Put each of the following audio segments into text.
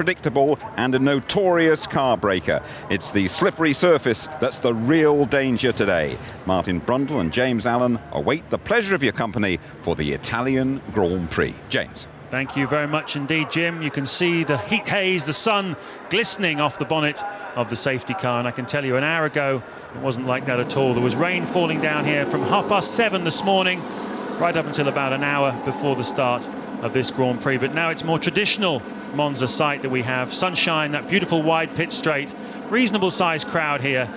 predictable and a notorious car breaker. It's the slippery surface that's the real danger today. Martin Brundle and James Allen await the pleasure of your company for the Italian Grand Prix. James. Thank you very much indeed, Jim. You can see the heat haze, the sun glistening off the bonnet of the safety car, and I can tell you an hour ago it wasn't like that at all. There was rain falling down here from 7:30 this morning right up until about an hour before the start of this Grand Prix. But now it's more traditional Monza site that we have. Sunshine, that beautiful wide pit straight, reasonable sized crowd here,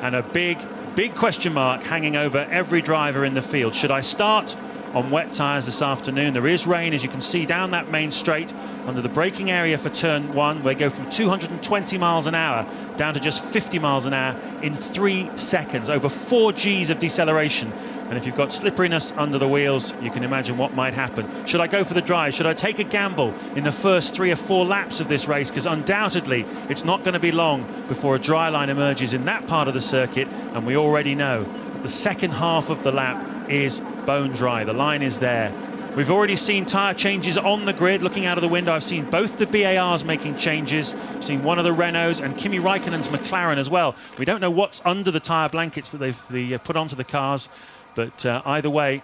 and a big question mark hanging over every driver in the field. Should I start on wet tyres this afternoon? There is rain, as you can see, down that main straight under the braking area for turn 1. They go from 220 miles an hour down to just 50 miles an hour in 3 seconds, over 4 Gs of deceleration. And if you've got slipperiness under the wheels, you can imagine what might happen. Should I go for the drive? Should I take a gamble in the first 3 or 4 laps of this race? Because undoubtedly, it's not going to be long before a dry line emerges in that part of the circuit. And we already know the second half of the lap is bone dry. The line is there. We've already seen tyre changes on the grid. Looking out of the window, I've seen both the BARs making changes. I've seen one of the Renaults and Kimi Raikkonen's McLaren as well. We don't know what's under the tyre blankets that they've put onto the cars. But either way,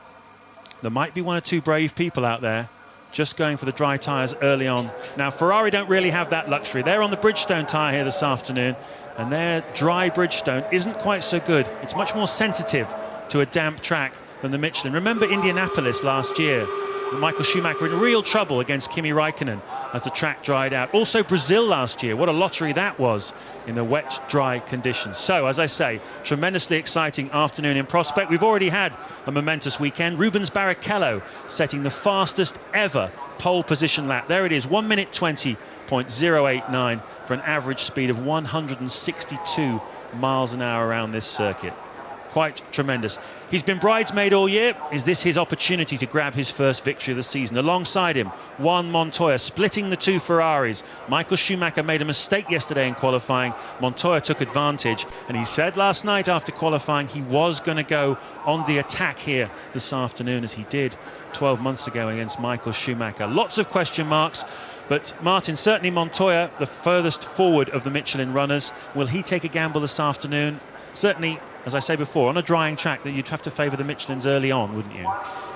there might be 1 or 2 brave people out there just going for the dry tyres early on. Now, Ferrari don't really have that luxury. They're on the Bridgestone tyre here this afternoon, and their dry Bridgestone isn't quite so good. It's much more sensitive to a damp track than the Michelin. Remember Indianapolis last year? Michael Schumacher in real trouble against Kimi Raikkonen as the track dried out. Also Brazil last year, what a lottery that was in the wet, dry conditions. So, as I say, tremendously exciting afternoon in prospect. We've already had a momentous weekend. Rubens Barrichello setting the fastest ever pole position lap. There it is, 1 minute 20.089 for an average speed of 162 miles an hour around this circuit. Quite tremendous. He's been bridesmaid all year. Is this his opportunity to grab his first victory of the season? Alongside him, Juan Montoya, splitting the 2 Ferraris. Michael Schumacher made a mistake yesterday in qualifying. Montoya took advantage, and he said last night after qualifying he was going to go on the attack here this afternoon, as he did 12 months ago against Michael Schumacher. Lots of question marks. But Martin, certainly Montoya, the furthest forward of the Michelin runners. Will he take a gamble this afternoon? Certainly, as I say before, on a drying track that you'd have to favour the Michelins early on, wouldn't you?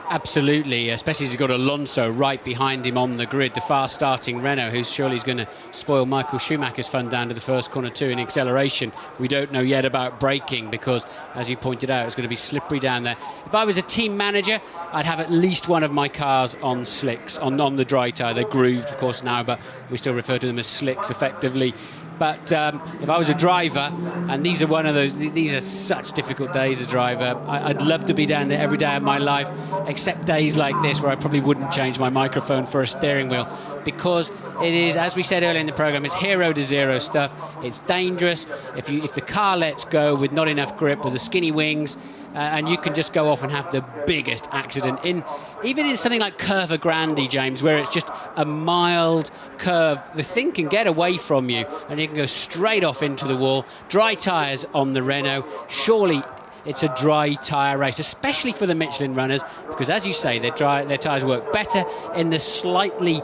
Absolutely, especially as he's got Alonso right behind him on the grid, the fast-starting Renault, who surely is going to spoil Michael Schumacher's fun down to the first corner 2 in acceleration. We don't know yet about braking because, as you pointed out, it's going to be slippery down there. If I was a team manager, I'd have at least one of my cars on slicks, on the dry tyre. They're grooved, of course, now, but we still refer to them as slicks effectively. But if I was a driver, and these are such difficult days as a driver, I'd love to be down there every day of my life, except days like this where I probably wouldn't change my microphone for a steering wheel, because it is, as we said earlier in the programme, it's 0 to 0 stuff. It's dangerous. If the car lets go with not enough grip, with the skinny wings, and you can just go off and have the biggest accident even in something like Curva Grande, James, where it's just a mild curve. The thing can get away from you and you can go straight off into the wall. Dry tyres on the Renault. Surely it's a dry tyre race, especially for the Michelin runners, because, as you say, their tyres work better in the slightly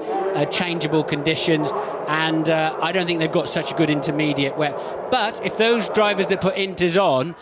changeable conditions, and I don't think they've got such a good intermediate wet. But if those drivers that put inters on,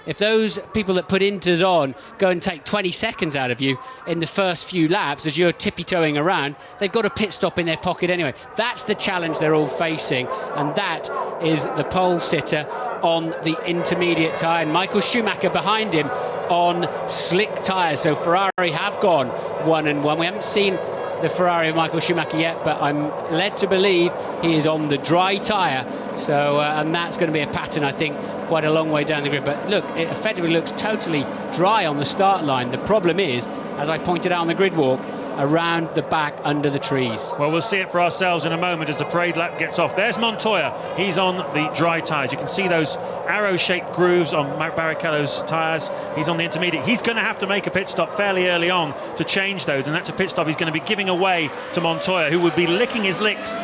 if those people that put inters on go and take 20 seconds out of you in the first few laps as you're tippy-toeing around, they've got a pit stop in their pocket anyway. That's the challenge they're all facing, and that is the pole sitter on the intermediate tyre, and Michael Schumacher behind him on slick tyres. So Ferrari have gone 1-1. We haven't seen the Ferrari of Michael Schumacher yet, but I'm led to believe he is on the dry tyre. So, and that's going to be a pattern, I think, quite a long way down the grid. But look, it effectively looks totally dry on the start line. The problem is, as I pointed out on the grid walk, around the back under the trees. Well, we'll see it for ourselves in a moment as the parade lap gets off. There's Montoya. He's on the dry tyres. You can see those arrow-shaped grooves on Barrichello's tyres. He's on the intermediate. He's going to have to make a pit stop fairly early on to change those, and that's a pit stop he's going to be giving away to Montoya, who would be licking his lips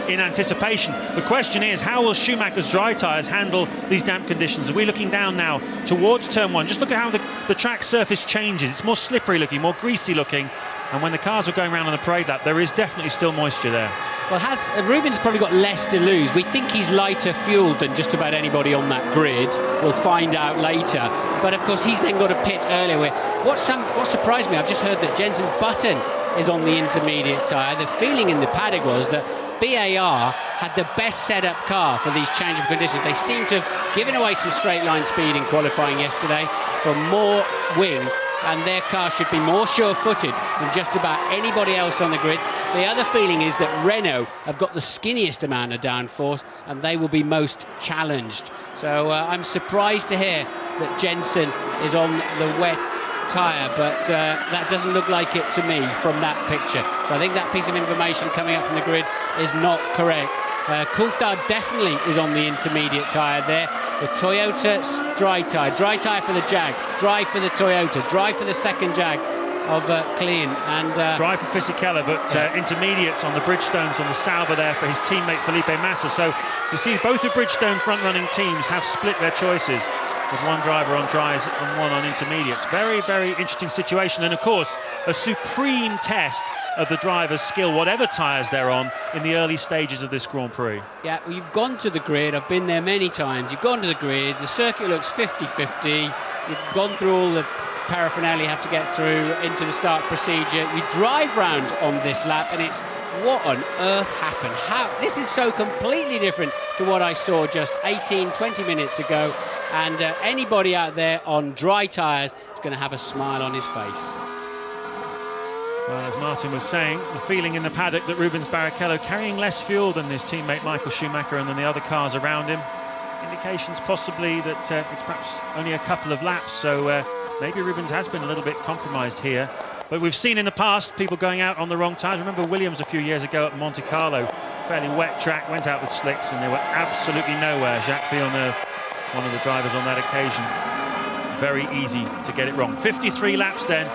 in anticipation. The question is, how will Schumacher's dry tyres handle these damp conditions? Are we looking down now towards turn 1? Just look at how the track surface changes. It's more slippery looking, more greasy looking. And when the cars were going around on the parade lap, there is definitely still moisture there. Well, Rubens probably got less to lose. We think he's lighter fueled than just about anybody on that grid. We'll find out later. But of course, he's then got a pit earlier. What surprised me, I've just heard that Jenson Button is on the intermediate tyre. The feeling in the paddock was that BAR had the best set-up car for these change of conditions. They seem to have given away some straight line speed in qualifying yesterday for more wing, and their car should be more sure-footed than just about anybody else on the grid. The other feeling is that Renault have got the skinniest amount of downforce, and they will be most challenged. So I'm surprised to hear that Jenson is on the wet tyre, but that doesn't look like it to me from that picture. So I think that piece of information coming up from the grid is not correct. Coulthard definitely is on the intermediate tyre there. The Toyota dry tyre for the Jag, dry for the Toyota, dry for the second Jag of Klein, and dry for Fisichella, but intermediates on the Bridgestone on the Sauber there for his teammate Felipe Massa. So you see both the Bridgestone front-running teams have split their choices, with one driver on dries and one on intermediates. Very, very interesting situation, and of course a supreme test of the driver's skill, whatever tyres they're on, in the early stages of this Grand Prix. Yeah, well, you've gone to the grid. I've been there many times. You've gone to the grid. The circuit looks 50-50. You've gone through all the paraphernalia you have to get through into the start procedure. You drive round on this lap, and it's what on earth happened? How? This is so completely different to what I saw just 18-20 minutes ago, and anybody out there on dry tyres is going to have a smile on his face. Well, as Martin was saying, the feeling in the paddock that Rubens Barrichello carrying less fuel than his teammate Michael Schumacher and than the other cars around him. Indications possibly that it's perhaps only a couple of laps, so maybe Rubens has been a little bit compromised here. But we've seen in the past people going out on the wrong tyres. Remember Williams a few years ago at Monte Carlo, fairly wet track, went out with slicks and they were absolutely nowhere. Jacques Villeneuve, one of the drivers on that occasion. Very easy to get it wrong. 53 laps then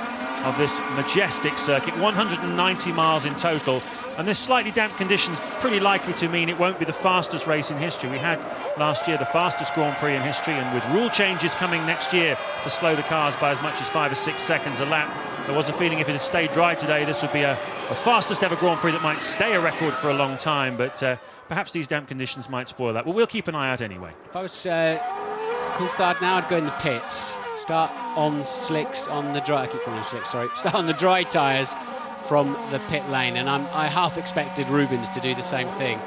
of this majestic circuit, 190 miles in total, and this slightly damp conditions pretty likely to mean it won't be the fastest race in history. We had last year the fastest Grand Prix in history, and with rule changes coming next year to slow the cars by as much as 5 or 6 seconds a lap, there was a feeling if it had stayed dry today this would be a fastest ever Grand Prix that might stay a record for a long time, but perhaps these damp conditions might spoil that. Well, we'll keep an eye out anyway. If I was Coulthard now, I'd go in the pits. Start on slicks on the dry. I keep calling them slicks. Sorry. Start on the dry tyres from the pit lane, and I half expected Rubens to do the same thing.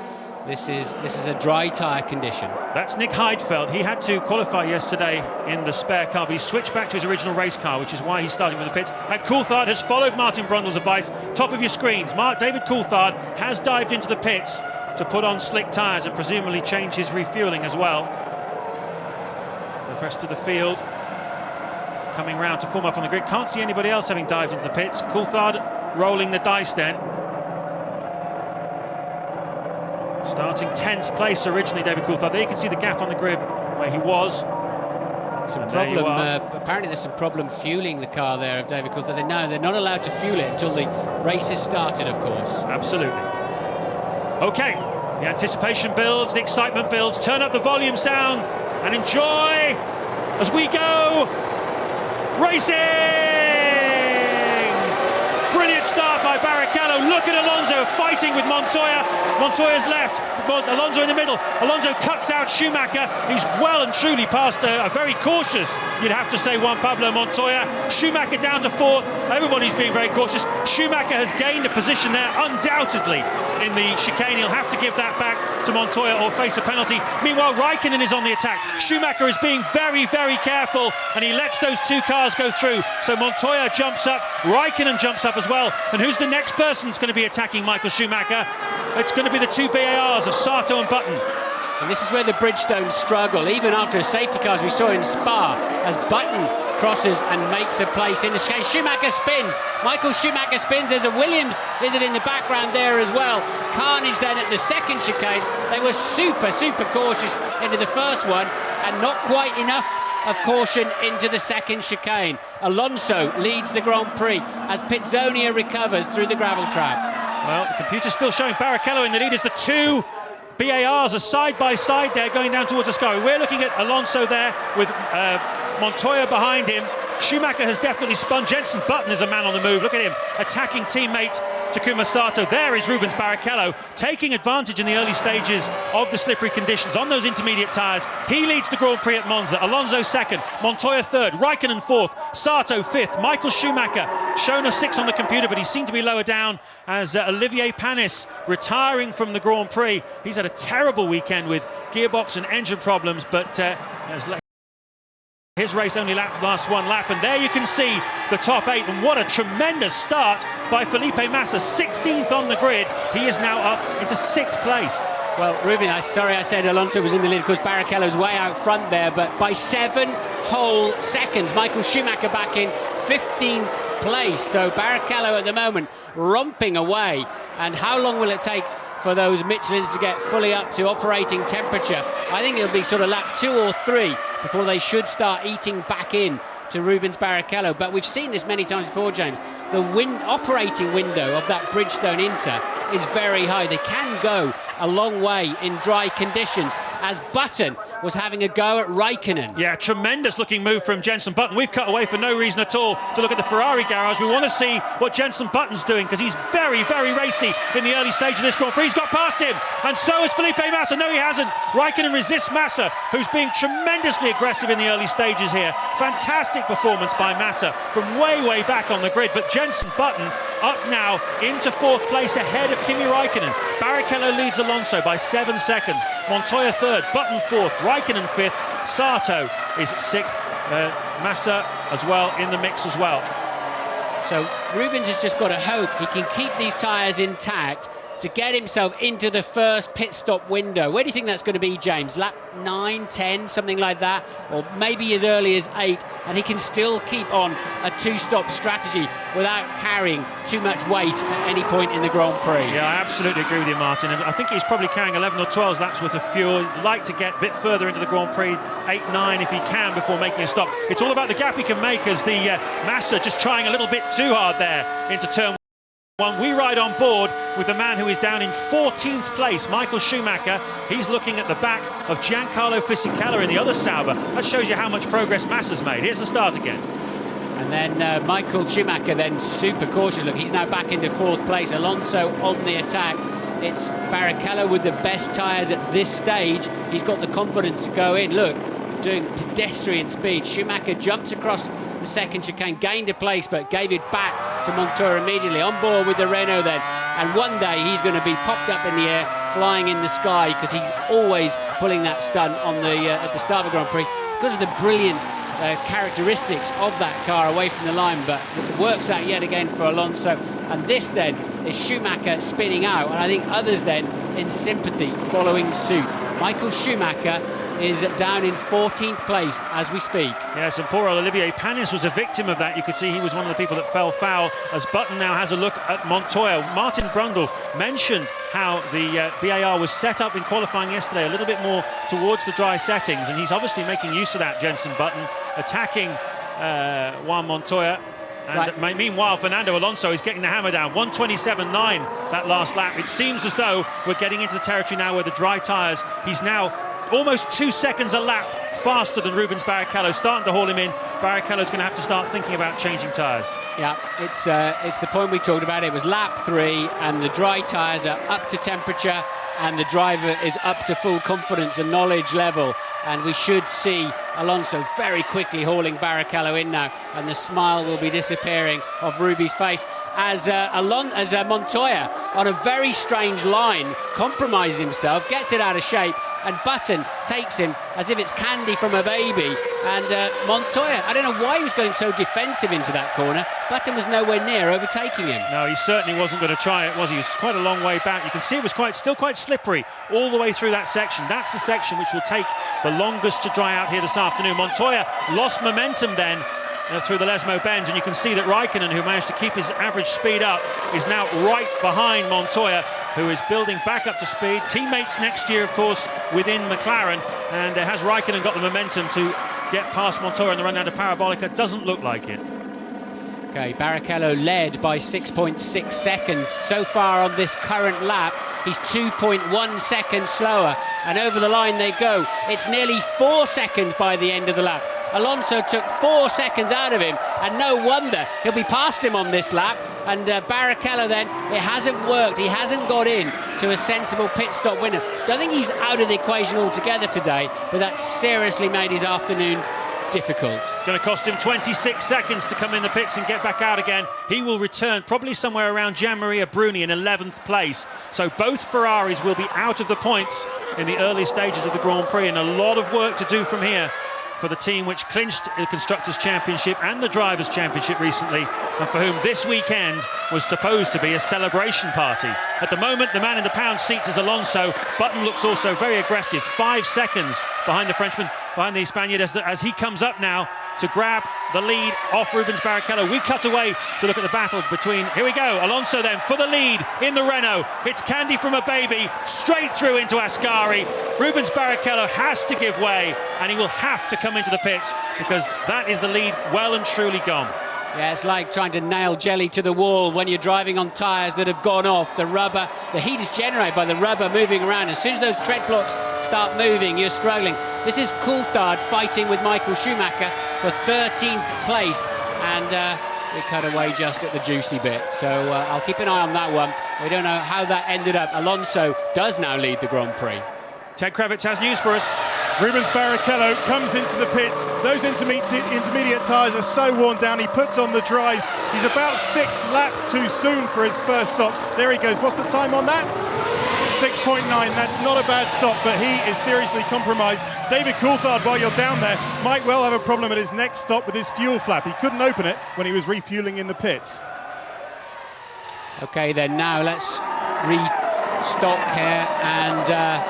This is a dry tyre condition. That's Nick Heidfeld. He had to qualify yesterday in the spare car, but he switched back to his original race car, which is why he's starting with the pits. And Coulthard has followed Martin Brundle's advice. Top of your screens, David Coulthard has dived into the pits to put on slick tyres and presumably change his refuelling as well. The rest of the field coming round to form up on the grid. Can't see anybody else having dived into the pits. Coulthard rolling the dice then. Starting 10th place originally, David Coulthard. There you can see the gap on the grid where he was. Some problem. Apparently there's some problem fueling the car there of David Coulthard. They're not allowed to fuel it until the race has started, of course. Absolutely. Okay, the anticipation builds, the excitement builds. Turn up the volume sound and enjoy as we go racing! Brilliant start by Barrichello. Look at Alonso fighting with Montoya. Montoya's left, Alonso in the middle. Alonso cuts out Schumacher. He's well and truly past a very cautious, you'd have to say, Juan Pablo Montoya. Schumacher down to 4th. Everybody's being very cautious. Schumacher has gained a position there, undoubtedly, in the chicane. He'll have to give that back to Montoya or face a penalty. Meanwhile, Raikkonen is on the attack. Schumacher is being very, very careful, and he lets those two cars go through. So Montoya jumps up, Raikkonen jumps up as well. And who's the next person that's going to be attacking Michael Schumacher? It's going to be the two BARs of Sato and Button. And this is where the Bridgestone struggle, even after a safety car, as we saw in Spa, as Button crosses and makes a place in the chicane. Schumacher spins. Michael Schumacher spins. There's a Williams visit in the background there as well. Carnage then at the second chicane. They were super, super cautious into the first one and not quite enough of caution into the second chicane. Alonso leads the Grand Prix as Pizzonia recovers through the gravel trap. Well, the computer's still showing Barrichello in the lead as the two BARs are side by side there going down towards Ascari. We're looking at Alonso there with Montoya behind him. Schumacher has definitely spun. Jenson Button is a man on the move. Look at him, attacking teammate Takuma Sato. There is Rubens Barrichello, taking advantage in the early stages of the slippery conditions on those intermediate tyres. He leads the Grand Prix at Monza. Alonso second, Montoya third, Raikkonen fourth, Sato fifth, Michael Schumacher shown a 6 on the computer, but he seemed to be lower down as Olivier Panis retiring from the Grand Prix. He's had a terrible weekend with gearbox and engine problems, but his race only lasts one lap, and there you can see the top 8, and what a tremendous start by Felipe Massa, 16th on the grid. He is now up into 6th place. Well, Ruben, sorry I said Alonso was in the lead, because Barrichello's way out front there, but by 7 whole seconds. Michael Schumacher back in 15th place, so Barrichello at the moment romping away. And how long will it take for those Michelins to get fully up to operating temperature? I think it'll be sort of lap 2 or 3 before they should start eating back in to Rubens Barrichello. But we've seen this many times before, James. The operating window of that Bridgestone Inter is very high. They can go a long way in dry conditions, as Button was having a go at Raikkonen. Yeah, tremendous looking move from Jenson Button. We've cut away for no reason at all to look at the Ferrari garage. We want to see what Jenson Button's doing, because he's very, very racy in the early stage of this Grand Prix. He's got past him, and so has Felipe Massa. No, he hasn't. Raikkonen resists Massa, who's being tremendously aggressive in the early stages here. Fantastic performance by Massa from way, way back on the grid. But Jenson Button up now into 4th place ahead of Kimi Raikkonen. Barrichello leads Alonso by 7 seconds. Montoya 3rd, Button 4th, Raikkonen 5th, Sato is 6th. Massa as well in the mix as well. So Rubens has just got to hope he can keep these tyres intact to get himself into the first pit stop window. Where do you think that's going to be, James? Lap 9, 10, something like that? Or maybe as early as 8, and he can still keep on a 2-stop strategy without carrying too much weight at any point in the Grand Prix. Yeah, I absolutely agree with you, Martin. And I think he's probably carrying 11 or 12 laps worth of fuel. He'd like to get a bit further into the Grand Prix, 8, 9 if he can, before making a stop. It's all about the gap he can make, as the Massa just trying a little bit too hard there into turn 1. We ride on board with the man who is down in 14th place, Michael Schumacher. He's looking at the back of Giancarlo Fisichella in the other Sauber. That shows you how much progress Massa's made. Here's the start again. And then Michael Schumacher then super cautious. Look, he's now back into 4th place. Alonso on the attack. It's Barrichello with the best tyres at this stage. He's got the confidence to go in. Look, doing pedestrian speed. Schumacher jumps across the second chicane, gained a place, but gave it back to Montoya immediately. On board with the Renault then. And one day he's going to be popped up in the air, flying in the sky, because he's always pulling that stunt on the at the start of the Grand Prix, because of the brilliant characteristics of that car away from the line. But it works out yet again for Alonso. And this then is Schumacher spinning out, and I think others then in sympathy following suit. Michael Schumacher is down in 14th place as we speak. Yes, and poor Olivier Panis was a victim of that. You could see he was one of the people that fell foul, as Button now has a look at Montoya. Martin Brundle mentioned how the BAR was set up in qualifying yesterday, a little bit more towards the dry settings, and he's obviously making use of that, Jenson Button, attacking Juan Montoya. And right. Meanwhile, Fernando Alonso is getting the hammer down. 1:27.9 that last lap. It seems as though we're getting into the territory now where the dry tyres, he's now almost 2 seconds a lap faster than Rubens Barrichello, starting to haul him in. Barrichello's going to have to start thinking about changing tyres. Yeah, it's the point we talked about. It was lap 3, and the dry tyres are up to temperature, and the driver is up to full confidence and knowledge level. And we should see Alonso very quickly hauling Barrichello in now, and the smile will be disappearing off Ruby's face as Montoya, on a very strange line, compromises himself, gets it out of shape, and Button takes him as if it's candy from a baby. And Montoya, I don't know why he was going so defensive into that corner. Button was nowhere near overtaking him. No, he certainly wasn't going to try it, was he? He was quite a long way back. You can see it was still quite slippery all the way through that section. That's the section which will take the longest to dry out here this afternoon. Montoya lost momentum then through the Lesmo bends, and you can see that Raikkonen, who managed to keep his average speed up, is now right behind Montoya, who is building back up to speed. Teammates next year, of course, within McLaren, and has Raikkonen got the momentum to get past Montoya in the run down to Parabolica? Doesn't look like it. Okay, Barrichello led by 6.6 seconds. So far on this current lap, he's 2.1 seconds slower, and over the line they go. It's nearly 4 seconds by the end of the lap. Alonso took 4 seconds out of him, and no wonder he'll be past him on this lap. And Barrichello then, it hasn't worked. He hasn't got in to a sensible pit stop winner. Don't think he's out of the equation altogether today, but that seriously made his afternoon difficult. Going to cost him 26 seconds to come in the pits and get back out again. He will return probably somewhere around Gianmaria Bruni in 11th place. So both Ferraris will be out of the points in the early stages of the Grand Prix, and a lot of work to do from here for the team which clinched the Constructors' Championship and the Drivers' Championship recently, and for whom this weekend was supposed to be a celebration party. At the moment, the man in the pound seats is Alonso. Button looks also very aggressive, 5 seconds behind the Frenchman, behind the Spaniard, as he comes up now to grab the lead off Rubens Barrichello. We cut away to look at the battle between, here we go, Alonso then for the lead in the Renault. It's candy from a baby, straight through into Ascari. Rubens Barrichello has to give way, and he will have to come into the pits, because that is the lead well and truly gone. Yeah, it's like trying to nail jelly to the wall when you're driving on tyres that have gone off. The rubber, the heat is generated by the rubber moving around. As soon as those tread blocks start moving, you're struggling. This is Coulthard fighting with Michael Schumacher for 13th place, and we cut away just at the juicy bit. So I'll keep an eye on that one. We don't know how that ended up. Alonso does now lead the Grand Prix. Ted Kravitz has news for us. Rubens Barrichello comes into the pits. Those intermediate tyres are so worn down. He puts on the dries. He's about 6 laps too soon for his first stop. There he goes. What's the time on that? 6.9. That's not a bad stop, but he is seriously compromised. David Coulthard, while you're down there, might well have a problem at his next stop with his fuel flap. He couldn't open it when he was refueling in the pits. Okay, then now let's restock here, and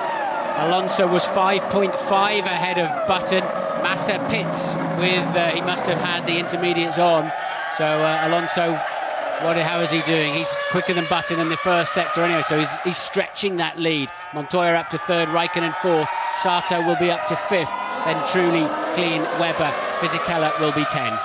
Alonso was 5.5 ahead of Button. Massa pits with, he must have had the intermediates on. So Alonso, how is he doing? He's quicker than Button in the first sector anyway, so he's stretching that lead. Montoya up to 3rd, Raikkonen 4th. Sato will be up to 5th. Then Trulli, Clean, Webber, Fisichella will be 10th.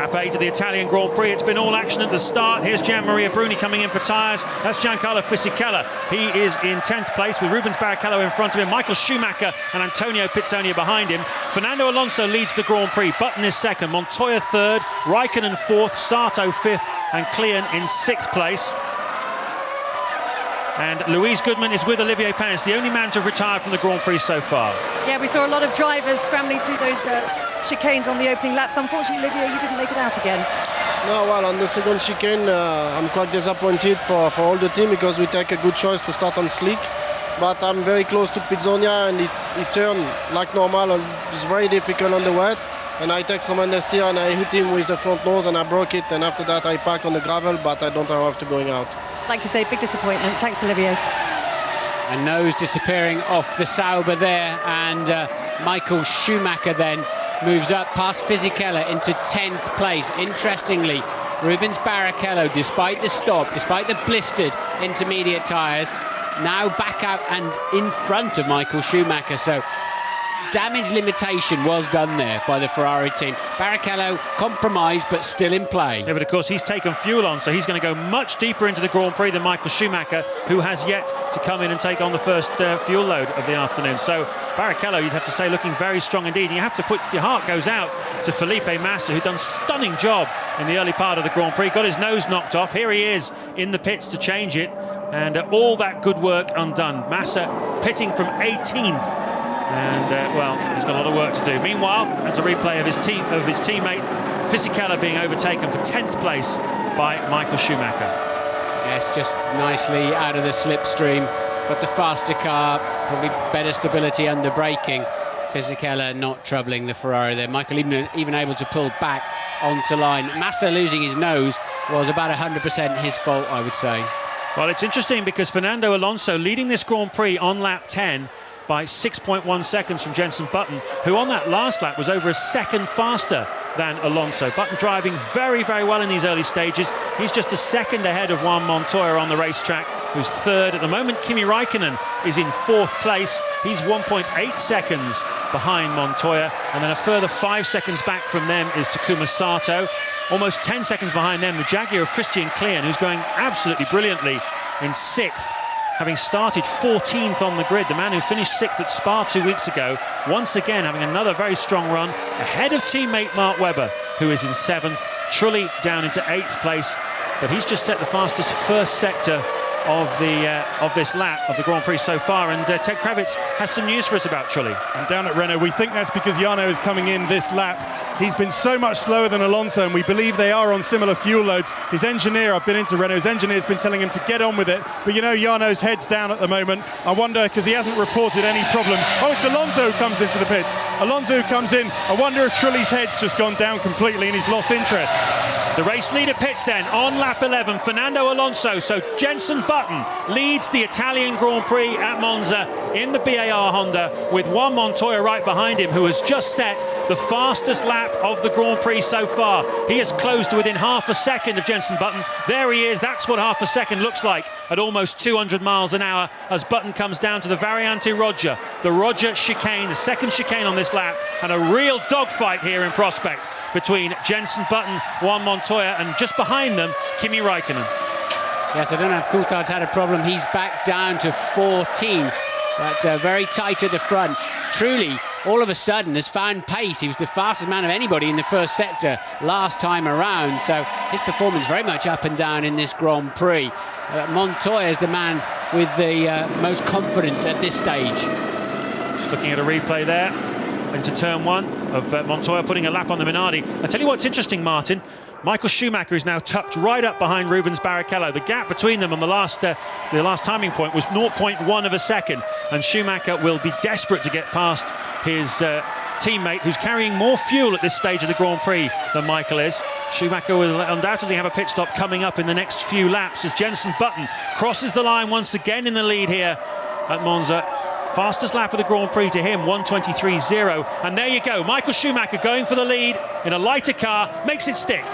lap 8 of the Italian Grand Prix. It's been all action at the start. Here's Gianmaria Bruni coming in for tyres. That's Giancarlo Fisichella. He is in 10th place with Rubens Barrichello in front of him, Michael Schumacher and Antonio Pizzonia behind him. Fernando Alonso leads the Grand Prix. Button is second, Montoya third, Raikkonen fourth, Sato fifth, and Klein in 6th place. And Louise Goodman is with Olivier Panis, the only man to have retired from the Grand Prix so far. Yeah, we saw a lot of drivers scrambling through those chicanes on the opening laps. Unfortunately, Olivier, you didn't make it out again. No, well, on the second chicane, I'm quite disappointed for all the team because we take a good choice to start on slick. But I'm very close to Pizzonia and he turned like normal. It's very difficult on the wet. And I take some understeer and I hit him with the front nose and I broke it. And after that, I park on the gravel, but I don't arrive to going out. Like you say, big disappointment. Thanks, Olivier. And nose disappearing off the Sauber there, and Michael Schumacher then moves up past Fisichella into 10th place. Interestingly, Rubens Barrichello, despite the stop, despite the blistered intermediate tyres, now back out and in front of Michael Schumacher. So damage limitation was done there by the Ferrari team. Barrichello compromised but still in play. Yeah, but of course he's taken fuel on, so he's going to go much deeper into the Grand Prix than Michael Schumacher, who has yet to come in and take on the first fuel load of the afternoon. So Barrichello, you'd have to say, looking very strong indeed. And you have to put your heart goes out to Felipe Massa, who done a stunning job in the early part of the Grand Prix. Got his nose knocked off. Here he is in the pits to change it, and all that good work undone. Massa pitting from 18th. And, well, he's got a lot of work to do. Meanwhile, that's a replay of his teammate Fisichella being overtaken for 10th place by Michael Schumacher. Yes, just nicely out of the slipstream, but the faster car, probably better stability under braking. Fisichella not troubling the Ferrari there. Michael even able to pull back onto line. Massa losing his nose was about 100% his fault, I would say. Well, it's interesting because Fernando Alonso leading this Grand Prix on lap 10 by 6.1 seconds from Jenson Button, who on that last lap was over a second faster than Alonso. Button driving very, very well in these early stages. He's just a second ahead of Juan Montoya on the racetrack, who's third. At the moment, Kimi Raikkonen is in 4th place. He's 1.8 seconds behind Montoya, and then a further 5 seconds back from them is Takuma Sato. Almost 10 seconds behind them, the Jaguar of Christian Klein, who's going absolutely brilliantly in 6th. Having started 14th on the grid, the man who finished 6th at Spa 2 weeks ago, once again having another very strong run, ahead of teammate Mark Webber, who is in 7th. Trulli down into 8th place, but he's just set the fastest first sector of this lap of the Grand Prix so far, and Ted Kravitz has some news for us about Trulli. And down at Renault, we think that's because Jarno is coming in this lap. He's been so much slower than Alonso, and we believe they are on similar fuel loads. His engineer, I've been into Renault, his engineer's been telling him to get on with it, but you know Jarno's head's down at the moment. I wonder, because he hasn't reported any problems. Oh, it's Alonso who comes into the pits. Alonso who comes in. I wonder if Trulli's head's just gone down completely and he's lost interest. The race leader pits then on lap 11, Fernando Alonso. So Jenson Button leads the Italian Grand Prix at Monza in the BAR Honda, with Juan Montoya right behind him, who has just set the fastest lap of the Grand Prix so far. He has closed to within half a second of Jenson Button. There he is. That's what half a second looks like at almost 200 miles an hour as Button comes down to the Variante Roger, the Roger chicane, the second chicane on this lap, and a real dogfight here in prospect between Jenson Button, Juan Montoya, and just behind them, Kimi Raikkonen. Yes, I don't know if Coulthard's had a problem. He's back down to 14, but very tight at the front. Truly, all of a sudden, has found pace. He was the fastest man of anybody in the first sector last time around, so his performance very much up and down in this Grand Prix. Montoya is the man with the most confidence at this stage. Just looking at a replay there into turn 1 of Montoya putting a lap on the Minardi. I tell you what's interesting, Martin. Michael Schumacher is now tucked right up behind Rubens Barrichello. The gap between them on the last timing point was 0.1 of a second, and Schumacher will be desperate to get past his teammate, who's carrying more fuel at this stage of the Grand Prix than Michael is. Schumacher will undoubtedly have a pit stop coming up in the next few laps as Jenson Button crosses the line once again in the lead here at Monza. Fastest lap of the Grand Prix to him, 1:23.0. And there you go, Michael Schumacher going for the lead in a lighter car, makes it stick.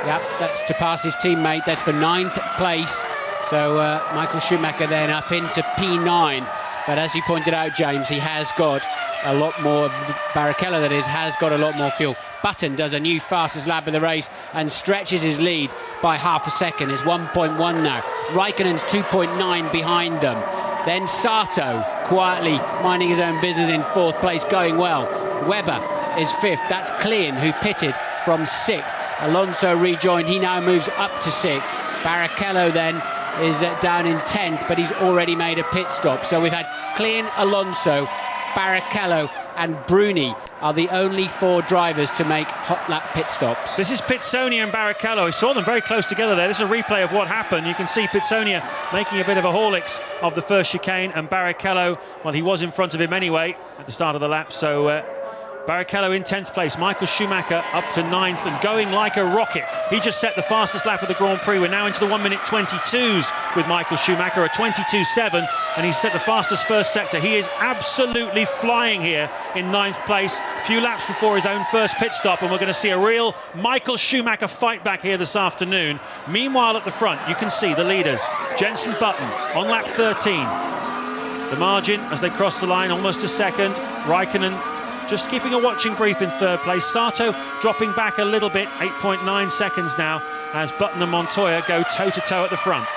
Yep, that's to pass his teammate. That's for 9th place. So Michael Schumacher then up into P9. But as you pointed out, James, he has got a lot more, Barrichello that is, has got a lot more fuel. Button does a new fastest lap of the race and stretches his lead by half a second. It's 1.1 now. Raikkonen's 2.9 behind them. Then Sato quietly minding his own business in 4th place, going well. Webber is 5th. That's Klein, who pitted from 6th. Alonso rejoined. He now moves up to 6th. Barrichello then is down in 10th, but he's already made a pit stop. So we've had Klein, Alonso, Barrichello and Bruni are the only 4 drivers to make hot lap pit stops. This is Pitsonia and Barrichello. I saw them very close together there. This is a replay of what happened. You can see Pitsonia making a bit of a Horlicks of the first chicane, and Barrichello, well, he was in front of him anyway at the start of the lap, so Barrichello in 10th place, Michael Schumacher up to 9th and going like a rocket. He just set the fastest lap of the Grand Prix. We're now into the 1-minute 22s with Michael Schumacher, a 22.7, and he's set the fastest first sector. He is absolutely flying here in 9th place, a few laps before his own first pit stop, and we're going to see a real Michael Schumacher fight back here this afternoon. Meanwhile, at the front, you can see the leaders. Jenson Button on lap 13. The margin as they cross the line, almost a second. Raikkonen just keeping a watching brief in 3rd place. Sato dropping back a little bit, 8.9 seconds now, as Button and Montoya go toe-to-toe at the front.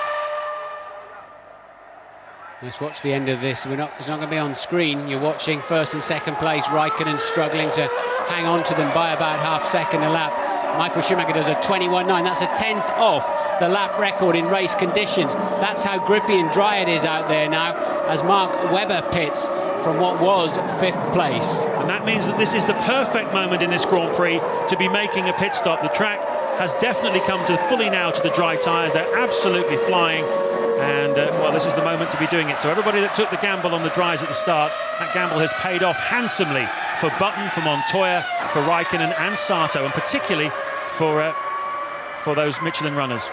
Let's watch the end of this. It's not going to be on screen. You're watching 1st and 2nd place. Raikkonen struggling to hang on to them by about half second a lap. Michael Schumacher does a 21.9. That's a 10th off the lap record in race conditions. That's how grippy and dry it is out there now, as Mark Webber pits from what was 5th place. And that means that this is the perfect moment in this Grand Prix to be making a pit stop. The track has definitely come to fully now to the dry tyres. They're absolutely flying, and well, this is the moment to be doing it. So everybody that took the gamble on the dries at the start, that gamble has paid off handsomely for Button, for Montoya, for Raikkonen and Sato, and particularly for those Michelin runners.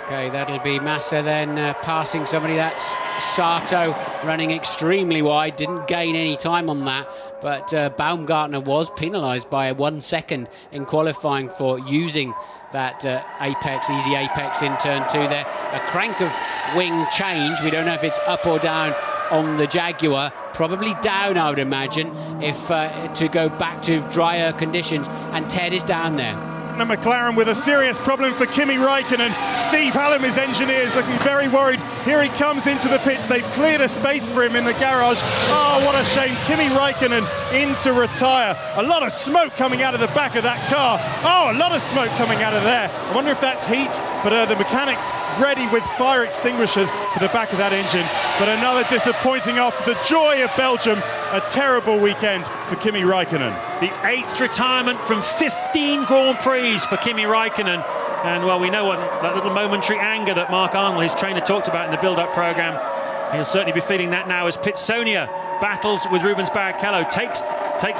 Okay, that'll be Massa then passing somebody. That's Sato running extremely wide, didn't gain any time on that, but Baumgartner was penalised by 1 second in qualifying for using that easy apex in turn 2 there. A crank of wing change. We don't know if it's up or down on the Jaguar. Probably down, I would imagine, if to go back to drier conditions, and Ted is down there. McLaren with a serious problem for Kimi Raikkonen. Steve Hallam, his engineer, is looking very worried. Here he comes into the pits. They've cleared a space for him in the garage. Oh, what a shame. Kimi Raikkonen in to retire. A lot of smoke coming out of the back of that car. Oh, a lot of smoke coming out of there. I wonder if that's heat, but the mechanics ready with fire extinguishers for the back of that engine. But another disappointing after the joy of Belgium. A terrible weekend for Kimi Raikkonen. The 8th retirement from 15 Grand Prix for Kimi Raikkonen. And, well, we know what that little momentary anger that Mark Arnold, his trainer, talked about in the build-up programme. He'll certainly be feeling that now as Pitsonia battles with Rubens Barrichello, takes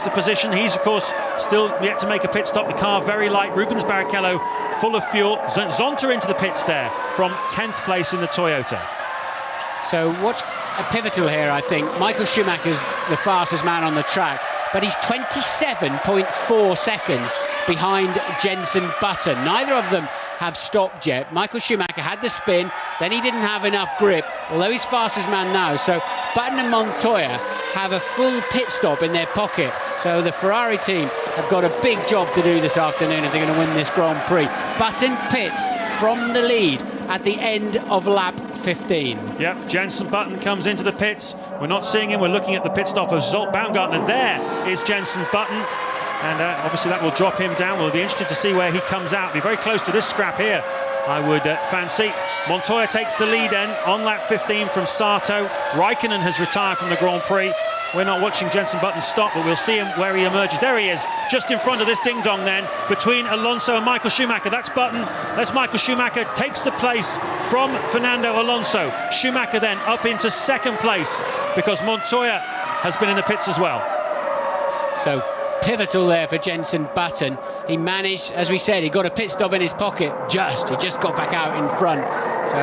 the position. He's, of course, still yet to make a pit stop. The car very light. Rubens Barrichello full of fuel. Zonta into the pits there from 10th place in the Toyota. So what's pivotal here, I think, Michael Schumacher's the fastest man on the track, but he's 27.4 seconds behind Jenson Button. Neither of them have stopped yet. Michael Schumacher had the spin, then he didn't have enough grip, although he's fastest man now. So Button and Montoya have a full pit stop in their pocket. So the Ferrari team have got a big job to do this afternoon if they're going to win this Grand Prix. Button pits from the lead at the end of lap 15. Yep, Jenson Button comes into the pits. We're not seeing him. We're looking at the pit stop of Zolt Baumgartner. There is Jenson Button. And obviously that will drop him down. We'll be interested to see where he comes out. Be very close to this scrap here, I would fancy. Montoya takes the lead then on lap 15 from Sato. Raikkonen has retired from the Grand Prix. We're not watching Jenson Button stop, but we'll see him where he emerges. There he is, just in front of this ding-dong then, between Alonso and Michael Schumacher. That's Button, that's Michael Schumacher, takes the place from Fernando Alonso. Schumacher then up into 2nd place, because Montoya has been in the pits as well. So pivotal there for Jenson Button. He managed, as we said, he got a pit stop in his pocket, he just got back out in front. So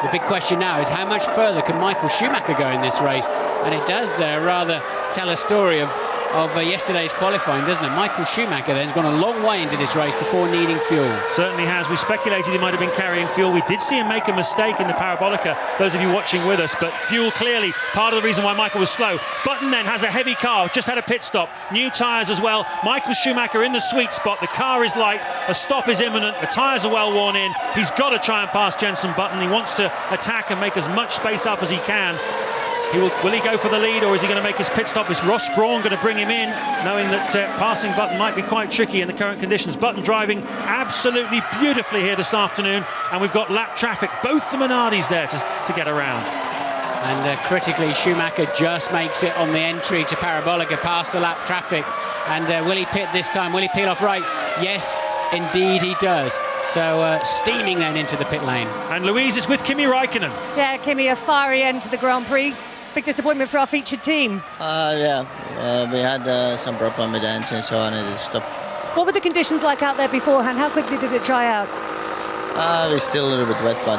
the big question now is how much further can Michael Schumacher go in this race? And it does rather tell a story of of yesterday's qualifying, doesn't it? Michael Schumacher then has gone a long way into this race before needing fuel. Certainly has. We speculated he might have been carrying fuel. We did see him make a mistake in the Parabolica, those of you watching with us, but fuel clearly part of the reason why Michael was slow. Button then has a heavy car, just had a pit stop, new tyres as well. Michael Schumacher in the sweet spot, the car is light, a stop is imminent, the tyres are well worn in. He's got to try and pass Jenson Button. He wants to attack and make as much space up as he can. Will he go for the lead, or is he going to make his pit stop? Is Ross Brawn going to bring him in, knowing that passing Button might be quite tricky in the current conditions? Button driving absolutely beautifully here this afternoon, and we've got lap traffic, both the Minardis there to get around. And critically, Schumacher just makes it on the entry to Parabolica past the lap traffic. And will he pit this time? Will he peel off right? Yes, indeed he does. So steaming then into the pit lane. And Louise is with Kimi Räikkönen. Yeah, Kimi, a fiery end to the Grand Prix. Big disappointment for our featured team. Yeah, we had some problem with the engine, so I needed to stop. What were the conditions like out there beforehand? How quickly did it dry out? We're still a little bit wet, but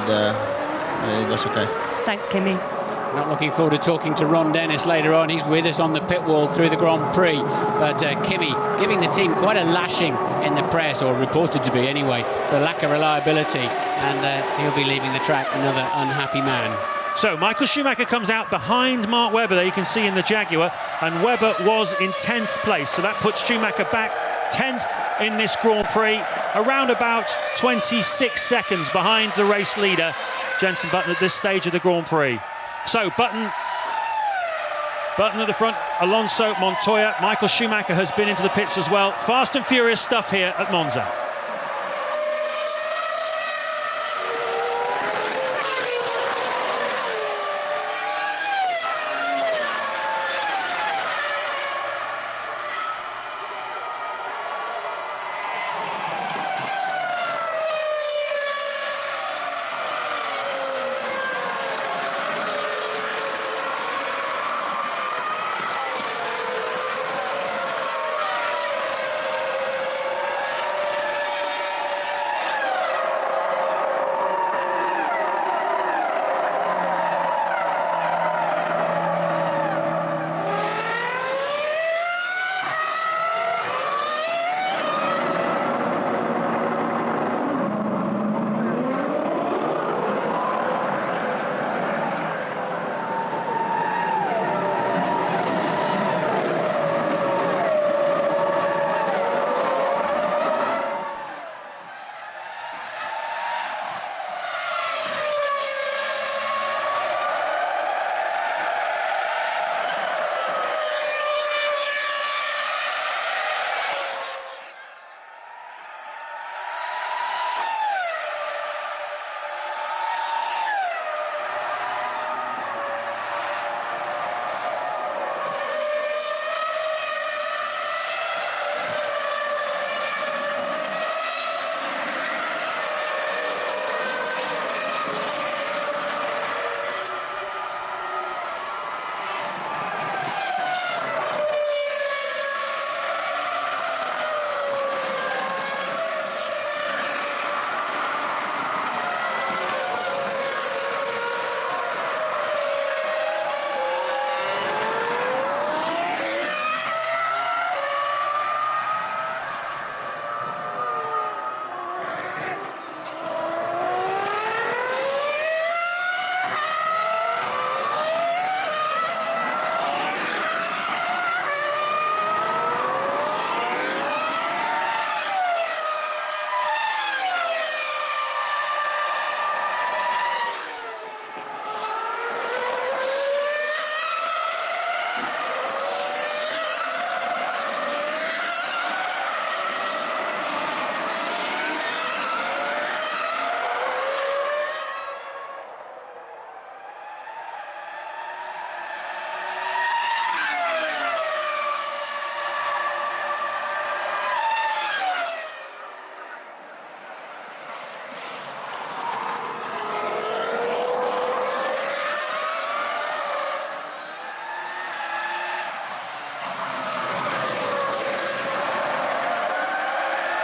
it was okay. Thanks, Kimi. Not looking forward to talking to Ron Dennis later on. He's with us on the pit wall through the Grand Prix. But Kimi giving the team quite a lashing in the press, or reported to be anyway, for lack of reliability. And he'll be leaving the track another unhappy man. So Michael Schumacher comes out behind Mark Webber there, you can see in the Jaguar, and Webber was in 10th place. So that puts Schumacher back 10th in this Grand Prix, around about 26 seconds behind the race leader, Jenson Button, at this stage of the Grand Prix. So Button at the front, Alonso, Montoya, Michael Schumacher has been into the pits as well. Fast and furious stuff here at Monza.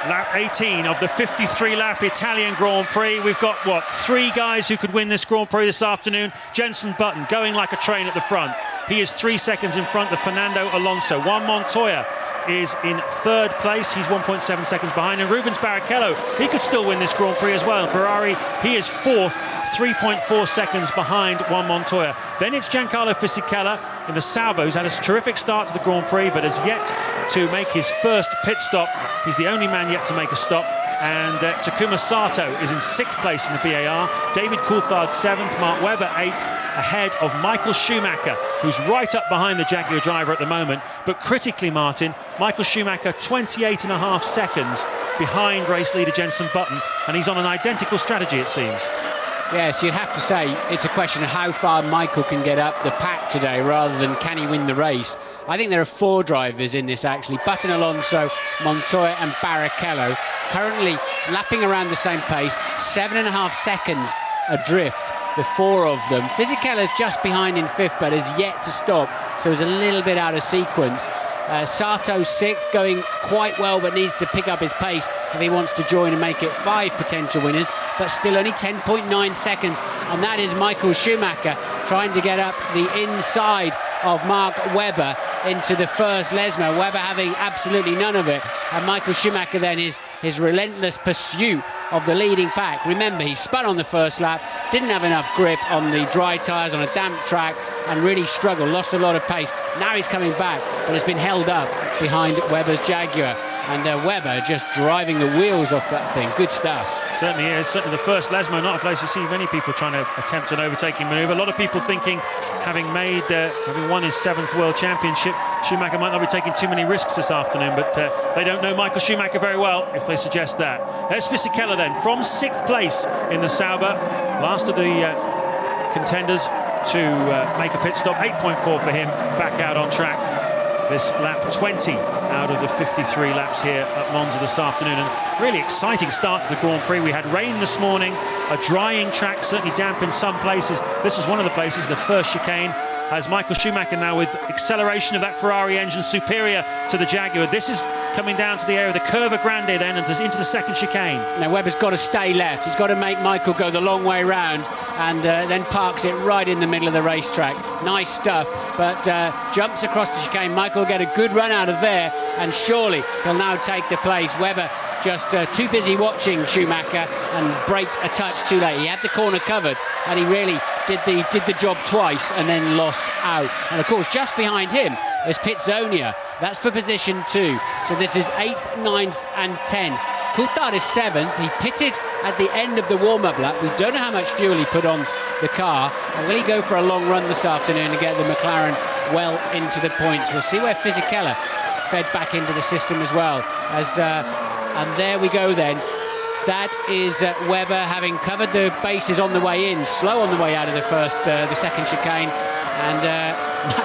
Lap 18 of the 53-lap Italian Grand Prix. We've got, what, 3 guys who could win this Grand Prix this afternoon. Jenson Button going like a train at the front. He is 3 seconds in front of Fernando Alonso. Juan Montoya is in third place. He's 1.7 seconds behind. And Rubens Barrichello, he could still win this Grand Prix as well. Ferrari, he is fourth, 3.4 seconds behind Juan Montoya. Then it's Giancarlo Fisichella in the Sauber, who's had a terrific start to the Grand Prix, but has yet to make his first pit stop. He's the only man yet to make a stop. And Takuma Sato is in 6th place in the BAR. David Coulthard 7th, Mark Webber 8th, ahead of Michael Schumacher, who's right up behind the Jaguar driver at the moment. But critically, Martin, Michael Schumacher 28.5 seconds behind race leader Jenson Button, and he's on an identical strategy, it seems. Yes, you'd have to say it's a question of how far Michael can get up the pack today rather than can he win the race. I think there are 4 drivers in this actually. Button, Alonso, Montoya and Barrichello currently lapping around the same pace, 7.5 seconds adrift, the 4 of them. Fisichella's just behind in 5th but has yet to stop, so is a little bit out of sequence. Sato 6th, going quite well but needs to pick up his pace if he wants to join and make it 5 potential winners, but still only 10.9 seconds, and that is Michael Schumacher trying to get up the inside of Mark Webber into the first Lesmo. Webber having absolutely none of it, and Michael Schumacher then his relentless pursuit of the leading pack. Remember, he spun on the first lap, didn't have enough grip on the dry tyres on a damp track, and really struggled, lost a lot of pace. Now he's coming back, but has been held up behind Webber's Jaguar. And Webber just driving the wheels off that thing. Good stuff. Certainly is. Certainly the first Lesmo, not a place you see many people trying to attempt an overtaking manoeuvre. A lot of people thinking, having won his 7th World Championship, Schumacher might not be taking too many risks this afternoon, but they don't know Michael Schumacher very well if they suggest that. There's Fisichella then, from 6th place in the Sauber, last of the contenders to make a pit stop. 8.4 for him, back out on track. This lap 20 out of the 53 laps here at Monza this afternoon. And really exciting start to the Grand Prix. We had rain this morning, a drying track, certainly damp in some places. This was one of the places, the first chicane, as Michael Schumacher now with acceleration of that Ferrari engine superior to the Jaguar. This is coming down to the area of the Curva Grande then and into the second chicane. Now Webber's got to stay left. He's got to make Michael go the long way round and then parks it right in the middle of the racetrack. Nice stuff, but jumps across the chicane. Michael will get a good run out of there, and surely he'll now take the place. Webber just too busy watching Schumacher and braked a touch too late. He had the corner covered and he really did the job twice and then lost out. And of course just behind him is Pitzonia. That's for position 2. So this is 8th, 9th and 10th. Coulthard is 7th. He pitted at the end of the warm-up lap. We don't know how much fuel he put on the car. And will he go for a long run this afternoon to get the McLaren well into the points? We'll see where Fisichella fed back into the system as well. And there we go then. That is Webber having covered the bases on the way in, slow on the way out of the second chicane. And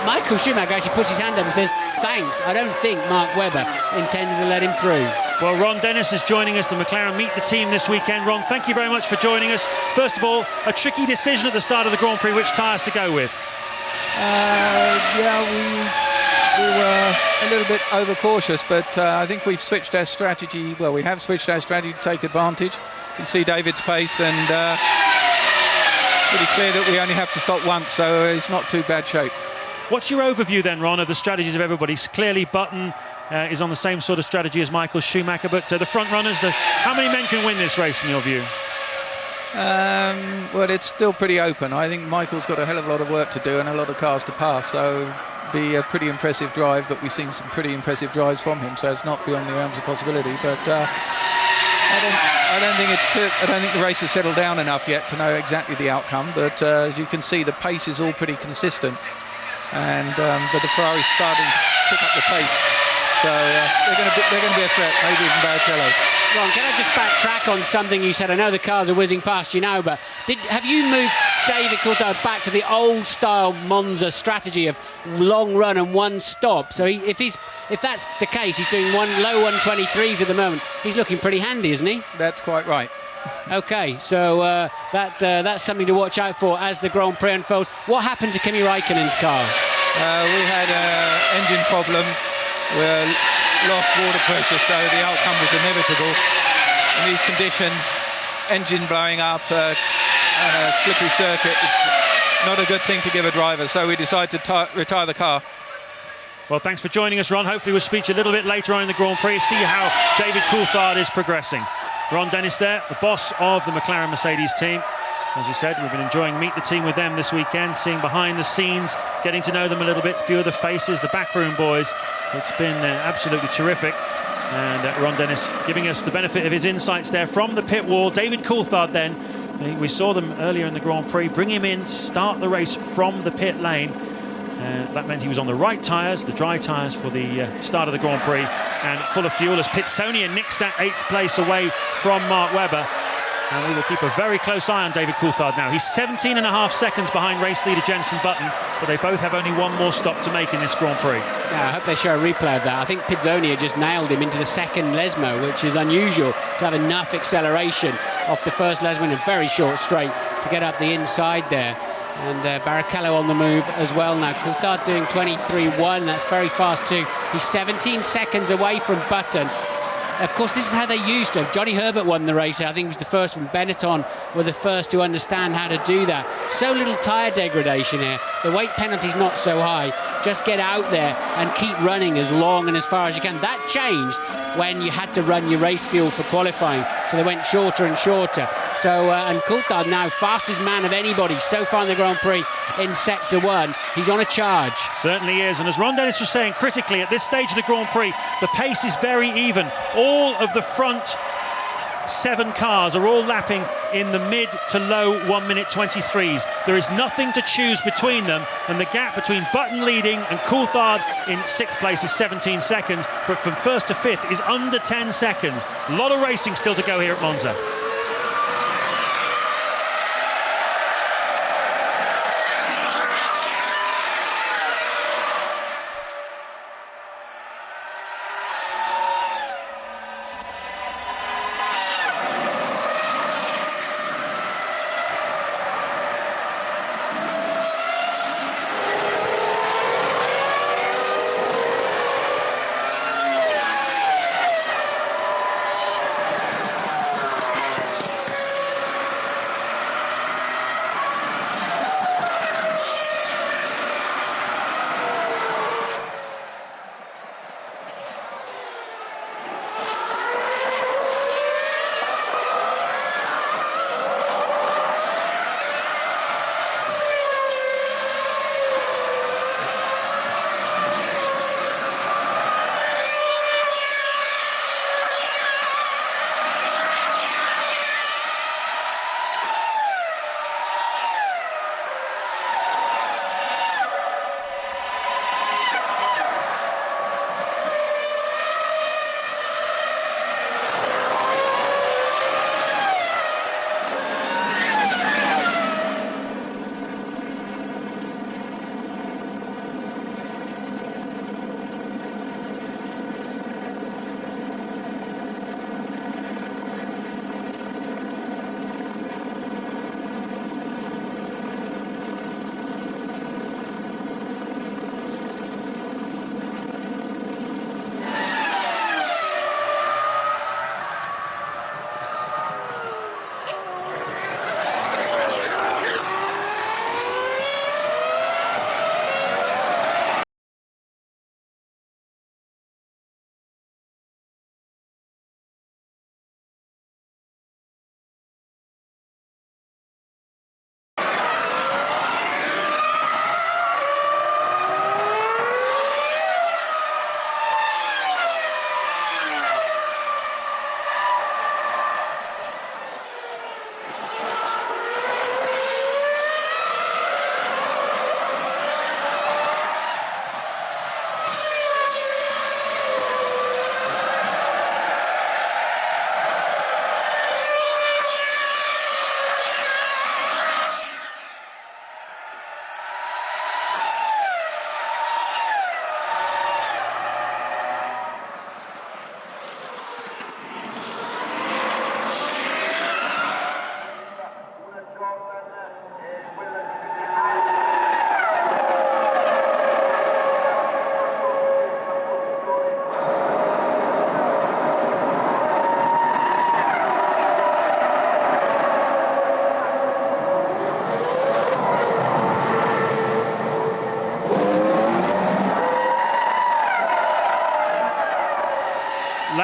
Michael Schumacher actually puts his hand up and says, thanks. I don't think Mark Webber intended to let him through. Well, Ron Dennis is joining us, the McLaren Meet the Team this weekend. Ron, thank you very much for joining us. First of all, a tricky decision at the start of the Grand Prix, which tyres to go with? We were a little bit overcautious, but I think we've switched our strategy. Well, we have switched our strategy to take advantage. You can see David's pace, and pretty clear that we only have to stop once, so it's not too bad shape. What's your overview then, Ron, of the strategies of everybody? Clearly Button is on the same sort of strategy as Michael Schumacher, but the front runners, how many men can win this race in your view? Well, it's still pretty open. I think Michael's got a hell of a lot of work to do and a lot of cars to pass, so be a pretty impressive drive, but we've seen some pretty impressive drives from him, so it's not beyond the realms of possibility. But I don't think the race has settled down enough yet to know exactly the outcome. But as you can see, the pace is all pretty consistent, and but the Ferrari's starting to pick up the pace, so they're going to be a threat, maybe even Barrichello. Ron, can I just backtrack on something you said? I know the cars are whizzing past you now, but have you moved David Coulthard back to the old-style Monza strategy of long run and one stop? So if that's the case, he's doing low 123s at the moment. He's looking pretty handy, isn't he? That's quite right. Okay, so that's something to watch out for as the Grand Prix unfolds. What happened to Kimi Räikkönen's car? We had an engine problem. We lost water pressure, so the outcome was inevitable. In these conditions, engine blowing up on a slippery circuit, not a good thing to give a driver, so we decided to retire the car. Well, thanks for joining us, Ron. Hopefully we'll speak to you a little bit later on in the Grand Prix, see how David Coulthard is progressing. Ron Dennis there, the boss of the McLaren Mercedes team. As you said, we've been enjoying Meet the Team with them this weekend, seeing behind the scenes, getting to know them a little bit, a few of the faces, the backroom boys. It's been absolutely terrific. And Ron Dennis giving us the benefit of his insights there from the pit wall. David Coulthard then, we saw them earlier in the Grand Prix, bring him in, start the race from the pit lane. That meant he was on the right tyres, the dry tyres for the start of the Grand Prix, and full of fuel as Pitsonia nicks that 8th place away from Mark Webber. And we will keep a very close eye on David Coulthard now. He's 17.5 seconds behind race leader Jenson Button, but they both have only one more stop to make in this Grand Prix. Yeah, I hope they show a replay of that. I think Pitsonia just nailed him into the second Lesmo, which is unusual to have enough acceleration off the first Lesmo in a very short straight to get up the inside there. And Barrichello on the move as well now. Coulthard doing 23.1, that's very fast too. He's 17 seconds away from Button. Of course, this is how they used to. Johnny Herbert won the race. I think he was the first one. Benetton were the first to understand how to do that. So little tyre degradation here. The weight penalty's not so high. Just get out there and keep running as long and as far as you can. That changed when you had to run your race fuel for qualifying. So they went shorter and shorter. So, and Coulthard now, fastest man of anybody so far in the Grand Prix in Sector 1. He's on a charge. Certainly is. And as Ron Dennis was saying, critically, at this stage of the Grand Prix, the pace is very even. All of the front 7 cars are all lapping in the mid to low 1:23. There is nothing to choose between them, and the gap between Button leading and Coulthard in 6th place is 17 seconds, but from 1st to 5th is under 10 seconds. A lot of racing still to go here at Monza.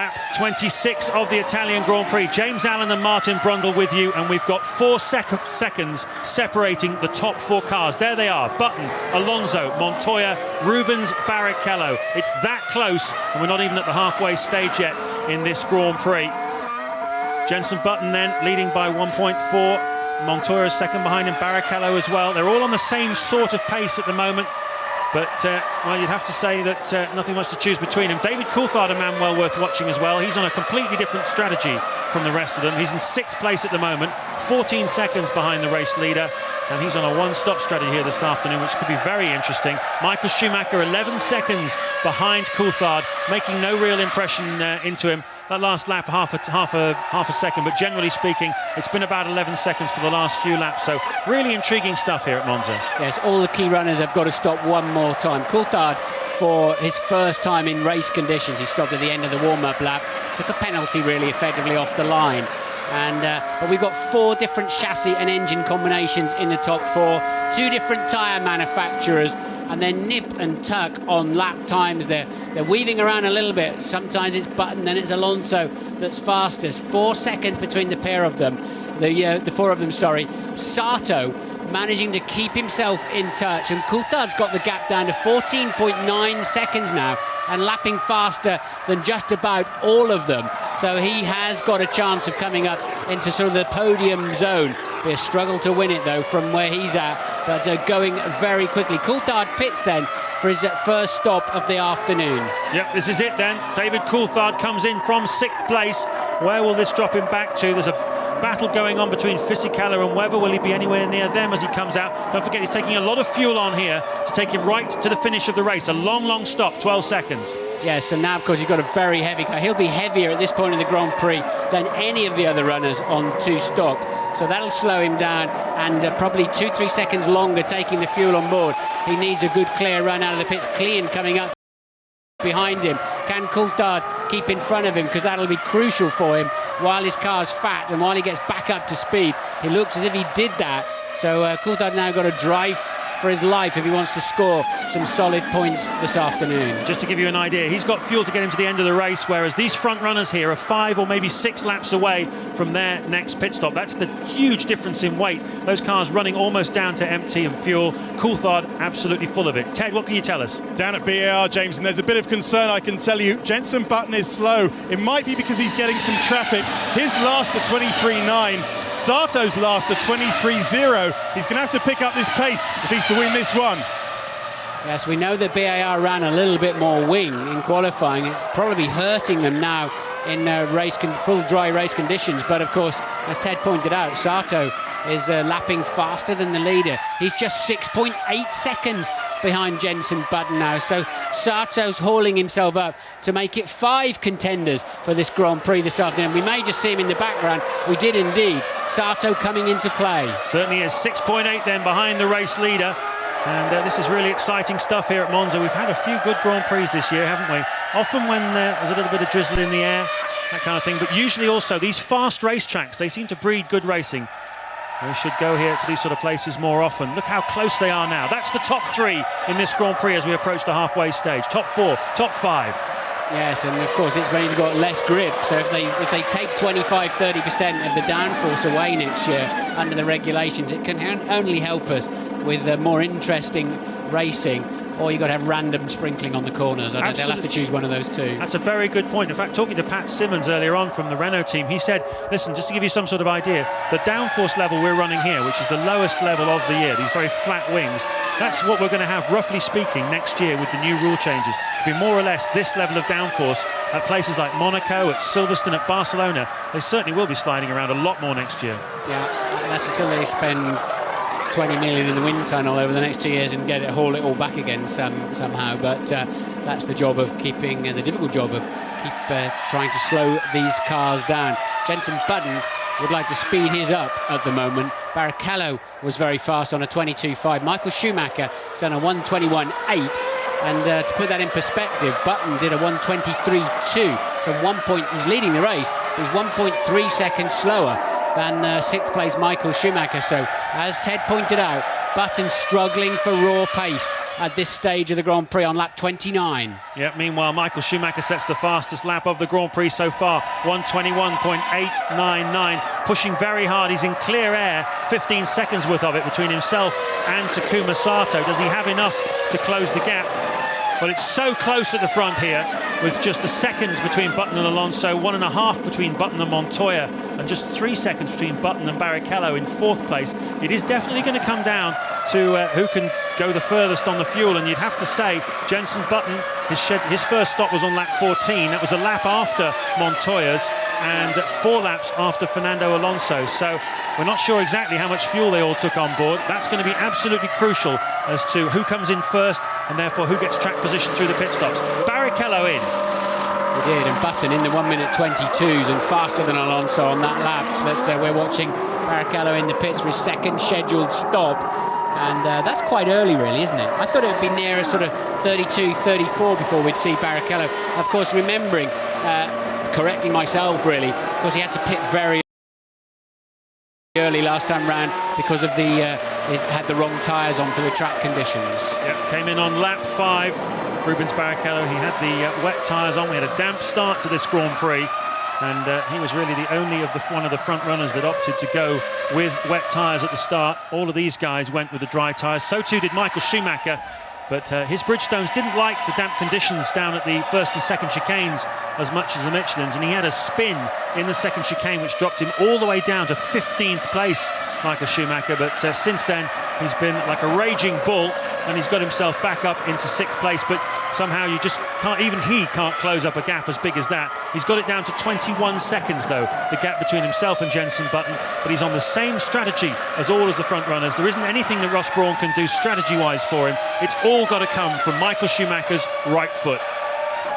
lap 26 of the Italian Grand Prix. James Allen and Martin Brundle with you, and we've got 4 seconds separating the top 4 cars. There they are: Button, Alonso, Montoya, Rubens, Barrichello. It's that close, and we're not even at the halfway stage yet in this Grand Prix. Jenson Button then leading by 1.4. Montoya is second behind him, Barrichello as well. They're all on the same sort of pace at the moment. But, well, you'd have to say that nothing much to choose between them. David Coulthard, a man well worth watching as well. He's on a completely different strategy from the rest of them. He's in 6th place at the moment, 14 seconds behind the race leader. And he's on a one-stop strategy here this afternoon, which could be very interesting. Michael Schumacher, 11 seconds behind Coulthard, making no real impression into him. That last lap, half a second, but generally speaking, it's been about 11 seconds for the last few laps. So really intriguing stuff here at Monza. Yes, all the key runners have got to stop one more time. Coulthard, for his first time in race conditions, he stopped at the end of the warm-up lap, took a penalty really effectively off the line. And but we've got 4 different chassis and engine combinations in the top 4, 2 different tyre manufacturers, and then nip and tuck on lap times. They're weaving around a little bit. Sometimes it's Button, then it's Alonso that's fastest. 4 seconds between the pair of them, the 4 of them, sorry. Sato managing to keep himself in touch, and Coulthard's got the gap down to 14.9 seconds now, and lapping faster than just about all of them. So he has got a chance of coming up into sort of the podium zone. Be a struggle to win it though from where he's at, but going very quickly. Coulthard pits then for his first stop of the afternoon. Yep, this is it then. David Coulthard comes in from 6th place. Where will this drop him back to? There's a battle going on between Fisichella and Webber. Will he be anywhere near them as he comes out? Don't forget, he's taking a lot of fuel on here to take him right to the finish of the race. A long stop, 12 seconds. Yes, and now, of course, he's got a very heavy car. He'll be heavier at this point in the Grand Prix than any of the other runners on 2 stock. So that'll slow him down, and probably 2-3 seconds longer taking the fuel on board. He needs a good clear run out of the pits. Clean coming up behind him. Can Coulthard keep in front of him? Because that'll be crucial for him while his car's fat and while he gets back up to speed. He looks as if he did that. So Coulthard now got to drive for his life if he wants to score some solid points this afternoon. Just to give you an idea, he's got fuel to get him to the end of the race, whereas these front runners here are 5 or maybe 6 laps away from their next pit stop. That's the huge difference in weight. Those cars running almost down to empty and fuel. Coulthard absolutely full of it. Ted, what can you tell us? Down at BAR, James, and there's a bit of concern, I can tell you. Jenson Button is slow. It might be because he's getting some traffic. His last at 23.9. Sato's last at 23.0. He's going to have to pick up this pace if he's to win this one. Yes, we know that BAR ran a little bit more wing in qualifying. It's probably hurting them now in full dry race conditions. But of course, as Ted pointed out, Sato is lapping faster than the leader. He's just 6.8 seconds behind Jenson Button now. So Sato's hauling himself up to make it 5 contenders for this Grand Prix this afternoon. We may just see him in the background. We did indeed. Sato coming into play. Certainly is. 6.8 then behind the race leader. And this is really exciting stuff here at Monza. We've had a few good Grand Prix this year, haven't we? Often when there's a little bit of drizzle in the air, that kind of thing. But usually also these fast racetracks, they seem to breed good racing. We should go here to these sort of places more often. Look how close they are now. That's the top 3 in this Grand Prix as we approach the halfway stage. Top 4, top 5. Yes, and of course it's when you've got less grip. So if they take 25-30% of the downforce away next year under the regulations, it can only help us with more interesting racing. Or you've got to have random sprinkling on the corners. They'll have to choose one of those 2. That's a very good point. In fact, talking to Pat Simmons earlier on from the Renault team, he said, listen, just to give you some sort of idea, the downforce level we're running here, which is the lowest level of the year, these very flat wings, that's what we're going to have, roughly speaking, next year with the new rule changes. It'll be more or less this level of downforce at places like Monaco, at Silverstone, at Barcelona. They certainly will be sliding around a lot more next year. Yeah, that's until they spend 20 million in the wind tunnel over the next 2 years and haul it all back again somehow. But that's the job of keeping, the difficult job of trying to slow these cars down. Jenson Button would like to speed his up at the moment. Barrichello was very fast on a 22.5. Michael Schumacher is on a 121.8. And to put that in perspective, Button did a 123.2. So he's leading the race. He's 1.3 seconds slower than 6th place Michael Schumacher. So as Ted pointed out, Button struggling for raw pace at this stage of the Grand Prix on lap 29. Yeah, meanwhile, Michael Schumacher sets the fastest lap of the Grand Prix so far, 1:21.899, pushing very hard. He's in clear air, 15 seconds worth of it between himself and Takuma Sato. Does he have enough to close the gap? Well, it's so close at the front here, with just a second between Button and Alonso, 1.5 between Button and Montoya, and just 3 seconds between Button and Barrichello in 4th place. It is definitely going to come down to who can go the furthest on the fuel, and you'd have to say Jenson Button, his first stop was on lap 14. That was a lap after Montoya's and 4 laps after Fernando Alonso. So we're not sure exactly how much fuel they all took on board. That's going to be absolutely crucial as to who comes in first and therefore who gets track position through the pit stops. Barrichello in. He did, and Button in the 1:22s and faster than Alonso on that lap. But we're watching Barrichello in the pits for his second scheduled stop. And that's quite early, really, isn't it? I thought it would be nearer sort of 32, 34 before we'd see Barrichello. Of course, remembering, correcting myself, really, because he had to pit very early last time round because of he had the wrong tyres on for the track conditions. Yep, came in on lap 5. Rubens Barrichello, he had the wet tyres on. We had a damp start to this Grand Prix. And he was really the only of one of the front runners that opted to go with wet tyres at the start. All of these guys went with the dry tyres. So too did Michael Schumacher. But his Bridgestones didn't like the damp conditions down at the first and second chicanes as much as the Michelins. And he had a spin in the second chicane, which dropped him all the way down to 15th place, Michael Schumacher. But since then, he's been like a raging bull, and he's got himself back up into 6th place. But somehow you just can't, even he can't close up a gap as big as that. He's got it down to 21 seconds, though, the gap between himself and Jenson Button. But he's on the same strategy as all of the front runners. There isn't anything that Ross Brawn can do strategy-wise for him. It's all got to come from Michael Schumacher's right foot.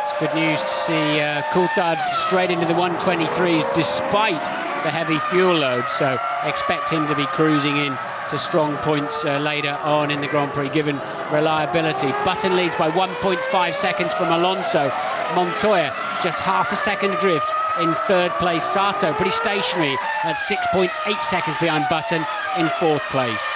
It's good news to see Coulthard straight into the 123s despite the heavy fuel load. So expect him to be cruising in to strong points later on in the Grand Prix, given reliability. Button leads by 1.5 seconds from Alonso. Montoya just half a second drift in 3rd place. Sato pretty stationary at 6.8 seconds behind Button in 4th place.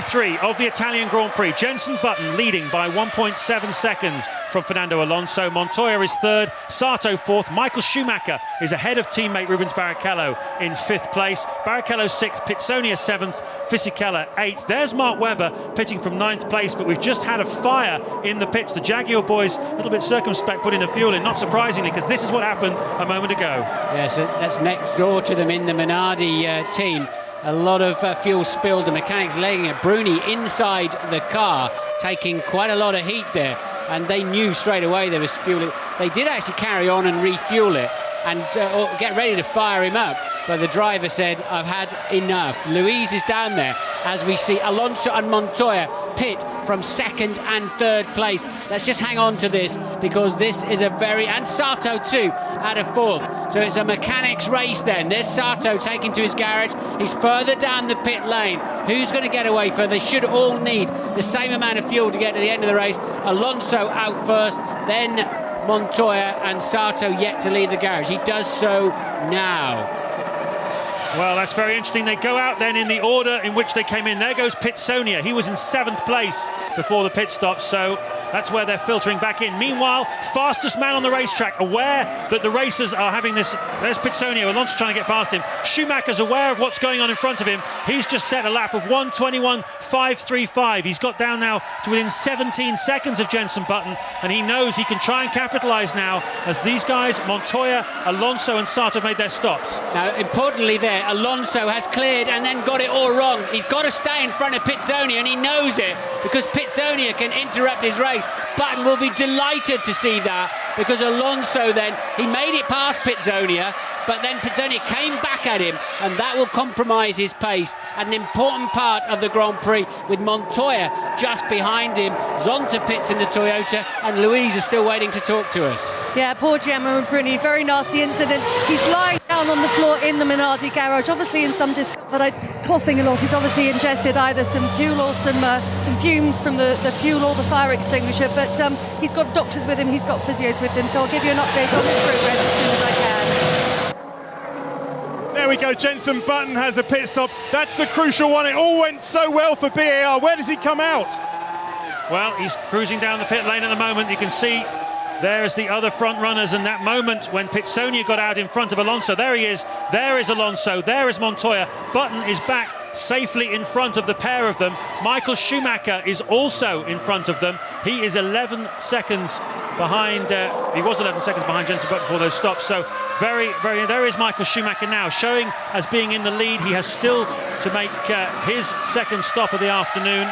33 of the Italian Grand Prix. Jenson Button leading by 1.7 seconds from Fernando Alonso. Montoya is third, Sato fourth. Michael Schumacher is ahead of teammate Rubens Barrichello in fifth place. Barrichello sixth, Pitsonia seventh, Fisichella eighth. There's Mark Webber pitting from ninth place, but we've just had a fire in the pits. The Jaguar boys a little bit circumspect putting the fuel in, not surprisingly, because this is what happened a moment ago. Yes, that's next door to them in the Minardi team. A lot of fuel spilled, the mechanics laying it. Bruni inside the car, taking quite a lot of heat there, and they knew straight away there was fuel. They did actually carry on and refuel it and get ready to fire him up, but the driver said, I've had enough. Luis is down there as we see Alonso and Montoya pit from second and third place. Let's just hang on to this, because this is a and Sato too out of fourth. So it's a mechanics race then. There's Sato taking to his garage. He's further down the pit lane. Who's going to get away first? They should all need the same amount of fuel to get to the end of the race. Alonso out first, then Montoya, and Sato yet to leave the garage. He does so now. Well, that's very interesting. They go out then in the order in which they came in. There goes Pitsonia. He was in seventh place before the pit stop, so that's where they're filtering back in. Meanwhile, fastest man on the racetrack, aware that the racers are having this. There's Pitsonia. Alonso trying to get past him. Schumacher's aware of what's going on in front of him. He's just set a lap of 1:21.535. He's got down now to within 17 seconds of Jenson Button, and he knows he can try and capitalise now as these guys, Montoya, Alonso and Sato, made their stops. Now, importantly there, Alonso has cleared and then got it all wrong. He's got to stay in front of Pitsonia, and he knows it, because Pitsonia can interrupt his race. Button will be delighted to see that, because Alonso then, he made it past Pitsonia, but then Pitsonia came back at him, and that will compromise his pace. An important part of the Grand Prix, with Montoya just behind him. Zonta pits in the Toyota, and Luis is still waiting to talk to us. Yeah, poor Giacomo Bruni, very nasty incident. He's lying down on the floor in the Minardi garage, obviously in some discomfort, coughing a lot. He's obviously ingested either some fuel or some fumes from the fuel or the fire extinguisher, but he's got doctors with him, he's got physios with him, so I'll give you an update on his progress as soon as I can. There we go, Jenson Button has a pit stop. That's the crucial one. It all went so well for BAR. Where does he come out? Well, he's cruising down the pit lane at the moment. You can see there is the other front runners, and that moment when Pitsonia got out in front of Alonso. There he is. There is Alonso. There is Montoya. Button is back safely in front of the pair of them. Michael Schumacher is also in front of them. He is 11 seconds behind. He was 11 seconds behind Jenson Button before those stops. So very, very. There is Michael Schumacher now, showing as being in the lead. He has still to make his second stop of the afternoon.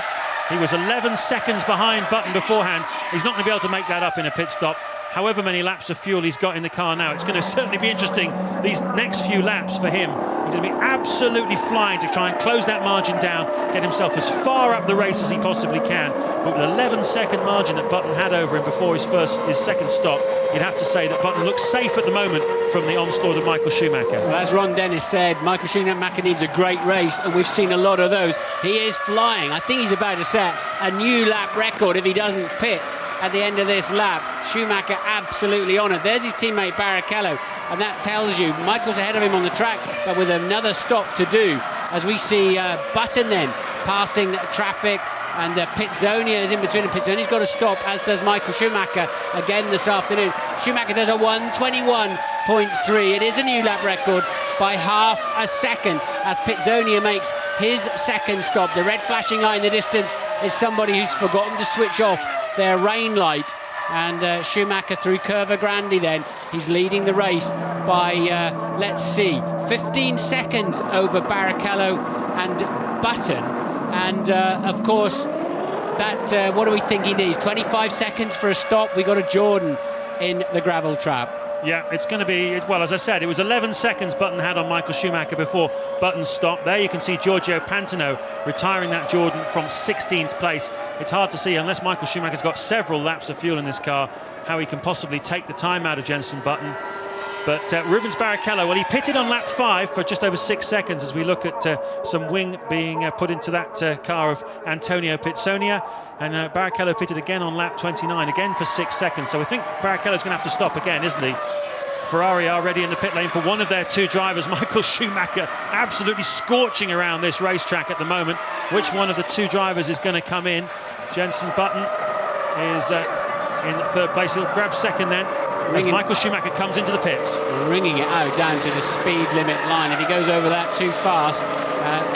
He was 11 seconds behind Button beforehand. He's not going to be able to make that up in a pit stop. However many laps of fuel he's got in the car now, it's going to certainly be interesting these next few laps for him. He's going to be absolutely flying to try and close that margin down, get himself as far up the race as he possibly can. But with an 11-second margin that Button had over him before his second stop, you'd have to say that Button looks safe at the moment from the onslaught of Michael Schumacher. Well, as Ron Dennis said, Michael Schumacher needs a great race, and we've seen a lot of those. He is flying. I think he's about to set a new lap record if he doesn't pit at the end of this lap. Schumacher absolutely on it. There's his teammate Barrichello, and that tells you Michael's ahead of him on the track, but with another stop to do, as we see Button then passing traffic, and Pitsonia is in between, and Pitsonia's got to stop, as does Michael Schumacher again this afternoon. Schumacher does a 1:21.3. It is a new lap record by half a second as Pitsonia makes his second stop. The red flashing eye in the distance is somebody who's forgotten to switch off their rain light, and Schumacher through Curva Grande then, he's leading the race by, let's see, 15 seconds over Barrichello and Button, and of course, that, what do we think he needs? 25 seconds for a stop. We got a Jordan in the gravel trap. Yeah, it's going to be, well, as I said, it was 11 seconds Button had on Michael Schumacher before Button's stop. There you can see Giorgio Pantano retiring that Jordan from 16th place. It's hard to see, unless Michael Schumacher's got several laps of fuel in this car, how he can possibly take the time out of Jenson Button. But Rubens Barrichello, well, he pitted on lap 5 for just over 6 seconds as we look at some wing being put into that car of Antonio Pitsonia. And Barrichello pitted again on lap 29, again for 6 seconds. So I think Barrichello's going to have to stop again, isn't he? Ferrari are ready in the pit lane for one of their two drivers. Michael Schumacher absolutely scorching around this racetrack at the moment. Which one of the two drivers is going to come in? Jenson Button is in third place. He'll grab second then as Michael Schumacher comes into the pits. Ringing it out down to the speed limit line. If he goes over that too fast,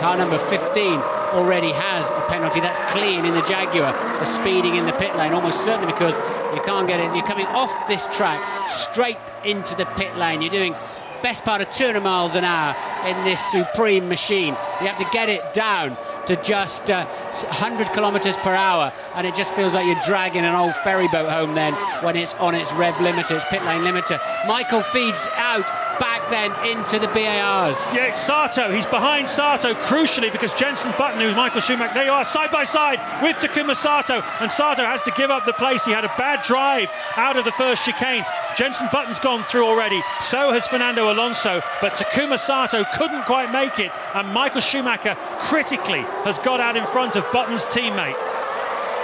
car number 15 already has a penalty. That's clean in the Jaguar for speeding in the pit lane, almost certainly, because you can't get it. You're coming off this track straight into the pit lane. You're doing best part of 200 miles an hour in this supreme machine. You have to get it down to just 100 kilometers per hour, and it just feels like you're dragging an old ferry boat home then when it's on its rev limiter, its pit lane limiter. Michael feeds out back then into the BARs. Yeah, it's Sato. He's behind Sato, crucially, because Jenson Button, who's Michael Schumacher, there you are, side by side with Takuma Sato, and Sato has to give up the place. He had a bad drive out of the first chicane. Jenson Button's gone through already, so has Fernando Alonso, but Takuma Sato couldn't quite make it, and Michael Schumacher critically has got out in front of Button's teammate.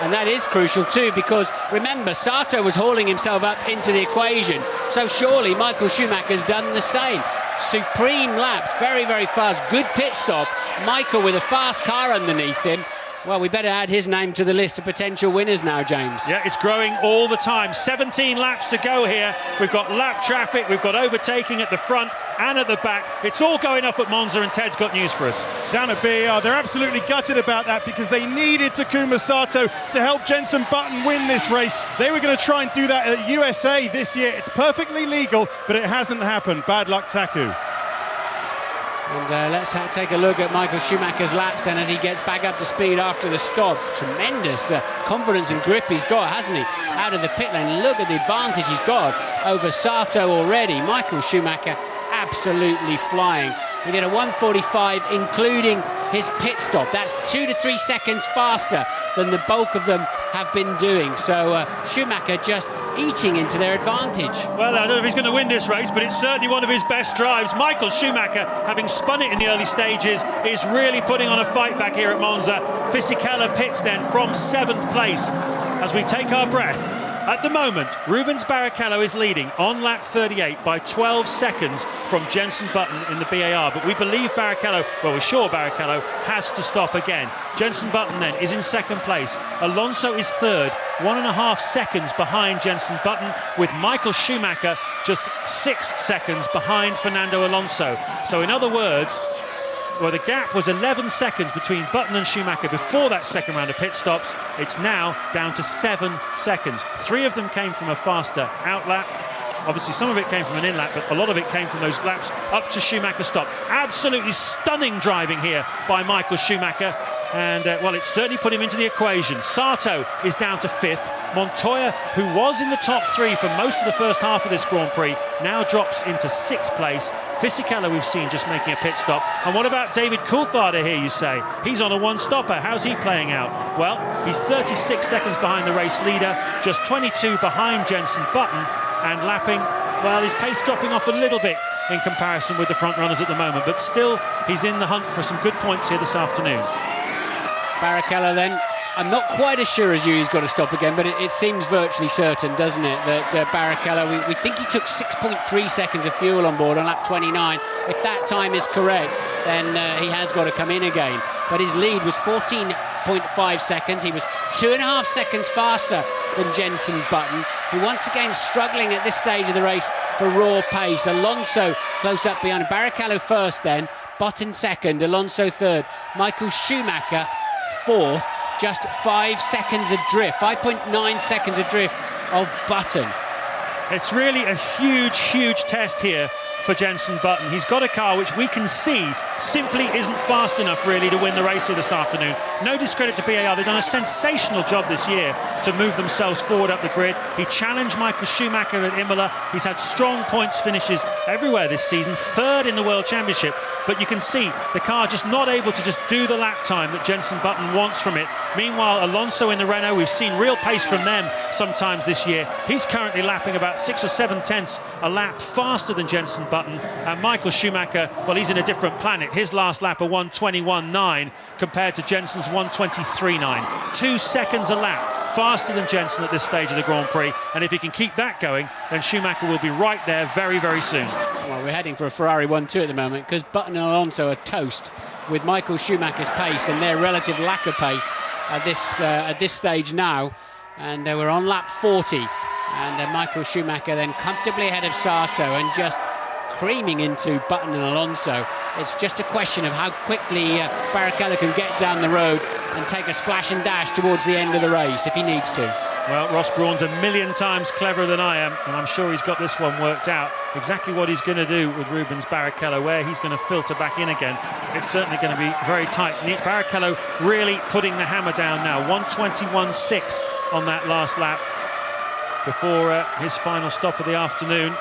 And that is crucial too, because remember, Sato was hauling himself up into the equation, so surely Michael Schumacher's done the same. Supreme laps, very, very fast, good pit stop. Michael with a fast car underneath him. Well, we better add his name to the list of potential winners now, James. Yeah, it's growing all the time. 17 laps to go here. We've got lap traffic, we've got overtaking at the front and at the back. It's all going up at Monza, and Ted's got news for us. Down at BAR, they're absolutely gutted about that because they needed Takuma Sato to help Jenson Button win this race. They were going to try and do that at USA this year. It's perfectly legal, but it hasn't happened. Bad luck, Taku. And let's take a look at Michael Schumacher's laps then as he gets back up to speed after the stop. Tremendous confidence and grip he's got, hasn't he? Out of the pit lane, look at the advantage he's got over Sato already. Michael Schumacher absolutely flying. He did a 1:45, including his pit stop. That's 2 to 3 seconds faster than the bulk of them have been doing. So Schumacher just eating into their advantage. Well, I don't know if he's going to win this race, but it's certainly one of his best drives. Michael Schumacher, having spun it in the early stages, is really putting on a fight back here at Monza. Fisichella pits then from 7th place. As we take our breath, at the moment, Rubens Barrichello is leading on lap 38 by 12 seconds from Jenson Button in the BAR. But we believe Barrichello, well, we're sure Barrichello has to stop again. Jenson Button then is in 2nd place. Alonso is 3rd, 1.5 seconds behind Jenson Button, with Michael Schumacher just 6 seconds behind Fernando Alonso. So in other words, well, the gap was 11 seconds between Button and Schumacher before that second round of pit stops. It's now down to 7 seconds. 3 of them came from a faster out lap. Obviously, some of it came from an in lap, but a lot of it came from those laps up to Schumacher's stop. Absolutely stunning driving here by Michael Schumacher. And, well, it's certainly put him into the equation. Sato is down to 5th. Montoya, who was in the top 3 for most of the first half of this Grand Prix, now drops into 6th place. Fisichella we've seen just making a pit stop. And what about David Coulthard here, you say? He's on a one-stopper. How's he playing out? Well, he's 36 seconds behind the race leader, just 22 behind Jenson Button, and lapping, well, his pace dropping off a little bit in comparison with the front runners at the moment, but still he's in the hunt for some good points here this afternoon. Barrichello then, I'm not quite as sure as you he's got to stop again, but it seems virtually certain, doesn't it, that Barrichello, we think he took 6.3 seconds of fuel on board on lap 29. If that time is correct, then he has got to come in again. But his lead was 14.5 seconds. He was 2.5 seconds faster than Jenson Button, who once again struggling at this stage of the race for raw pace. Alonso close up behind. Barrichello first then, Button second, Alonso third, Michael Schumacher fourth, just 5 seconds adrift, 5.9 seconds adrift of Button. It's really a huge, huge test here for Jenson Button. He's got a car which we can see simply isn't fast enough really to win the race here this afternoon. No discredit to BAR, they've done a sensational job this year to move themselves forward up the grid. He challenged Michael Schumacher at Imola. He's had strong points finishes everywhere this season, 3rd in the World Championship, but you can see the car just not able to just do the lap time that Jenson Button wants from it. Meanwhile, Alonso in the Renault, we've seen real pace from them sometimes this year. He's currently lapping about 6 or 7 tenths a lap faster than Jenson Button, and Michael Schumacher, well, he's in a different planet. His last lap a 1:21.9 compared to Jenson's 1:23.9. 2 seconds a lap faster than Jensen at this stage of the Grand Prix, and if he can keep that going, then Schumacher will be right there very, very soon. Well, we're heading for a Ferrari 1-2 at the moment, because Button and Alonso are toast with Michael Schumacher's pace and their relative lack of pace at this stage now. And we're on lap 40, and Michael Schumacher then comfortably ahead of Sato and just creaming into Button and Alonso. It's just a question of how quickly Barrichello can get down the road and take a splash and dash towards the end of the race if he needs to. Well, Ross Brawn's a million times cleverer than I am, and I'm sure he's got this one worked out. Exactly what he's going to do with Rubens Barrichello, where he's going to filter back in again. It's certainly going to be very tight. Barrichello really putting the hammer down now. 1:21.6 on that last lap before his final stop of the afternoon.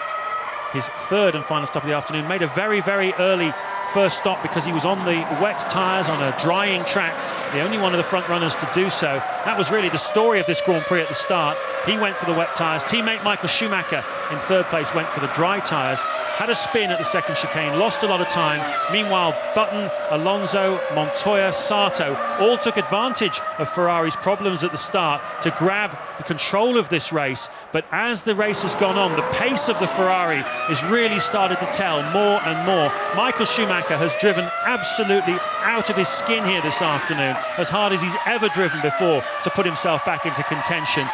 His third and final stop of the afternoon. Made a very, very early first stop because he was on the wet tyres on a drying track, the only one of the front runners to do so. That was really the story of this Grand Prix at the start. He went for the wet tyres. Teammate Michael Schumacher in third place went for the dry tyres. Had a spin at the second chicane, lost a lot of time. Meanwhile, Button, Alonso, Montoya, Sato all took advantage of Ferrari's problems at the start to grab the control of this race. But as the race has gone on, the pace of the Ferrari has really started to tell more and more. Michael Schumacher has driven absolutely out of his skin here this afternoon, as hard as he's ever driven before to put himself back into contention.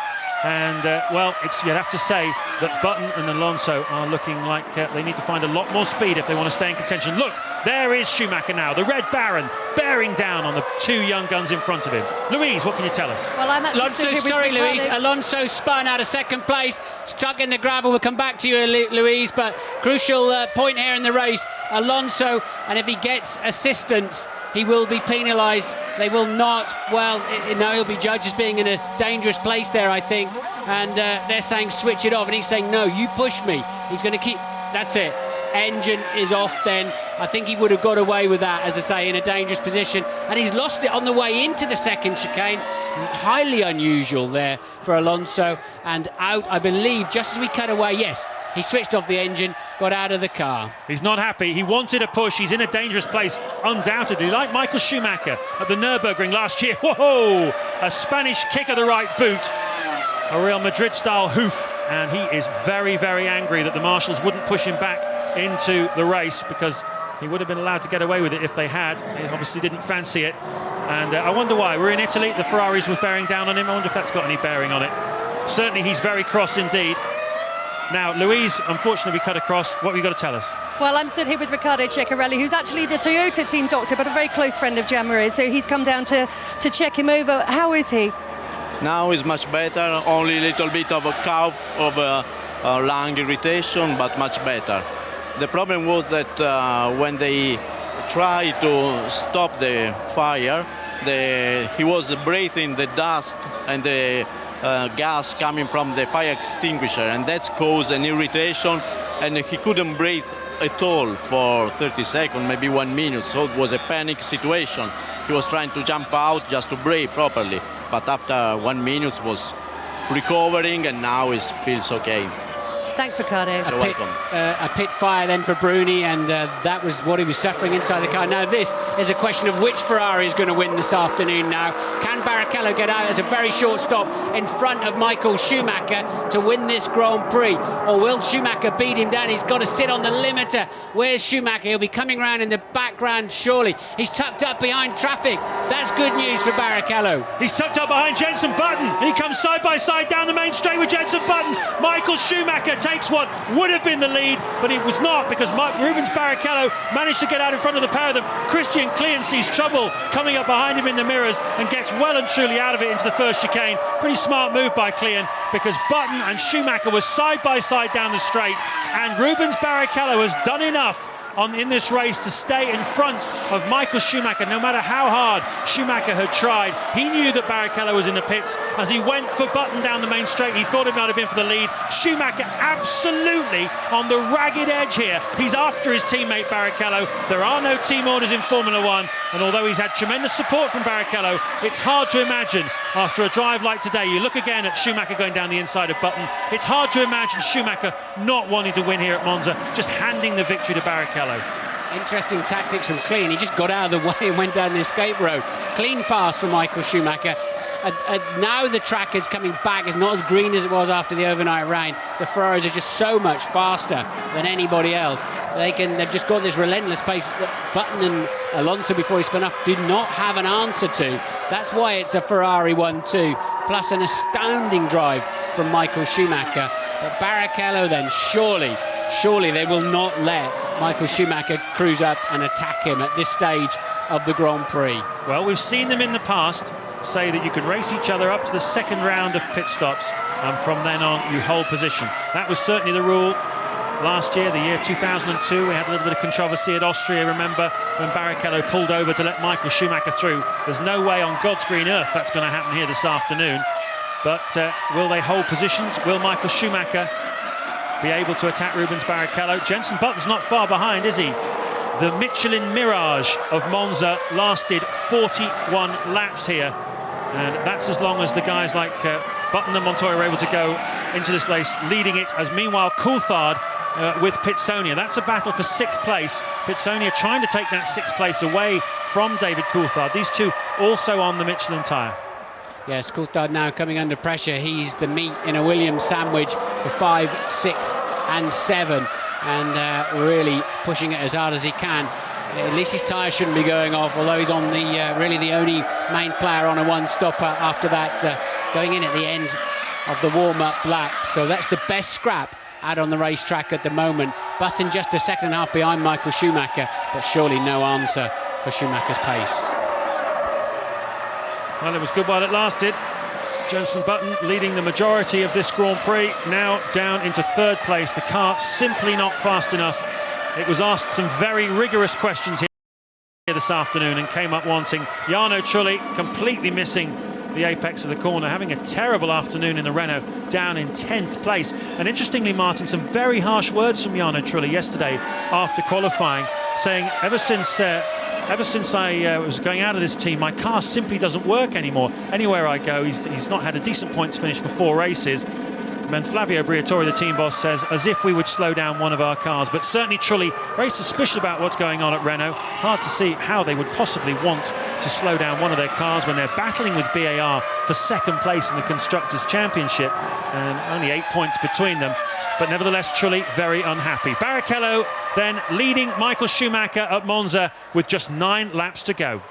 And, well, you'd have to say that Button and Alonso are looking like they need to find a lot more speed if they want to stay in contention. Look, there is Schumacher now, the Red Baron, bearing down on the two young guns in front of him. Louise, what can you tell us? Well, I'm actually Louise. Alonso spun out of second place, stuck in the gravel. We'll come back to you, Louise, but crucial point here in the race. Alonso, and if he gets assistance, he will be penalised. They will not, well, no, he'll be judged as being in a dangerous place there, I think. And they're saying switch it off, and he's saying, no, you push me. He's going to keep, that's it. Engine is off then. I think he would have got away with that, as I say, in a dangerous position. And he's lost it on the way into the second chicane. Highly unusual there for Alonso. And out, I believe, just as we cut away, yes, he switched off the engine, got out of the car. He's not happy. He wanted a push. He's in a dangerous place, undoubtedly, like Michael Schumacher at the Nürburgring last year. Whoa! A Spanish kick of the right boot, a Real Madrid-style hoof, and he is very, very angry that the marshals wouldn't push him back into the race, because he would have been allowed to get away with it if they had. He obviously didn't fancy it, and I wonder why. We're in Italy. The Ferraris were bearing down on him. I wonder if that's got any bearing on it. Certainly, he's very cross indeed. Now, Louise, unfortunately, we cut across. What have you got to tell us? Well, I'm stood here with Riccardo Ceccarelli, who's actually the Toyota team doctor, but a very close friend of Jean-Marie. So he's come down to check him over. How is he? Now he's much better. Only a little bit of a cough, of a lung irritation, but much better. The problem was that when they tried to stop the fire, he was breathing the dust and the gas coming from the fire extinguisher, and that's caused an irritation, and he couldn't breathe at all for 30 seconds, maybe 1 minute, so it was a panic situation. He was trying to jump out just to breathe properly, but after 1 minute was recovering, and now he feels okay. Thanks, Riccardo. You're welcome. A pit fire then for Bruni, and that was what he was suffering inside the car. Now this is a question of which Ferrari is going to win this afternoon now. Can Barrichello get out as a very short stop in front of Michael Schumacher to win this Grand Prix? Or will Schumacher beat him down? He's got to sit on the limiter. Where's Schumacher? He'll be coming around in the background, surely. He's tucked up behind traffic. That's good news for Barrichello. He's tucked up behind Jenson Button, and he comes side by side down the main straight with Jenson Button. Michael Schumacher takes what would have been the lead, but it was not, because Rubens Barrichello managed to get out in front of the pair of them. Christian Klien sees trouble coming up behind him in the mirrors and gets well and truly out of it into the first chicane. Pretty smart move by Klien, because Button and Schumacher were side by side down the straight, and Rubens Barrichello has done enough in this race to stay in front of Michael Schumacher, no matter how hard Schumacher had tried. He knew that Barrichello was in the pits. As he went for Button down the main straight, he thought it might have been for the lead. Schumacher absolutely on the ragged edge here. He's after his teammate Barrichello. There are no team orders in Formula One, and although he's had tremendous support from Barrichello, it's hard to imagine after a drive like today. You look again at Schumacher going down the inside of Button. It's hard to imagine Schumacher not wanting to win here at Monza, just handing the victory to Barrichello. Interesting tactics from Klien. He just got out of the way and went down the escape road. Clean pass for Michael Schumacher. now the track is coming back. It's not as green as it was after the overnight rain. The Ferraris are just so much faster than anybody else. They've just got this relentless pace that Button and Alonso, before he spun off, did not have an answer to. That's why it's a Ferrari 1-2, plus an astounding drive from Michael Schumacher. But Barrichello then, surely they will not let Michael Schumacher cruise up and attack him at this stage of the Grand Prix. Well, we've seen them in the past say that you can race each other up to the second round of pit stops, and from then on you hold position. That was certainly the rule last year, the year 2002. We had a little bit of controversy at Austria, remember, when Barrichello pulled over to let Michael Schumacher through. There's no way on God's green earth that's going to happen here this afternoon. But will they hold positions? Will Michael Schumacher be able to attack Rubens Barrichello? Jenson Button's not far behind, is he? The Michelin Mirage of Monza lasted 41 laps here, and that's as long as the guys like Button and Montoya were able to go into this race, leading it, as meanwhile Coulthard with Pitsonia. That's a battle for 6th place. Pitsonia trying to take that 6th place away from David Coulthard. These two also on the Michelin tyre. Yes, Coulthard now coming under pressure. He's the meat in a Williams sandwich for 5, 6 and 7, and really pushing it as hard as he can. At least his tyre shouldn't be going off, although he's on the really the only main player on a one-stopper after that, going in at the end of the warm-up lap. So that's the best scrap out on the racetrack at the moment. Button just a second and a half behind Michael Schumacher, but surely no answer for Schumacher's pace. Well, it was good while it lasted. Jenson Button leading the majority of this Grand Prix, now down into 3rd place. The car simply not fast enough. It was asked some very rigorous questions here this afternoon and came up wanting. Jarno Trulli completely missing the apex of the corner, having a terrible afternoon in the Renault, down in 10th place. And interestingly, Martin, some very harsh words from Jarno Trulli yesterday after qualifying, saying ever since I was going out of this team, my car simply doesn't work anymore. Anywhere I go, he's not had a decent points finish for 4 races. And Flavio Briatore, the team boss, says as if we would slow down one of our cars. But certainly Trulli very suspicious about what's going on at Renault. Hard to see how they would possibly want to slow down one of their cars when they're battling with BAR for 2nd place in the Constructors' Championship, and only 8 points between them. But nevertheless, Trulli very unhappy. Barrichello then leading Michael Schumacher at Monza with just 9 laps to go.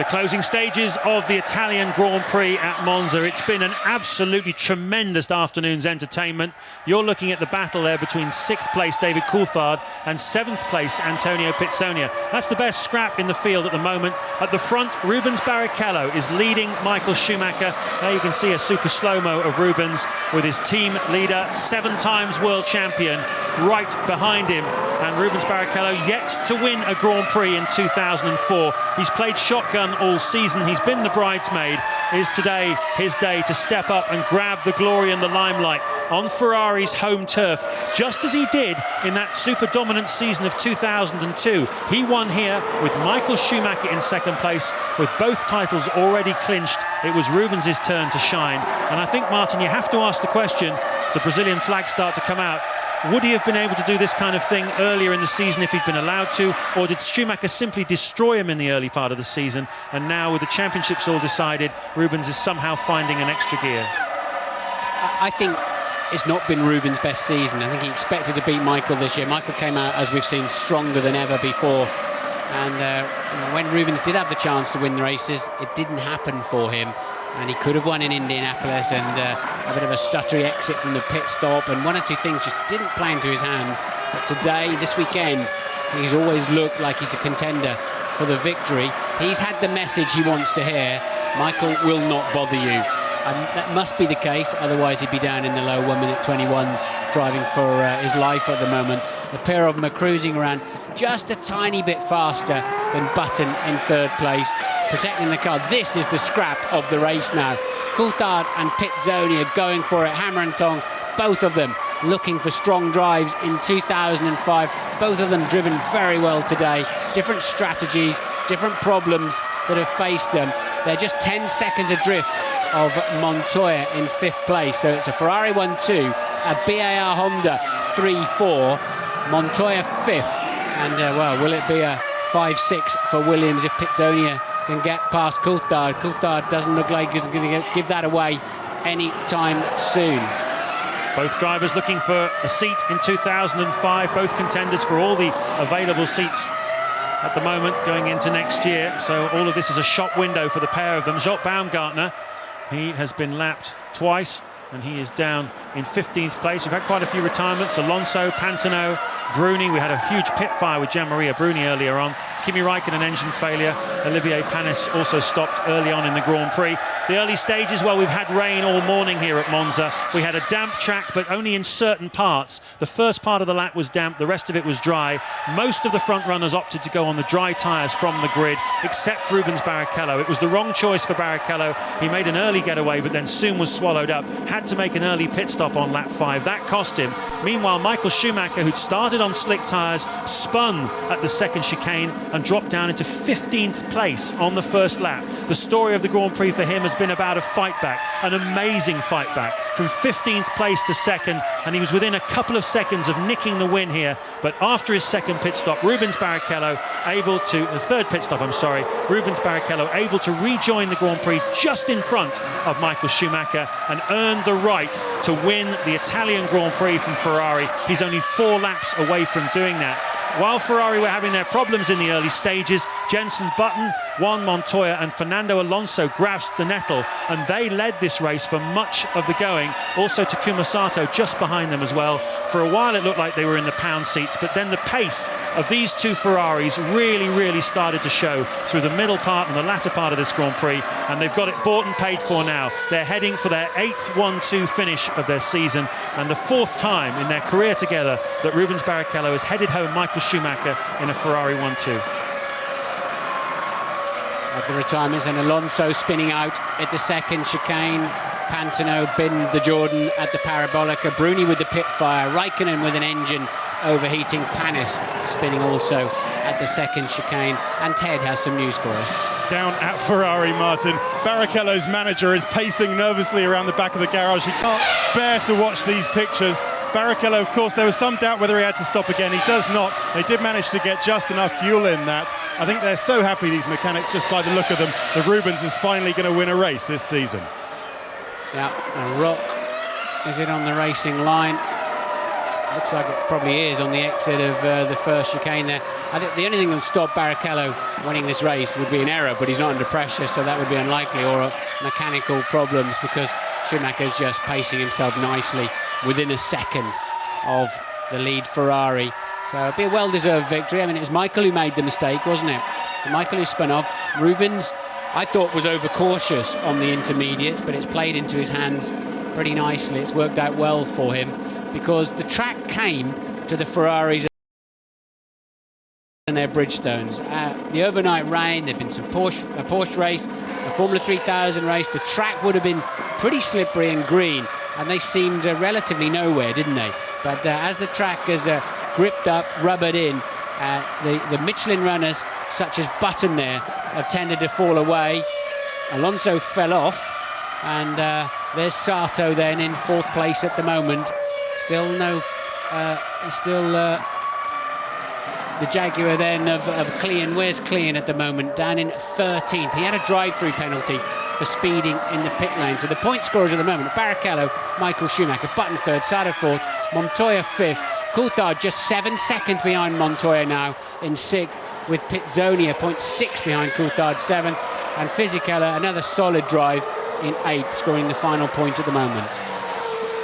closing stages of the Italian Grand Prix at Monza. It's been an absolutely tremendous afternoon's entertainment. You're looking at the battle there between 6th place David Coulthard and 7th place Antonio Pizzonia. That's the best scrap in the field at the moment. At the front, Rubens Barrichello is leading Michael Schumacher. There you can see a super slow-mo of Rubens with his team leader, 7 times world champion, right behind him. And Rubens Barrichello yet to win a Grand Prix in 2004. He's played shotgun all season. He's been the bridesmaid. Is today his day to step up and grab the glory and the limelight on Ferrari's home turf, just as he did in that super dominant season of 2002. He won here with Michael Schumacher in 2nd place, with both titles already clinched. It was Rubens' turn to shine. And I think, Martin, you have to ask the question, as the Brazilian flags start to come out, would he have been able to do this kind of thing earlier in the season if he'd been allowed to? Or did Schumacher simply destroy him in the early part of the season? And now, with the championships all decided, Rubens is somehow finding an extra gear. I think it's not been Rubens' best season. I think he expected to beat Michael this year. Michael came out, as we've seen, stronger than ever before. And when Rubens did have the chance to win the races, it didn't happen for him. And he could have won in Indianapolis, and a bit of a stuttery exit from the pit stop, and 1 or 2 things just didn't play into his hands. But today, this weekend, he's always looked like he's a contender for the victory. He's had the message he wants to hear: Michael will not bother you. And that must be the case, otherwise he'd be down in the low 1:21s driving for his life at the moment. The pair of them are cruising around just a tiny bit faster than Button in 3rd place, protecting the car. This is the scrap of the race now. Coulthard and Pizzonia going for it, hammer and tongs, both of them looking for strong drives in 2005. Both of them driven very well today. Different strategies, different problems that have faced them. They're just 10 seconds adrift of Montoya in 5th place. So it's a Ferrari 1-2, a BAR Honda 3-4, Montoya 5th. And, well, will it be a 5-6 for Williams if Pizzonia can get past Coulthard? Coulthard doesn't look like he's going to give that away any time soon. Both drivers looking for a seat in 2005, both contenders for all the available seats at the moment going into next year. So all of this is a shop window for the pair of them. Job Baumgartner, he has been lapped twice, and he is down in 15th place. We've had quite a few retirements: Alonso, Pantano, Bruni. We had a huge pit fire with Gianmaria Bruni earlier on. Kimi Raikkonen engine failure. Olivier Panis also stopped early on in the Grand Prix. The early stages, well, we've had rain all morning here at Monza. We had a damp track, but only in certain parts. The first part of the lap was damp, the rest of it was dry. Most of the front runners opted to go on the dry tyres from the grid, except Rubens Barrichello. It was the wrong choice for Barrichello. He made an early getaway, but then soon was swallowed up. Had to make an early pit stop on lap 5. That cost him. Meanwhile, Michael Schumacher, who'd started on slick tyres, spun at the 2nd chicane and dropped down into 15th place on the 1st lap. The story of the Grand Prix for him has been about a fight back, an amazing fight back, from 15th place to 2nd, and he was within a couple of seconds of nicking the win here. But after his 2nd pit stop, Rubens Barrichello able to, the 3rd pit stop, I'm sorry, Rubens Barrichello able to rejoin the Grand Prix just in front of Michael Schumacher and earned the right to win the Italian Grand Prix from Ferrari. He's only 4 laps away from doing that. While Ferrari were having their problems in the early stages, Jenson Button, Juan Montoya and Fernando Alonso grasped the nettle, and they led this race for much of the going. Also Takuma Sato just behind them as well. For a while it looked like they were in the pound seats, but then the pace of these 2 Ferraris really started to show through the middle part and the latter part of this Grand Prix, and they've got it bought and paid for now. They're heading for their 8th 1-2 finish of their season, and the 4th time in their career together that Rubens Barrichello has headed home Michael Schumacher in a Ferrari 1-2. At the retirements, and Alonso spinning out at the 2nd chicane. Pantano binned the Jordan at the Parabolica. Bruni with the pit fire. Raikkonen with an engine overheating. Panis spinning also at the 2nd chicane. And Ted has some news for us. Down at Ferrari, Martin, Barrichello's manager is pacing nervously around the back of the garage. He can't bear to watch these pictures. Barrichello, of course, there was some doubt whether he had to stop again. He does not. They did manage to get just enough fuel in that. I think they're so happy, these mechanics, just by the look of them, that Rubens is finally going to win a race this season. Yeah, and Rock is in on the racing line. Looks like it probably is on the exit of the first chicane there. I think the only thing that would stop Barrichello winning this race would be an error, but he's not under pressure, so that would be unlikely, or mechanical problems, because Schumacher's just pacing himself nicely within a second of the lead Ferrari. So it'll be a well-deserved victory. I mean, it was Michael who made the mistake, wasn't it? And Michael who spun off. Rubens, I thought, was overcautious on the intermediates, but it's played into his hands pretty nicely. It's worked out well for him, because the track came to the Ferraris and their Bridgestones. The overnight rain, there'd been some Porsche race, a Formula 3000 race. The track would have been pretty slippery and green, and they seemed relatively nowhere, didn't they? But as the track has gripped up, rubbered in, the Michelin runners, such as Button there, have tended to fall away. Alonso fell off, and there's Sato then in 4th place at the moment. Still the Jaguar then of Klein. Where's Klein at the moment? Down in 13th. He had a drive-through penalty for speeding in the pit lane. So the point scorers at the moment: Barrichello, Michael Schumacher, Button 3rd, Sato 4th, Montoya 5th, Coulthard just 7 seconds behind Montoya now in 6th, with Pizzonia 0.6 behind Coulthard 7th, and Fisichella another solid drive in 8th, scoring the final point at the moment.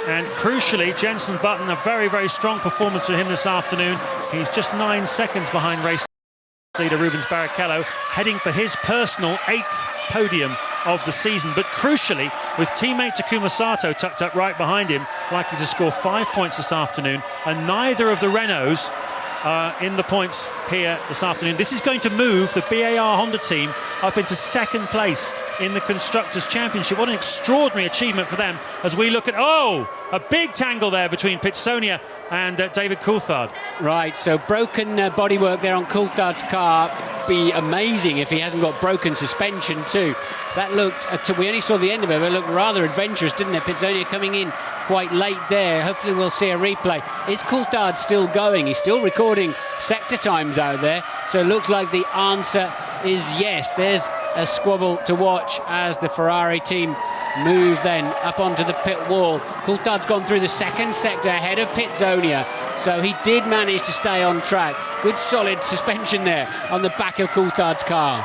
And crucially, Jenson Button, a very, very strong performance for him this afternoon. He's just 9 seconds behind race leader Rubens Barrichello, heading for his personal 8th podium of the season. But crucially, with teammate Takuma Sato tucked up right behind him, likely to score 5 points this afternoon, and neither of the Renaults are in the points here this afternoon. This is going to move the BAR Honda team up into 2nd place in the Constructors' Championship. What an extraordinary achievement for them, as we look at, a big tangle there between Pizzonia and David Coulthard. Right, so broken bodywork there on Coulthard's car. Be amazing if he hasn't got broken suspension too. That looked, we only saw the end of it, but it looked rather adventurous, didn't it? Pizzonia coming in quite late there. Hopefully we'll see a replay. Is Coulthard still going? He's still recording sector times out there, so it looks like the answer is yes. There's a squabble to watch as the Ferrari team move then up onto the pit wall. Coulthard's gone through the 2nd sector ahead of Pizzonia, so he did manage to stay on track. Good solid suspension there on the back of Coulthard's car.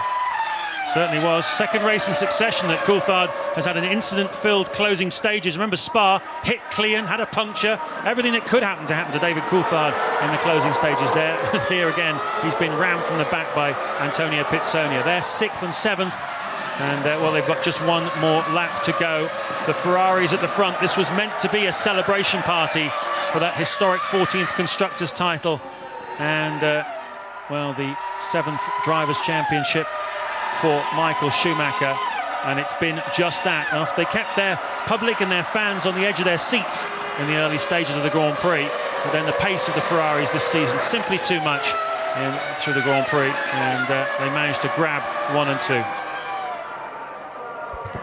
Certainly was. 2nd race in succession that Coulthard has had an incident-filled closing stages. Remember, Spa hit Klein, had a puncture. Everything that could happen to David Coulthard in the closing stages there. Here again, he's been rammed from the back by Antonio Pizzonia. They're 6th and 7th. And, well, they've got just one more lap to go. The Ferraris at the front. This was meant to be a celebration party for that historic 14th Constructors' title. And, well, the 7th Drivers' Championship for Michael Schumacher, and it's been just that. They kept their public and their fans on the edge of their seats in the early stages of the Grand Prix, but then the pace of the Ferraris this season simply too much through the Grand Prix, and they managed to grab 1 and 2.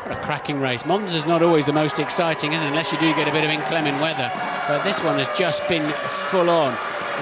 What a cracking race. Monza's not always the most exciting, isn't it, unless you do get a bit of inclement weather, but this one has just been full on.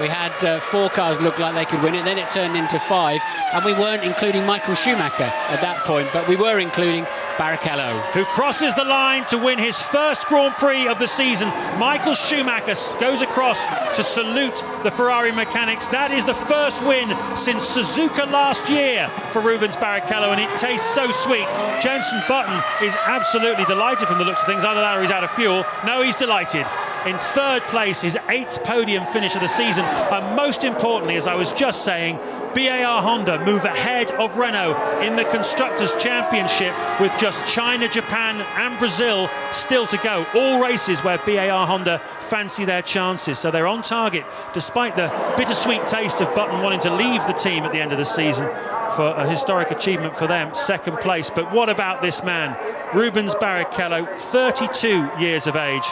We had 4 cars look like they could win it, then it turned into 5, and we weren't including Michael Schumacher at that point, but we were including Barrichello, who crosses the line to win his first Grand Prix of the season. Michael Schumacher goes across to salute the Ferrari mechanics. That is the first win since Suzuka last year for Rubens Barrichello, and it tastes so sweet. Jenson Button is absolutely delighted from the looks of things. Either that or he's out of fuel. No, he's delighted. In 3rd place, his 8th podium finish of the season, and most importantly, as I was just saying, BAR Honda move ahead of Renault in the Constructors' Championship, with just China, Japan and Brazil still to go. All races where BAR Honda fancy their chances, so they're on target, despite the bittersweet taste of Button wanting to leave the team at the end of the season, for a historic achievement for them, 2nd place. But what about this man, Rubens Barrichello, 32 years of age.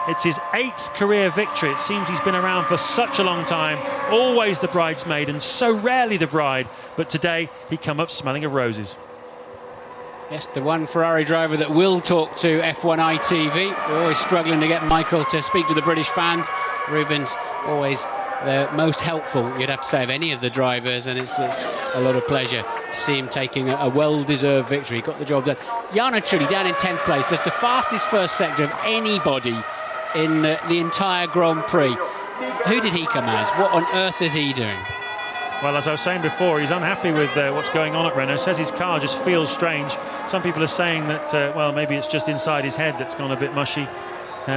It's his 8th career victory. It seems he's been around for such a long time, always the bridesmaid and so rarely the bride, but today he come up smelling of roses. Yes, the one Ferrari driver that will talk to F1 ITV. We're always struggling to get Michael to speak to the British fans. Rubens always the most helpful, you'd have to say, of any of the drivers, and it's a lot of pleasure to see him taking a well-deserved victory. Got the job done. Jarno Trulli down in 10th place, does the fastest first sector of anybody in the entire Grand Prix. Who did he come as? What on earth is he doing? Well, as I was saying before, he's unhappy with what's going on at Renault. Says his car just feels strange. Some people are saying that, well, maybe it's just inside his head that's gone a bit mushy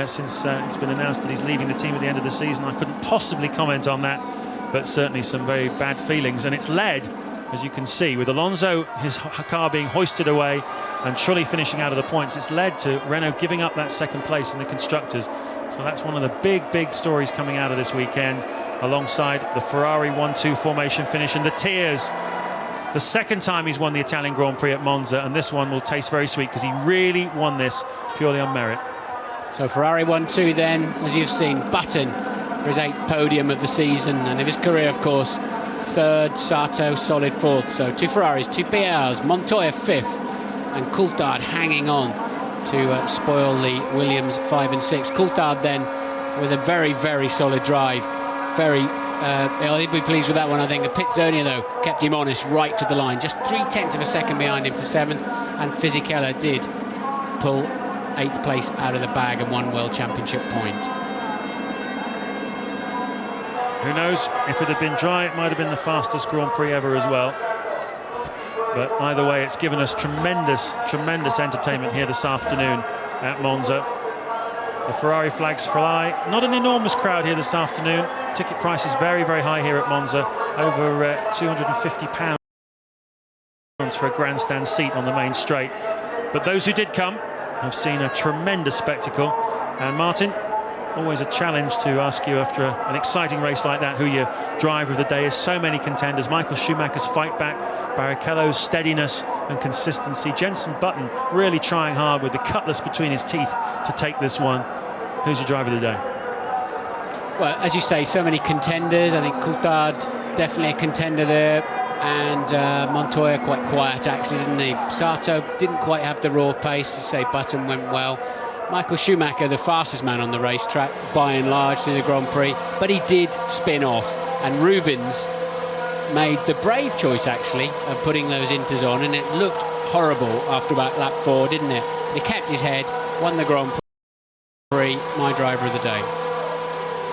since it's been announced that he's leaving the team at the end of the season. I couldn't possibly comment on that, but certainly some very bad feelings. And it's led, as you can see, with Alonso, his car being hoisted away and Trulli finishing out of the points, it's led to Renault giving up that second place in the Constructors. So that's one of the big stories coming out of this weekend, alongside the Ferrari 1-2 formation finish and the tears. The second time he's won the Italian Grand Prix at Monza, and this one will taste very sweet because he really won this purely on merit. So Ferrari 1-2 then, as you've seen, Button for his 8th podium of the season and of his career, of course. 3rd, Sato solid 4th. So 2 Ferraris, 2 PRs, Montoya 5th, and Coulthard hanging on to spoil the Williams 5 and 6. Coulthard then with a very solid drive. He'll be pleased with that one, I think. Pizzonia, though, kept him honest right to the line. Just 0.3 of a second behind him for 7th, and Fisichella did pull 8th place out of the bag and 1 World Championship point. Who knows, if it had been dry, it might have been the fastest Grand Prix ever as well. But either way, it's given us tremendous entertainment here this afternoon at Monza. The Ferrari flags fly. Not an enormous crowd here this afternoon. Ticket price is very high here at Monza. Over £250 for a grandstand seat on the main straight. But those who did come have seen a tremendous spectacle. And Martin, always a challenge to ask you after an exciting race like that who your driver of the day is. So many contenders. Michael Schumacher's fight back, Barrichello's steadiness and consistency, Jenson Button really trying hard with the cutlass between his teeth to take this one. Who's your driver of the day? Well, as you say, so many contenders. I think Coulthard definitely a contender there, and Montoya quite quiet actually, didn't he? Sato didn't quite have the raw pace. You say Button went well. Michael Schumacher, the fastest man on the racetrack by and large through the Grand Prix, but he did spin off, and Rubens made the brave choice actually of putting those inters on, and it looked horrible after about lap 4, didn't it? He kept his head, won the Grand Prix. My driver of the day.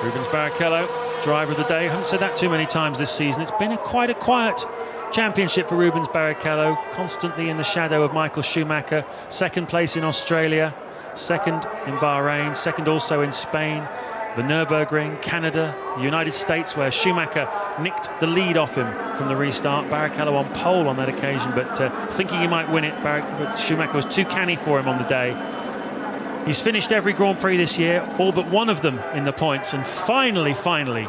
Rubens Barrichello, driver of the day. I haven't said that too many times this season. It's been quite a quiet championship for Rubens Barrichello, constantly in the shadow of Michael Schumacher. 2nd place in Australia, 2nd in Bahrain, 2nd also in Spain, the Nürburgring, Canada, the United States, where Schumacher nicked the lead off him from the restart. Barrichello on pole on that occasion, but thinking he might win it, but Schumacher was too canny for him on the day. He's finished every Grand Prix this year, all but one of them in the points, and finally,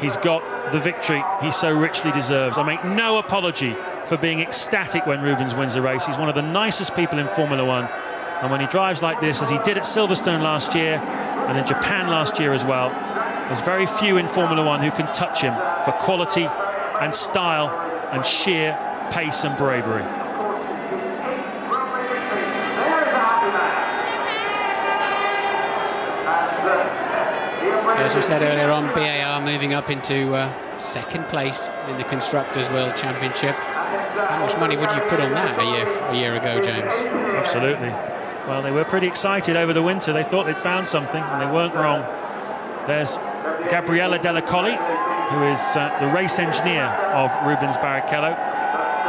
he's got the victory he so richly deserves. I make no apology for being ecstatic when Rubens wins a race. He's one of the nicest people in Formula One, and when he drives like this, as he did at Silverstone last year, and in Japan last year as well, there's very few in Formula One who can touch him for quality and style and sheer pace and bravery. So as we said earlier on, BAR moving up into 2nd place in the Constructors' World Championship. How much money would you put on that a year ago, James? Absolutely. Well, they were pretty excited over the winter. They thought they'd found something, and they weren't wrong. There's Gabriella Della Colli, who is the race engineer of Rubens Barrichello,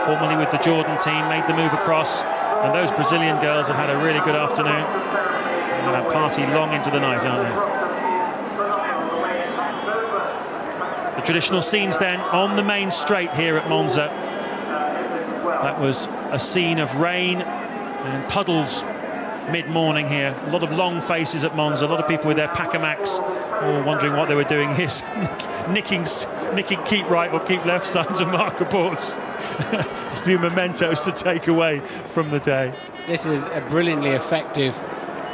formerly with the Jordan team, made the move across, and those Brazilian girls have had a really good afternoon. They're going to party long into the night, aren't they? The traditional scenes then on the main straight here at Monza. That was a scene of rain and puddles mid-morning here. A lot of long faces at Monza, a lot of people with their Pacamax, all wondering what they were doing here, nicking keep right or keep left signs and marker boards. A few mementos to take away from the day. This is a brilliantly effective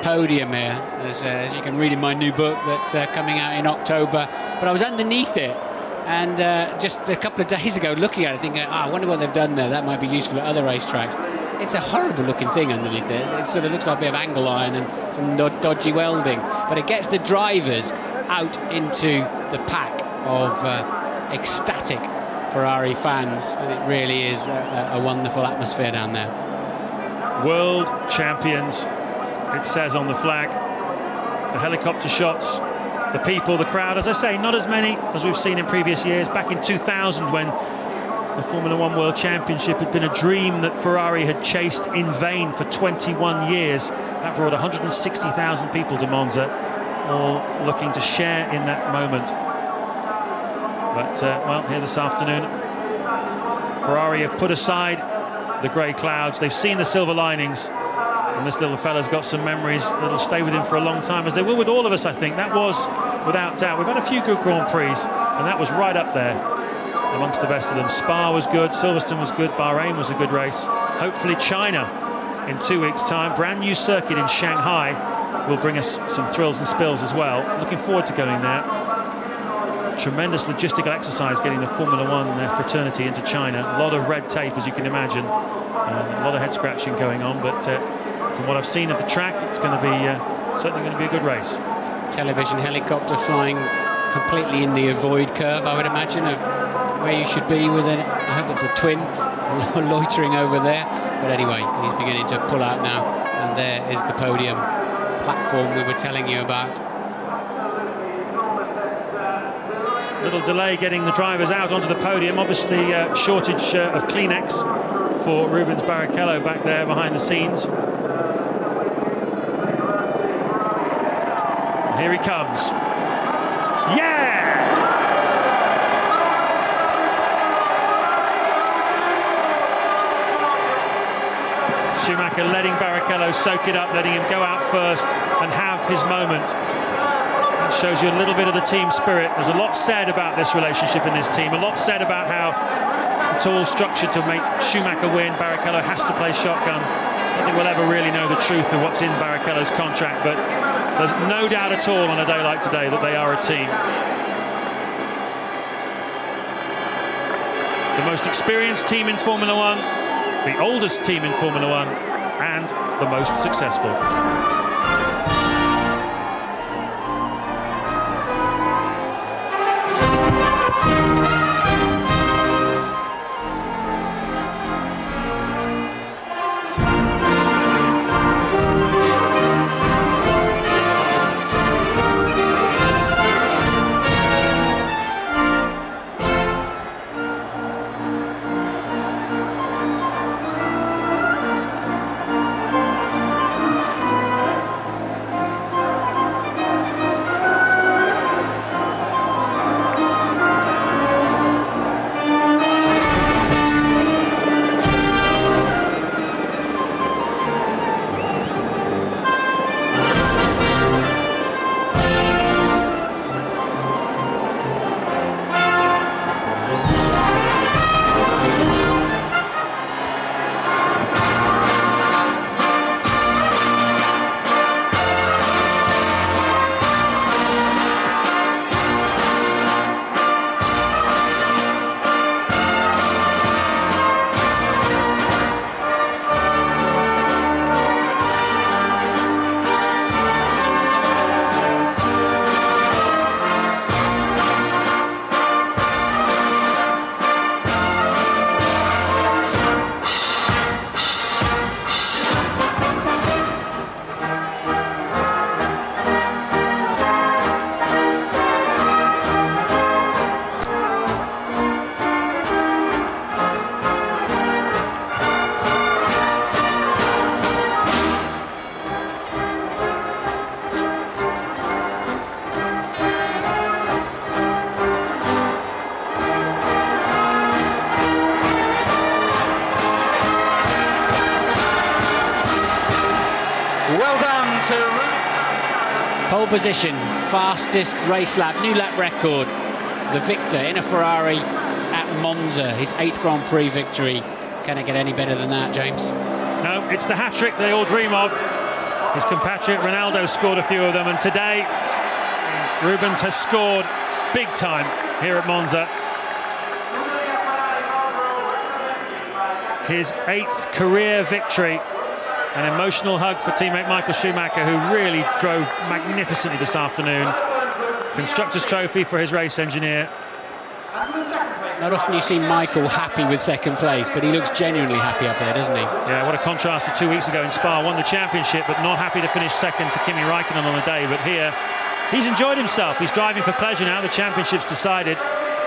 podium here, as you can read in my new book that's coming out in October. But I was underneath it, and just a couple of days ago looking at it thinking, I wonder what they've done there, that might be useful at other racetracks. It's a horrible looking thing underneath there. It sort of looks like a bit of angle iron and some dodgy welding, but it gets the drivers out into the pack of ecstatic Ferrari fans, and it really is a wonderful atmosphere down there. World champions, it says on the flag. The helicopter shots the people, the crowd, as I say, not as many as we've seen in previous years. Back in 2000, when the Formula One World Championship had been a dream that Ferrari had chased in vain for 21 years. That brought 160,000 people to Monza, all looking to share in that moment. But, well, here this afternoon, Ferrari have put aside the grey clouds. They've seen the silver linings, and this little fella's got some memories that'll stay with him for a long time, as they will with all of us, I think. That was, without doubt, we've had a few good Grand Prix, and that was right up there amongst the best of them. Spa was good, Silverstone was good, Bahrain was a good race. Hopefully China in 2 weeks' time, brand new circuit in Shanghai, will bring us some thrills and spills as well. Looking forward to going there. Tremendous logistical exercise getting the Formula One fraternity into China. A lot of red tape, as you can imagine. A lot of head scratching going on, but from what I've seen of the track, it's going to be certainly going to be a good race. Television helicopter flying completely in the avoid curve, I would imagine, of where you should be with an, I hope it's a twin loitering over there. But anyway, he's beginning to pull out now, and there is the podium platform we were telling you about. Little delay getting the drivers out onto the podium. Obviously, shortage of Kleenex for Rubens Barrichello back there behind the scenes. And here he comes. Yes! Schumacher letting Barrichello soak it up, letting him go out first and have his moment. That shows you a little bit of the team spirit. There's a lot said about this relationship in this team, a lot said about how it's all structured to make Schumacher win. Barrichello has to play shotgun. I don't think we'll ever really know the truth of what's in Barrichello's contract, but there's no doubt at all on a day like today that they are a team. The most experienced team in Formula One, the oldest team in Formula One, and the most successful. Pole position, fastest race lap, new lap record. The victor in a Ferrari at Monza, his 8th Grand Prix victory. Can it get any better than that, James? No, it's the hat-trick they all dream of. His compatriot Ronaldo scored a few of them, and today Rubens has scored big time here at Monza. His 8th career victory. An emotional hug for teammate Michael Schumacher, who really drove magnificently this afternoon. Constructors' trophy for his race engineer. Not often you see Michael happy with second place, but he looks genuinely happy up there, doesn't he? Yeah, what a contrast to 2 weeks ago in Spa. Won the championship, but not happy to finish second to Kimi Raikkonen on the day. But here, he's enjoyed himself. He's driving for pleasure now. The championship's decided.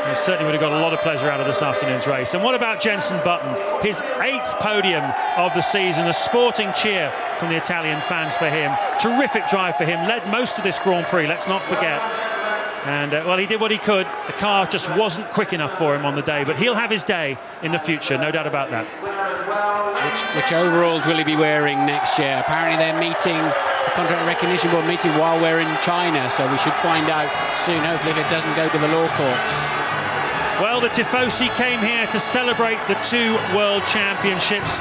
He certainly would have got a lot of pleasure out of this afternoon's race. And what about Jenson Button? His 8th podium of the season, a sporting cheer from the Italian fans for him. Terrific drive for him, led most of this Grand Prix, let's not forget. And, well, he did what he could. The car just wasn't quick enough for him on the day, but he'll have his day in the future, no doubt about that. Which overalls will he be wearing next year? Apparently they're meeting, the Contract Recognition Board meeting while we're in China, so we should find out soon, hopefully, if it doesn't go to the law courts. Well, the Tifosi came here to celebrate the 2 World Championships.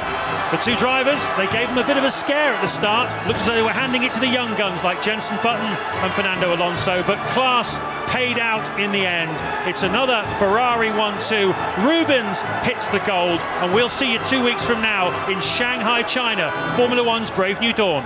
The 2 drivers, they gave them a bit of a scare at the start. Looked as though they were handing it to the young guns like Jenson Button and Fernando Alonso, but class paid out in the end. It's another Ferrari 1-2. Rubens hits the gold, and we'll see you 2 weeks from now in Shanghai, China, Formula One's Brave New Dawn.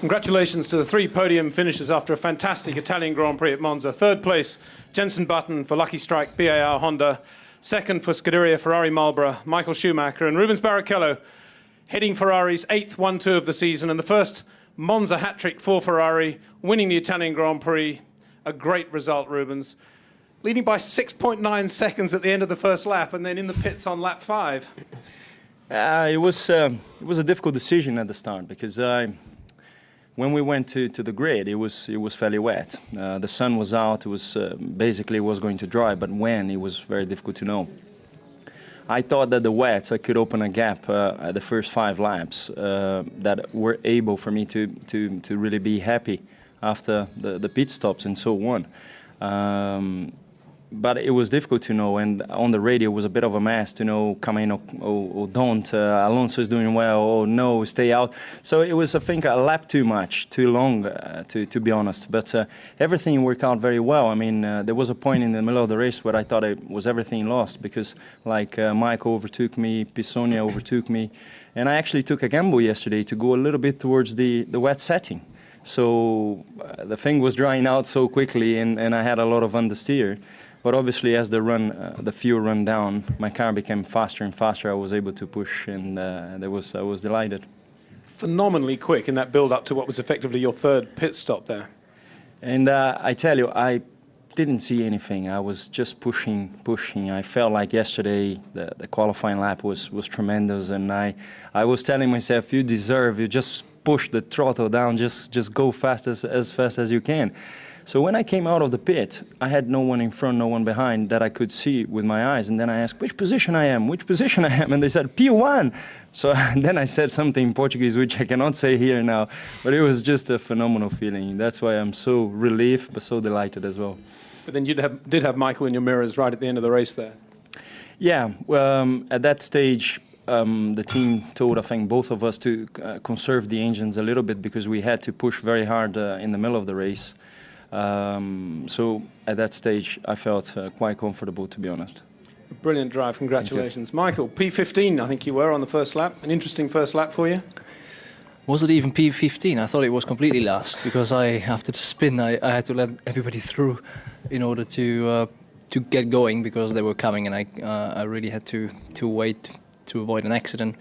Congratulations to the 3 podium finishers after a fantastic Italian Grand Prix at Monza. Third place, Jenson Button for Lucky Strike BAR Honda. Second for Scuderia Ferrari Marlboro, Michael Schumacher. And Rubens Barrichello heading Ferrari's 8th 1-2 of the season and the first Monza hat-trick for Ferrari, winning the Italian Grand Prix. A great result, Rubens. Leading by 6.9 seconds at the end of the first lap and then in the pits on lap 5. It was a difficult decision at the start because when we went to the grid, it was fairly wet. The sun was out. It was basically was going to dry, but when it was very difficult to know. I thought that the wets I could open a gap at the first 5 laps that were able for me to really be happy after the pit stops and so on. But it was difficult to know, and on the radio it was a bit of a mess to know, come in or don't, Alonso is doing well, or no, stay out. So it was, I think, a lap too much, too long, to be honest. But everything worked out very well. I mean, there was a point in the middle of the race where I thought it was everything lost, because like Michael overtook me, Pisonia overtook me, and I actually took a gamble yesterday to go a little bit towards the wet setting. So the thing was drying out so quickly, and I had a lot of understeer. But obviously, as the fuel ran down, my car became faster and faster. I was able to push, and I was delighted. Phenomenally quick in that build-up to what was effectively your 3rd pit stop there. And I tell you, I didn't see anything. I was just pushing. I felt like yesterday the qualifying lap was tremendous, and I was telling myself, you just push the throttle down, just go as fast as you can. So when I came out of the pit, I had no one in front, no one behind that I could see with my eyes. And then I asked, which position I am? And they said, P1. So then I said something in Portuguese, which I cannot say here now. But it was just a phenomenal feeling. That's why I'm so relieved, but so delighted as well. But then you did have Michael in your mirrors right at the end of the race there. Yeah, at that stage, the team told, I think, both of us to conserve the engines a little bit because we had to push very hard in the middle of the race. So at that stage, I felt quite comfortable, to be honest. A brilliant drive, congratulations. Michael, P15, I think you were on the first lap. An interesting first lap for you? Was it even P15? I thought it was completely last because after the spin, I had to let everybody through in order to get going because they were coming, and I really had to wait to avoid an accident.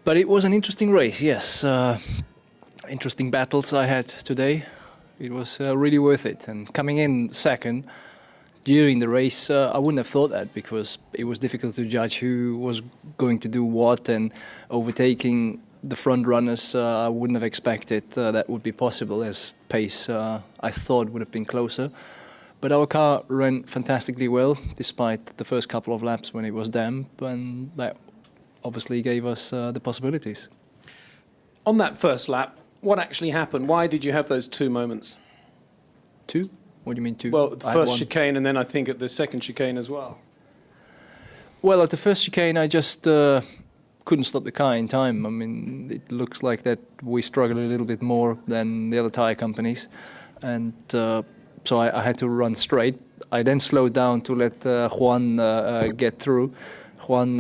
But it was an interesting race, yes. Interesting battles I had today. It was really worth it. And coming in second during the race, I wouldn't have thought that because it was difficult to judge who was going to do what, and overtaking the front runners, I wouldn't have expected that would be possible, as pace I thought would have been closer. But our car ran fantastically well despite the first couple of laps when it was damp, and that obviously gave us the possibilities. On that first lap, what actually happened? Why did you have those 2 moments? 2? What do you mean 2? Well, the first chicane and then I think at the second chicane as well. Well, at the first chicane I just couldn't stop the car in time. I mean, it looks like that we struggled a little bit more than the other tyre companies. And so I had to run straight. I then slowed down to let Juan get through. Juan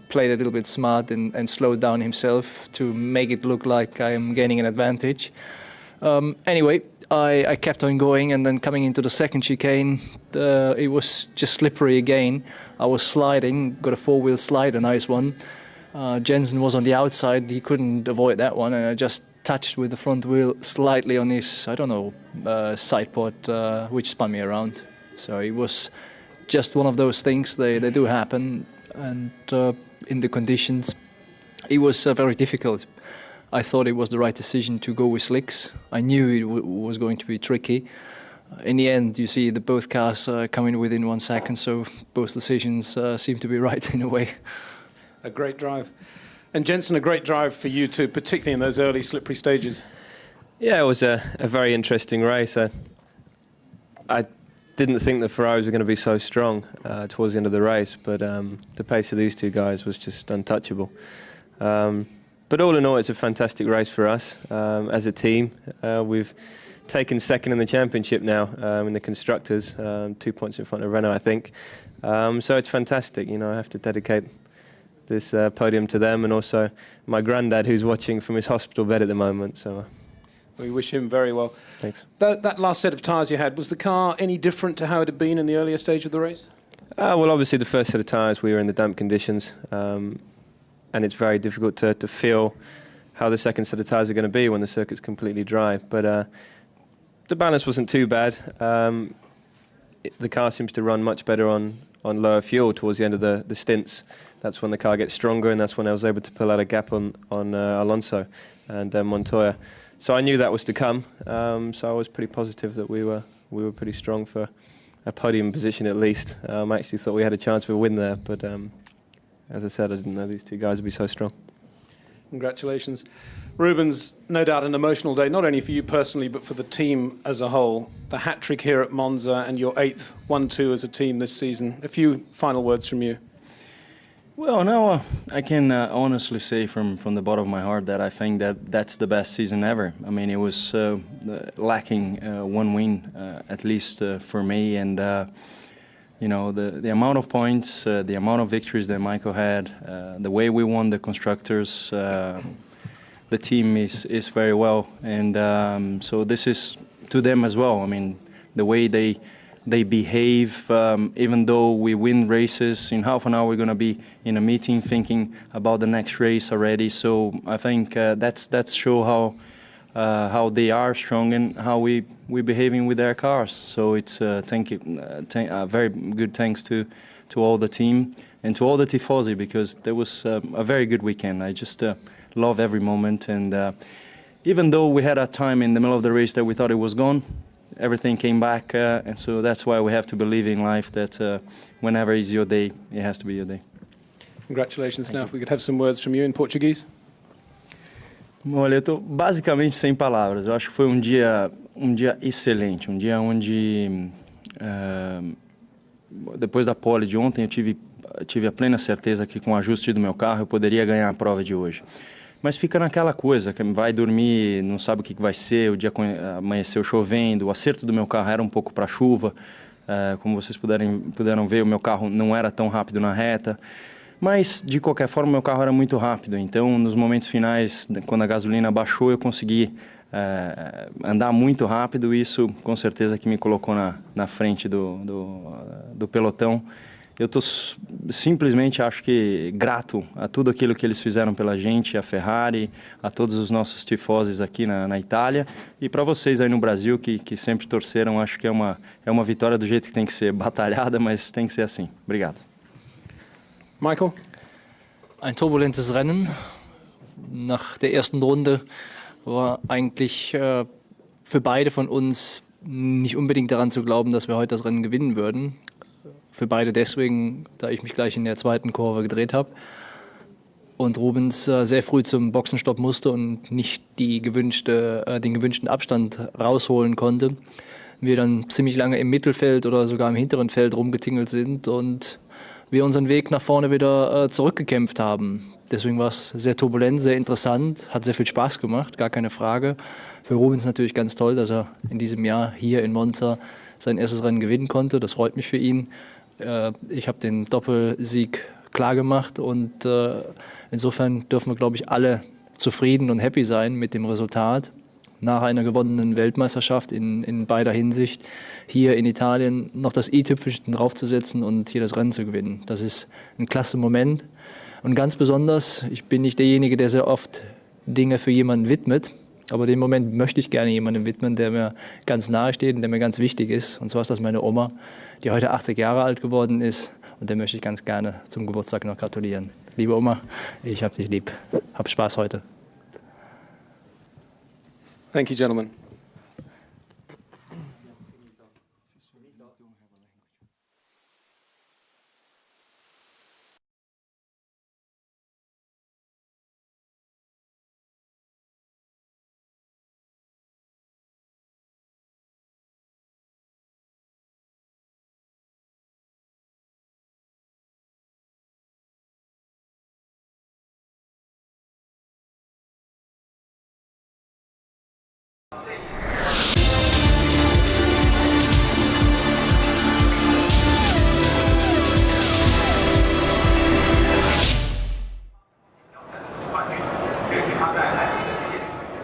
played a little bit smart and slowed down himself to make it look like I'm gaining an advantage. Anyway, I kept on going, and then coming into the second chicane, it was just slippery again. I was sliding, got a 4-wheel slide, a nice one. Jensen was on the outside, he couldn't avoid that one, and I just touched with the front wheel slightly on his, I don't know, side pod, which spun me around. So it was just one of those things, they do happen, and in the conditions, it was very difficult. I thought it was the right decision to go with slicks. I knew it was going to be tricky. In the end, you see the both cars coming within 1 second, so both decisions seem to be right in a way. A great drive. And Jensen, a great drive for you too, particularly in those early slippery stages. Yeah, it was a very interesting race. I didn't think the Ferraris were going to be so strong towards the end of the race, but the pace of these 2 guys was just untouchable. But all in all, it's a fantastic race for us as a team. We've taken second in the championship now in the constructors, 2 points in front of Renault, I think. So it's fantastic. You know, I have to dedicate this podium to them, and also my granddad, who's watching from his hospital bed at the moment. So We wish him very well. Thanks. That last set of tyres you had, was the car any different to how it had been in the earlier stage of the race? Well, obviously the first set of tyres we were in the damp conditions, and it's very difficult to feel how the second set of tyres are going to be when the circuit's completely dry. But the balance wasn't too bad. The car seems to run much better on lower fuel towards the end of the stints. That's when the car gets stronger, and that's when I was able to pull out a gap on Alonso and Montoya. So I knew that was to come. So I was pretty positive that we were pretty strong for a podium position at least. I actually thought we had a chance for a win there, but as I said, I didn't know these two guys would be so strong. Congratulations. Rubens, no doubt an emotional day, not only for you personally, but for the team as a whole. The hat-trick here at Monza and your 8th 1-2 as a team this season. A few final words from you. Well, now I can honestly say from the bottom of my heart that I think that's the best season ever. I mean, it was lacking one win, at least for me, and you know, the amount of points, the amount of victories that Michael had, the way we won the constructors, the team is very well, and so this is to them as well. I mean, the way they behave, even though we win races, in half an hour we're going to be in a meeting thinking about the next race already. So I think that's show how they are strong and how we behaving with their cars. So it's very good thanks to all the team and to all the tifosi, because there was a very good weekend. I just love every moment, and even though we had a time in the middle of the race that we thought it was gone, everything came back, and so that's why we have to believe in life that whenever is your day, it has to be your day. Congratulations. Now, if we could have some words from you in Portuguese. Olha, eu estou basicamente sem palavras. Eu acho que foi um dia excelente, um dia onde depois da pole de ontem eu tive a plena certeza que com o ajuste do meu carro eu poderia ganhar a prova de hoje. Mas fica naquela coisa, que vai dormir, não sabe o que vai ser, o dia amanheceu chovendo, o acerto do meu carro era um pouco para chuva, como vocês puderam ver, o meu carro não era tão rápido na reta, mas de qualquer forma o meu carro era muito rápido, então nos momentos finais, quando a gasolina baixou, eu consegui andar muito rápido, e isso com certeza que me colocou na frente do pelotão. Eu estou simplesmente, acho que, grato a tudo aquilo que eles fizeram pela gente, a Ferrari, a todos os nossos tifosi aqui na Itália, e para vocês aí no Brasil que sempre torceram. Acho que é uma vitória do jeito que tem que ser, batalhada, mas tem que ser assim. Obrigado. Michael? Ein turbulentes Rennen. Nach der ersten Runde war eigentlich für beide von uns nicht unbedingt daran zu glauben, dass wir heute das Rennen gewinnen würden. Für beide deswegen, da ich mich gleich in der zweiten Kurve gedreht habe und Rubens sehr früh zum Boxenstopp musste und nicht den gewünschten Abstand rausholen konnte. Wir dann ziemlich lange im Mittelfeld oder sogar im hinteren Feld rumgetingelt sind und wir unseren Weg nach vorne wieder zurückgekämpft haben. Deswegen war es sehr turbulent, sehr interessant, hat sehr viel Spaß gemacht, gar keine Frage. Für Rubens natürlich ganz toll, dass er in diesem Jahr hier in Monza sein erstes Rennen gewinnen konnte. Das freut mich für ihn. Ich habe den Doppelsieg klar gemacht und insofern dürfen wir, glaube ich, alle zufrieden und happy sein mit dem Resultat. Nach einer gewonnenen Weltmeisterschaft in beider Hinsicht hier in Italien noch das i-Tüpfelchen draufzusetzen und hier das Rennen zu gewinnen. Das ist ein klasse Moment. Und ganz besonders, ich bin nicht derjenige, der sehr oft Dinge für jemanden widmet, aber den Moment möchte ich gerne jemandem widmen, der mir ganz nahe steht und der mir ganz wichtig ist. Und zwar ist das meine Oma, die heute 80 Jahre alt geworden ist, und der möchte ich ganz gerne zum Geburtstag noch gratulieren. Liebe Oma, ich hab dich lieb. Hab Spaß heute. Thank you, gentlemen.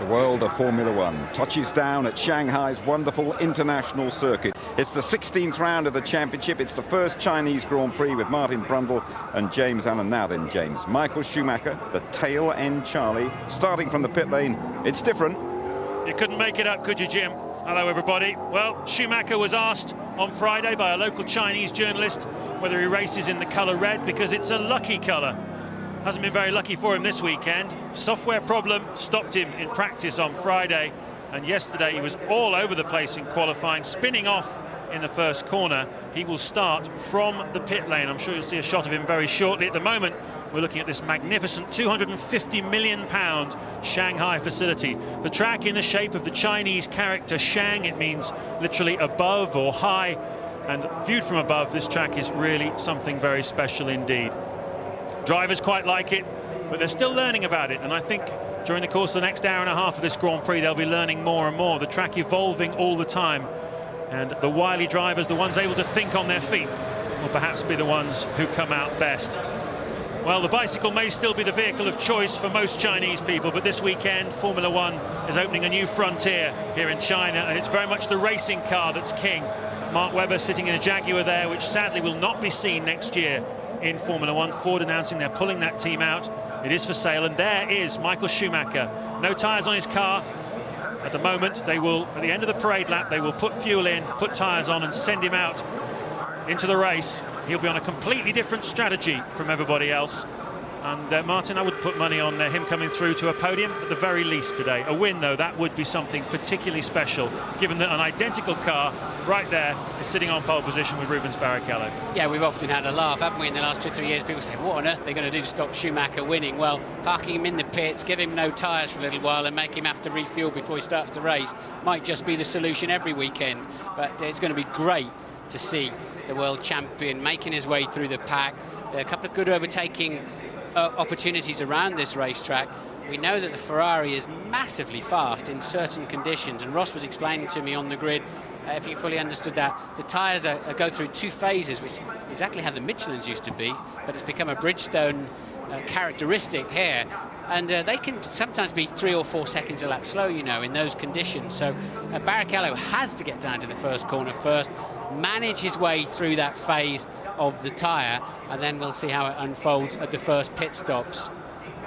The world of Formula One touches down at Shanghai's wonderful international circuit. It's the 16th round of the championship. It's the first Chinese Grand Prix with Martin Brundle and James Allen. Now then, James, Michael Schumacher, the tail end Charlie, starting from the pit lane. It's different. You couldn't make it up, could you, Jim? Hello, everybody. Well, Schumacher was asked on Friday by a local Chinese journalist whether he races in the colour red because it's a lucky colour. Hasn't been very lucky for him this weekend. Software problem stopped him in practice on Friday, and yesterday he was all over the place in qualifying, spinning off in the first corner. He will start from the pit lane. I'm sure you'll see a shot of him very shortly. At the moment, we're looking at this magnificent £250 million Shanghai facility. The track in the shape of the Chinese character Shang, it means literally above or high, and viewed from above, this track is really something very special indeed. Drivers quite like it, but they're still learning about it, and I think during the course of the next hour and a half of this Grand Prix they'll be learning more and more. The track evolving all the time, and the wily drivers, the ones able to think on their feet, will perhaps be the ones who come out best. Well, the bicycle may still be the vehicle of choice for most Chinese people, but this weekend Formula One is opening a new frontier here in China, and it's very much the racing car that's king. Mark Webber sitting in a Jaguar there, which sadly will not be seen next year in Formula One. Ford announcing they're pulling that team out. It is for sale, and there is Michael Schumacher. No tyres on his car at the moment. They will, at the end of the parade lap, they will put fuel in, put tyres on and send him out into the race. He'll be on a completely different strategy from everybody else. And Martin, I would put money on him coming through to a podium at the very least today. A win, though, that would be something particularly special, given that an identical car right there is sitting on pole position with Rubens Barrichello. Yeah, we've often had a laugh, haven't we, in the last 2 or 3 years? People say, what on earth are they going to do to stop Schumacher winning? Well, parking him in the pits, give him no tyres for a little while and make him have to refuel before he starts the race might just be the solution every weekend. But it's going to be great to see the world champion making his way through the pack. There are a couple of good overtaking opportunities around this racetrack. We know that the Ferrari is massively fast in certain conditions, and Ross was explaining to me on the grid, if you fully understood that, the tyres go through 2 phases, which is exactly how the Michelins used to be, but it's become a Bridgestone characteristic here, and they can sometimes be 3 or 4 seconds a lap slow, you know, in those conditions. So Barrichello has to get down to the first corner first, manage his way through that phase of the tyre, and then we'll see how it unfolds at the first pit stops.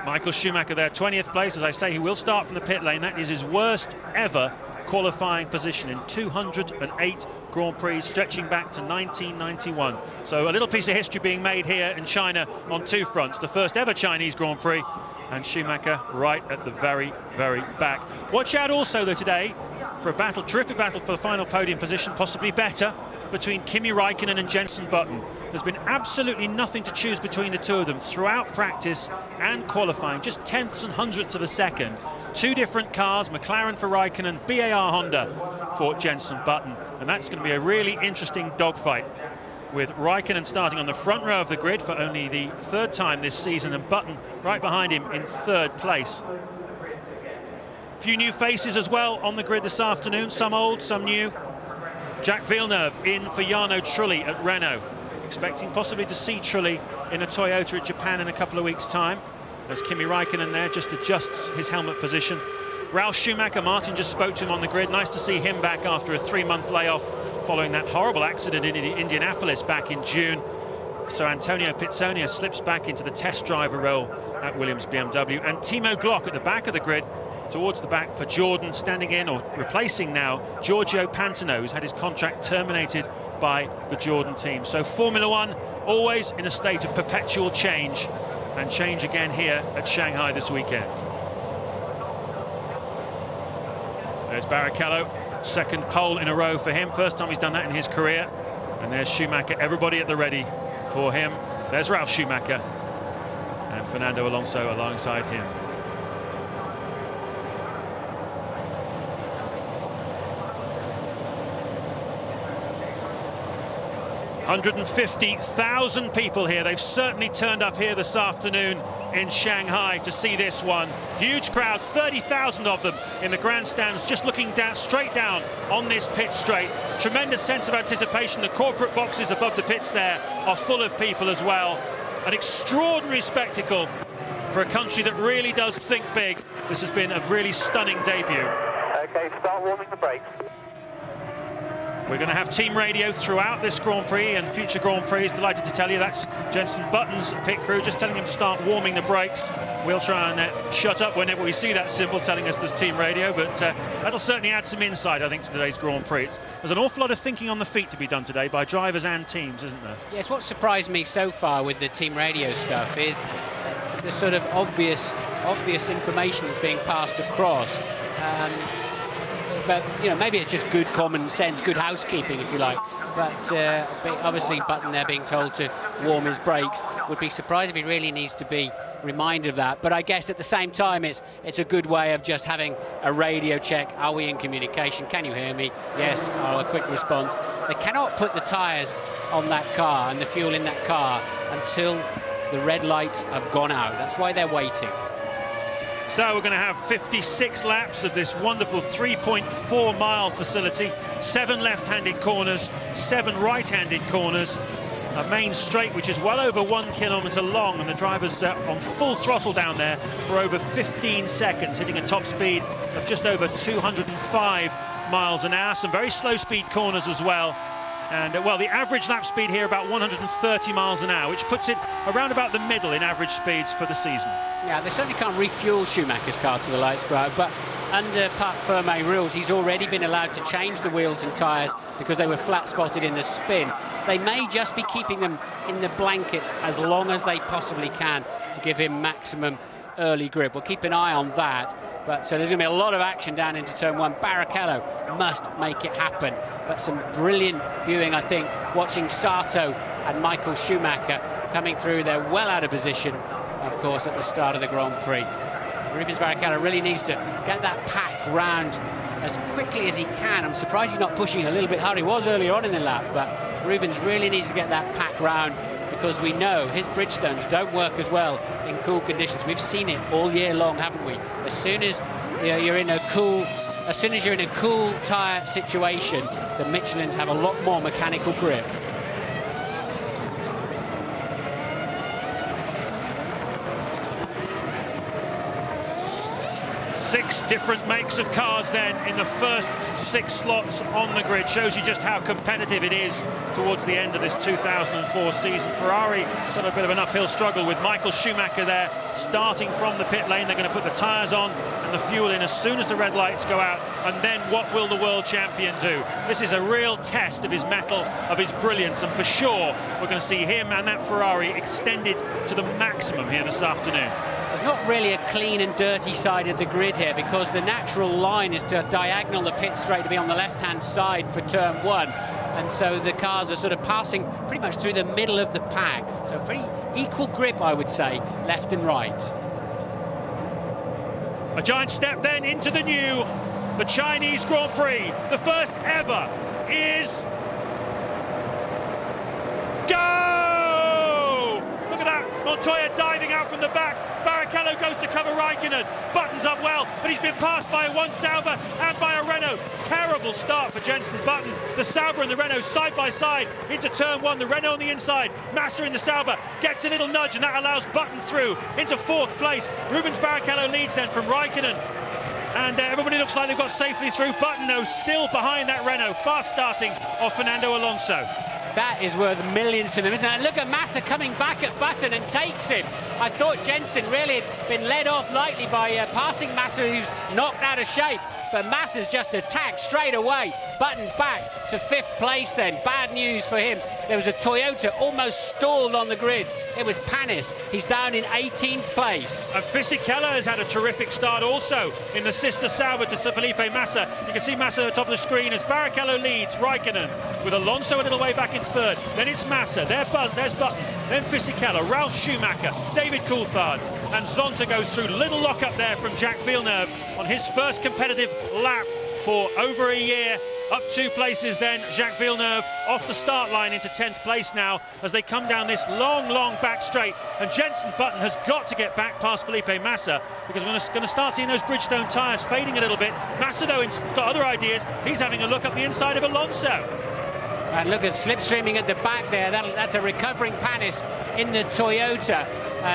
Michael Schumacher there, 20th place. As I say, he will start from the pit lane. That is his worst ever qualifying position in 208 Grand Prix, stretching back to 1991. So a little piece of history being made here in China on 2 fronts. The first ever Chinese Grand Prix, and Schumacher right at the very, very back. Watch out also, though, today for a battle, terrific battle for the final podium position, possibly better, between Kimi Raikkonen and Jenson Button. There's been absolutely nothing to choose between the two of them throughout practice and qualifying, just tenths and hundredths of a second. 2 different cars, McLaren for Raikkonen, BAR Honda for Jenson Button, and that's going to be a really interesting dogfight, with Raikkonen starting on the front row of the grid for only the 3rd time this season, and Button right behind him in 3rd place. A few new faces as well on the grid this afternoon, some old, some new. Jack Villeneuve in for Jarno Trulli at Renault, expecting possibly to see Trulli in a Toyota at Japan in a couple of weeks' time, as Kimi Raikkonen there just adjusts his helmet position. Ralf Schumacher, Martin just spoke to him on the grid. Nice to see him back after a 3-month layoff following that horrible accident in Indianapolis back in June. So Antonio Pizzoni slips back into the test driver role at Williams BMW, and Timo Glock at the back of the grid, towards the back for Jordan, standing in or replacing now Giorgio Pantano, who's had his contract terminated by the Jordan team. So Formula One always in a state of perpetual change, and change again here at Shanghai this weekend. There's Barrichello, 2nd pole in a row for him, first time he's done that in his career. And there's Schumacher, everybody at the ready for him. There's Ralf Schumacher and Fernando Alonso alongside him. 150,000 people here. They've certainly turned up here this afternoon in Shanghai to see this one. Huge crowd, 30,000 of them in the grandstands, just looking down, straight down on this pit straight. Tremendous sense of anticipation. The corporate boxes above the pits there are full of people as well. An extraordinary spectacle For a country that really does think big, this has been a really stunning debut. Okay, start warming the brakes. We're going to have team radio throughout this Grand Prix and future Grand Prix. Delighted to tell you that's Jenson Button's pit crew just telling him to start warming the brakes. We'll try and shut up whenever we see that symbol telling us there's team radio, but that'll certainly add some insight, I think, to today's Grand Prix. There's an awful lot of thinking on the feet to be done today by drivers and teams, isn't there? Yes, what surprised me so far with the team radio stuff is the sort of obvious information that's being passed across. But, you know, maybe it's just good common sense, good housekeeping, if you like. But obviously Button there being told to warm his brakes. Would be surprised if he really needs to be reminded of that. But I guess at the same time, it's a good way of just having a radio check. Are we in communication? Can you hear me? Yes. Oh, a quick response. They cannot put the tyres on that car and the fuel in that car until the red lights have gone out. That's why they're waiting. So we're going to have 56 laps of this wonderful 3.4-mile facility, 7 left-handed corners, 7 right-handed corners, a main straight which is well over 1 kilometre long, and the drivers on full throttle down there for over 15 seconds, hitting a top speed of just over 205 miles an hour. Some very slow speed corners as well. And, well, the average lap speed here about 130 miles an hour, which puts it around about the middle in average speeds for the season. Yeah, they certainly can't refuel Schumacher's car to the lights go out, but under Parc Fermé rules, he's already been allowed to change the wheels and tyres because they were flat-spotted in the spin. They may just be keeping them in the blankets as long as they possibly can to give him maximum early grip. We'll keep an eye on that. But so there's going to be a lot of action down into turn 1. Barrichello must make it happen. But some brilliant viewing, I think, watching Sato and Michael Schumacher coming through. They're well out of position, of course, at the start of the Grand Prix. Rubens Barrichello really needs to get that pack round as quickly as he can. I'm surprised he's not pushing a little bit harder. He was earlier on in the lap, but Rubens really needs to get that pack round, because we know his Bridgestones don't work as well in cool conditions. We've seen it all year long, haven't we? As soon as you're in a cool tyre situation, the Michelins have a lot more mechanical grip. 6 different makes of cars then in the first 6 slots on the grid. Shows you just how competitive it is towards the end of this 2004 season. Ferrari got a bit of an uphill struggle with Michael Schumacher there starting from the pit lane. They're going to put the tyres on and the fuel in as soon as the red lights go out. And then what will the world champion do? This is a real test of his mettle, of his brilliance, and for sure we're going to see him and that Ferrari extended to the maximum here this afternoon. There's not really a clean and dirty side of the grid here, because the natural line is to diagonal the pit straight to be on the left-hand side for turn 1. And so the cars are sort of passing pretty much through the middle of the pack. So pretty equal grip, I would say, left and right. A giant step then into the Chinese Grand Prix. The first ever is... Go! Look at that, Montoya diving out from the back. Barrichello goes to cover Raikkonen. Buttons up well, but he's been passed by one Sauber and by a Renault. Terrible start for Jenson Button. The Sauber and the Renault side by side into turn 1. The Renault on the inside. Massa in the Sauber gets a little nudge, and that allows Button through into 4th place. Rubens Barrichello leads then from Raikkonen. And everybody looks like they've got safely through. Button, though, still behind that Renault. Fast starting of Fernando Alonso. That is worth millions to them, isn't it? And look at Massa coming back at Button and takes him. I thought Jenson really had been led off lightly by passing Massa, who's knocked out of shape. But Massa's just attacked straight away. Button back to 5th place then. Bad news for him. There was a Toyota almost stalled on the grid. It was Panis. He's down in 18th place. And Fisichella has had a terrific start also in the sister Sauber to Sir Felipe Massa. You can see Massa at the top of the screen as Barrichello leads Raikkonen, with Alonso a little way back in 3rd. Then it's Massa. There's Button. Then Fisichella, Ralf Schumacher, David Coulthard, and Zonta goes through. Little lock up there from Jacques Villeneuve on his first competitive lap for over a year. Up 2 places then, Jacques Villeneuve off the start line into 10th place now as they come down this long back straight. And Jenson Button has got to get back past Felipe Massa, because we're going to start seeing those Bridgestone tyres fading a little bit. Massa, though, has got other ideas. He's having a look up the inside of Alonso. And look at slipstreaming at the back there. That's a recovering Panis in the Toyota.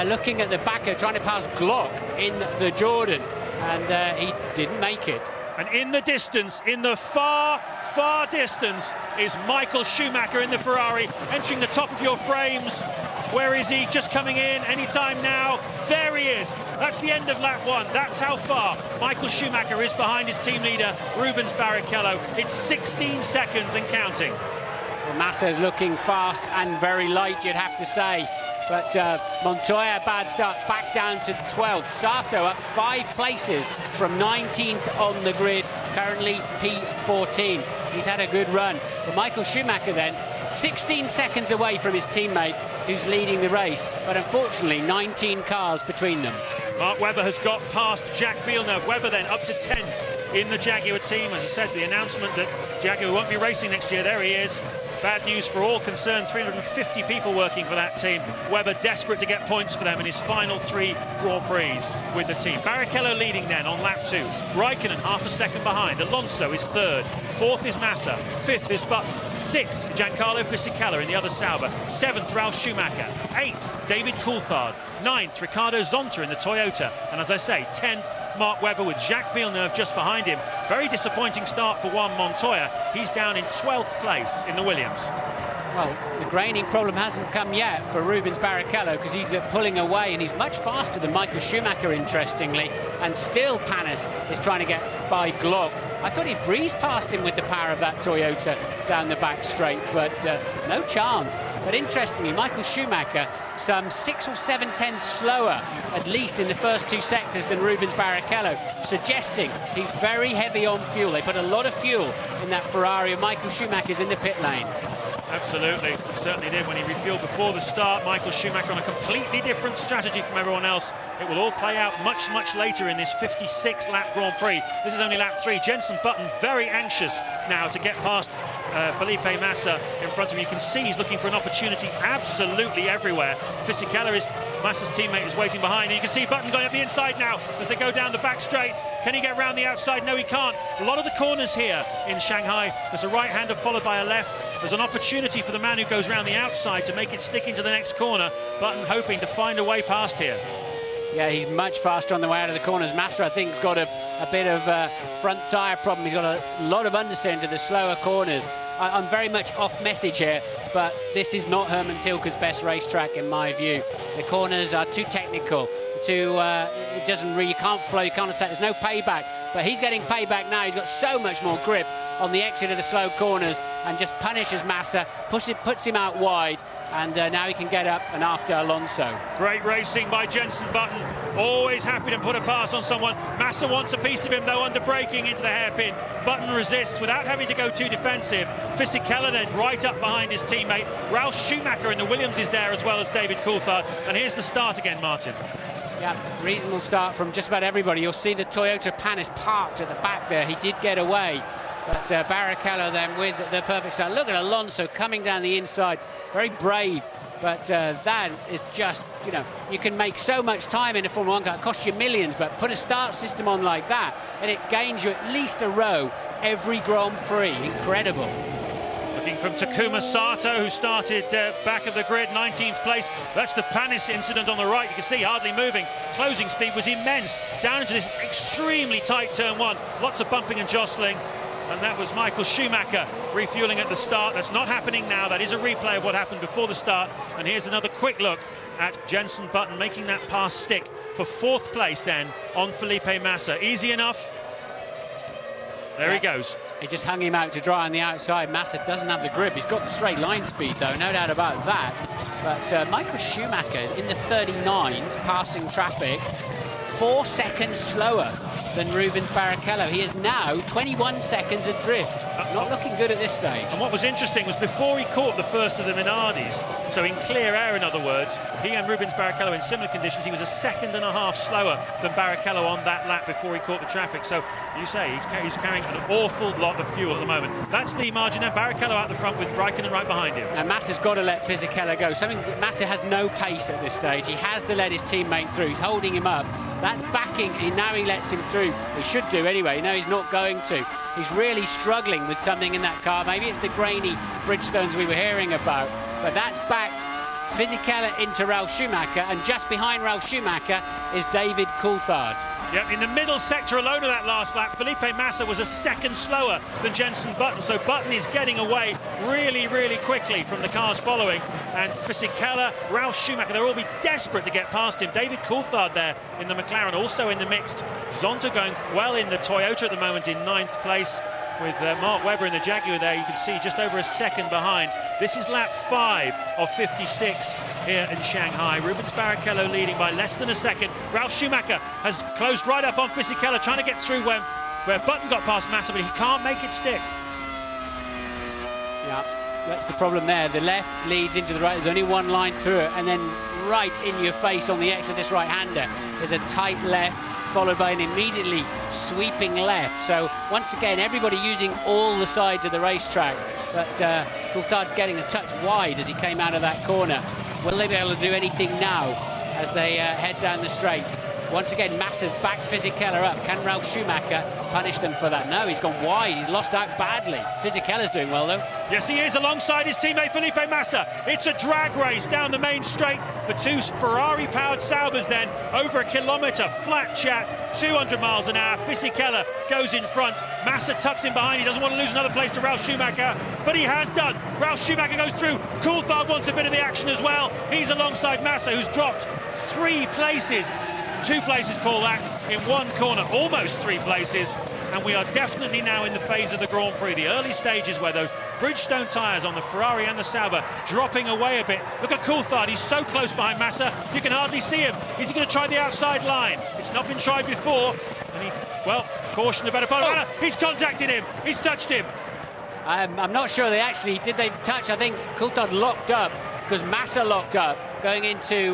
Looking at the backer, trying to pass Glock in the Jordan. And he didn't make it. And in the distance, in the far, far distance, is Michael Schumacher in the Ferrari, entering the top of your frames. Where is he? Just coming in, anytime now. There he is. That's the end of lap 1. That's how far Michael Schumacher is behind his team leader, Rubens Barrichello. It's 16 seconds and counting. Well, Massa's looking fast and very light, you'd have to say. But Montoya, bad start, back down to 12th. Sato up 5 places from 19th on the grid, currently P14. He's had a good run. But Michael Schumacher then, 16 seconds away from his teammate who's leading the race. But unfortunately, 19 cars between them. Mark Webber has got past Jacques Villeneuve. Webber then up to 10th in the Jaguar team. As I said, the announcement that Jaguar won't be racing next year, there he is. Bad news for all concerned, 350 people working for that team. Webber desperate to get points for them in his final 3 Grand Prix with the team. Barrichello leading then on lap 2. Raikkonen half a second behind. Alonso is 3rd. 4th is Massa. 5th is Button. 6th, Giancarlo Fisichella in the other Sauber. 7th, Ralf Schumacher. 8th, David Coulthard. 9th, Ricardo Zonta in the Toyota. And as I say, 10th, Mark Webber with Jacques Villeneuve just behind him. Very disappointing start for Juan Montoya. He's down in 12th place in the Williams. Well, the graining problem hasn't come yet for Rubens Barrichello because he's pulling away and he's much faster than Michael Schumacher, interestingly. And still Panis is trying to get by Glock. I thought he breezed past him with the power of that Toyota down the back straight, but no chance. But interestingly, Michael Schumacher, some 6 or 7 tenths slower, at least in the first 2 sectors, than Rubens Barrichello, suggesting he's very heavy on fuel. They put a lot of fuel in that Ferrari, and Michael Schumacher's in the pit lane. Absolutely, he certainly did when he refueled before the start. Michael Schumacher on a completely different strategy from everyone else. It will all play out much, much later in this 56-lap Grand Prix. This is only lap 3. Jenson Button very anxious now to get past Felipe Massa in front of him. You can see he's looking for an opportunity absolutely everywhere. Fisichella, Massa's teammate, is waiting behind. And you can see Button going up the inside now as they go down the back straight. Can he get round the outside? No, he can't. A lot of the corners here in Shanghai, there's a right-hander followed by a left. There's an opportunity for the man who goes round the outside to make it stick into the next corner. Button hoping to find a way past here. Yeah, he's much faster on the way out of the corners. Massa, I think, has got a bit of a front tyre problem. He's got a lot of understeer into the slower corners. I'm very much off message here, but this is not Hermann Tilke's best racetrack in my view. The corners are too technical. It doesn't really, you can't flow, you can't attack, there's no payback, but he's getting payback now. He's got so much more grip on the exit of the slow corners and just punishes Massa, puts him out wide, and now he can get up and after Alonso. Great racing by Jenson Button, always happy to put a pass on someone. Massa wants a piece of him though, under braking into the hairpin. Button resists without having to go too defensive. Fisichella then right up behind his teammate. Ralf Schumacher in the Williams is there as well as David Coulthard. And here's the start again, Martin. Yeah, reasonable start from just about everybody. You'll see the Toyota Panis parked at the back there. He did get away, but Barrichello then with the perfect start. Look at Alonso coming down the inside, very brave, but that is just, you know, you can make so much time in a Formula 1 car. It costs you millions, but put a start system on like that, and it gains you at least a row every Grand Prix. Incredible. Looking from Takuma Sato, who started back of the grid, 19th place. That's the Panis incident on the right. You can see hardly moving. Closing speed was immense. Down into this extremely tight turn 1. Lots of bumping and jostling. And that was Michael Schumacher refueling at the start. That's not happening now. That is a replay of what happened before the start. And here's another quick look at Jenson Button making that pass stick for 4th place then on Felipe Massa. Easy enough. There he goes. He just hung him out to dry on the outside. Massa doesn't have the grip. He's got the straight line speed, though, no doubt about that. But Michael Schumacher in the 39s, passing traffic, 4 seconds slower than Rubens Barrichello. He is now 21 seconds adrift. Not looking good at this stage. And what was interesting was before he caught the first of the Minardis, so in clear air, in other words, he and Rubens Barrichello in similar conditions, he was a second and a half slower than Barrichello on that lap before he caught the traffic. So you say he's carrying an awful lot of fuel at the moment. That's the margin then. Barrichello out the front with Raikkonen right behind him. And Massa's got to let Fisichella go. Massa has no pace at this stage. He has to let his teammate through. He's holding him up. That's backing, and now he lets him through. He should do anyway. No, he's not going to. He's really struggling with something in that car. Maybe it's the grainy Bridgestones we were hearing about, but that's backed Fisichella into Ralf Schumacher, and just behind Ralf Schumacher is David Coulthard. Yep, in the middle sector alone of that last lap, Felipe Massa was a second slower than Jenson Button, so Button is getting away really, really quickly from the cars following, and Fisichella, Ralf Schumacher, they'll all be desperate to get past him. David Coulthard there in the McLaren, also in the mixed. Zonta going well in the Toyota at the moment in 9th place, with Mark Webber in the Jaguar there. You can see just over a second behind. This is lap 5 of 56 here in Shanghai. Rubens Barrichello leading by less than a second. Ralf Schumacher has closed right up on Fisichella, trying to get through where Button got past Massa, but he can't make it stick. Yeah, that's the problem there. The left leads into the right. There's only one line through it, and then right in your face on the exit of this right-hander is a tight left, followed by an immediately sweeping left. So once again, everybody using all the sides of the racetrack, but Coulthard getting a touch wide as he came out of that corner. Will they be able to do anything now as they head down the straight? Once again, Massa's back Fisichella up. Can Ralf Schumacher punish them for that? No, he's gone wide. He's lost out badly. Fisichella's doing well, though. Yes, he is, alongside his teammate Felipe Massa. It's a drag race down the main straight. The two Ferrari-powered Saubers then, over a kilometre, flat chat, 200 miles an hour. Fisichella goes in front. Massa tucks in behind. He doesn't want to lose another place to Ralf Schumacher, but he has done. Ralf Schumacher goes through. Coulthard wants a bit of the action as well. He's alongside Massa, who's dropped 3 places. 2 places, call that, in one corner, almost 3 places, and we are definitely now in the phase of the Grand Prix, the early stages where those Bridgestone tyres on the Ferrari and the Sauber dropping away a bit. Look at Coulthard, he's so close behind Massa, you can hardly see him. Is he going to try the outside line? It's not been tried before, and he, well, caution the better part of Massa. He's contacted him, he's touched him. I'm not sure did they touch? I think Coulthard locked up, because Massa locked up going into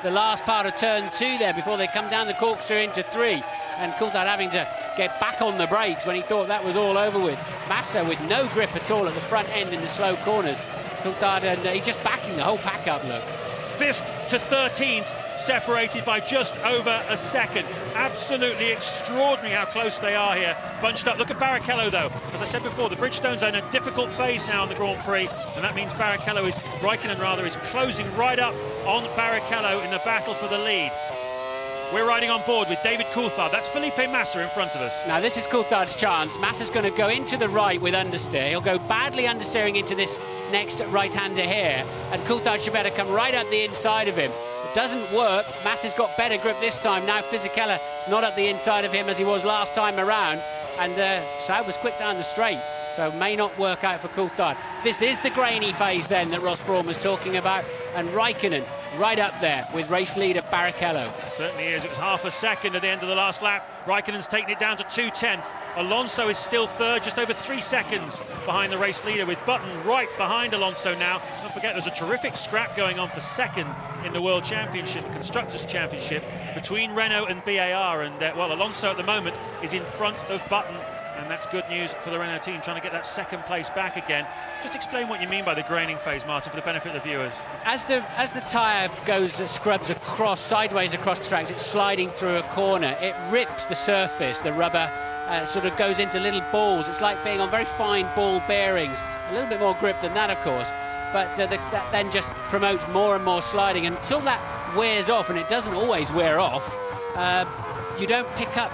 the last part of turn 2 there before they come down the corkscrew into 3, and Coulthard having to get back on the brakes when he thought that was all over with. Massa with no grip at all at the front end in the slow corners. Coulthard, and he's just backing the whole pack up, look. 5th to 13th, separated by just over a second. Absolutely extraordinary how close they are here, bunched up. Look at Barrichello, though. As I said before, the Bridgestones are in a difficult phase now in the Grand Prix, and that means Raikkonen is closing right up on Barrichello in the battle for the lead. We're riding on board with David Coulthard. That's Felipe Massa in front of us. Now, this is Coulthard's chance. Massa's going to go into the right with understeer. He'll go badly understeering into this next right-hander here, and Coulthard should better come right up the inside of him. It doesn't work. Massa's got better grip this time. Now Fisichella is not up the inside of him as he was last time around, and Sauber's quick down the straight, so may not work out for Coulthard. This is the grainy phase then that Ross Brawn was talking about, and Raikkonen right up there with race leader Barrichello. It certainly is. It was half a second at the end of the last lap. Raikkonen's taken it down to 2/10. Alonso is still third, just over 3 seconds behind the race leader, with Button right behind Alonso now. Don't forget, there's a terrific scrap going on for second in the World Championship, Constructors' Championship, between Renault and BAR, and well, Alonso at the moment is in front of Button, and that's good news for the Renault team, trying to get that second place back again. Just explain what you mean by the graining phase, Martin, for the benefit of the viewers. As the tyre scrubs sideways across the tracks, it's sliding through a corner. It rips the surface, the rubber sort of goes into little balls. It's like being on very fine ball bearings. A little bit more grip than that, of course, but that then just promotes more and more sliding. Until that wears off, and it doesn't always wear off, you don't pick up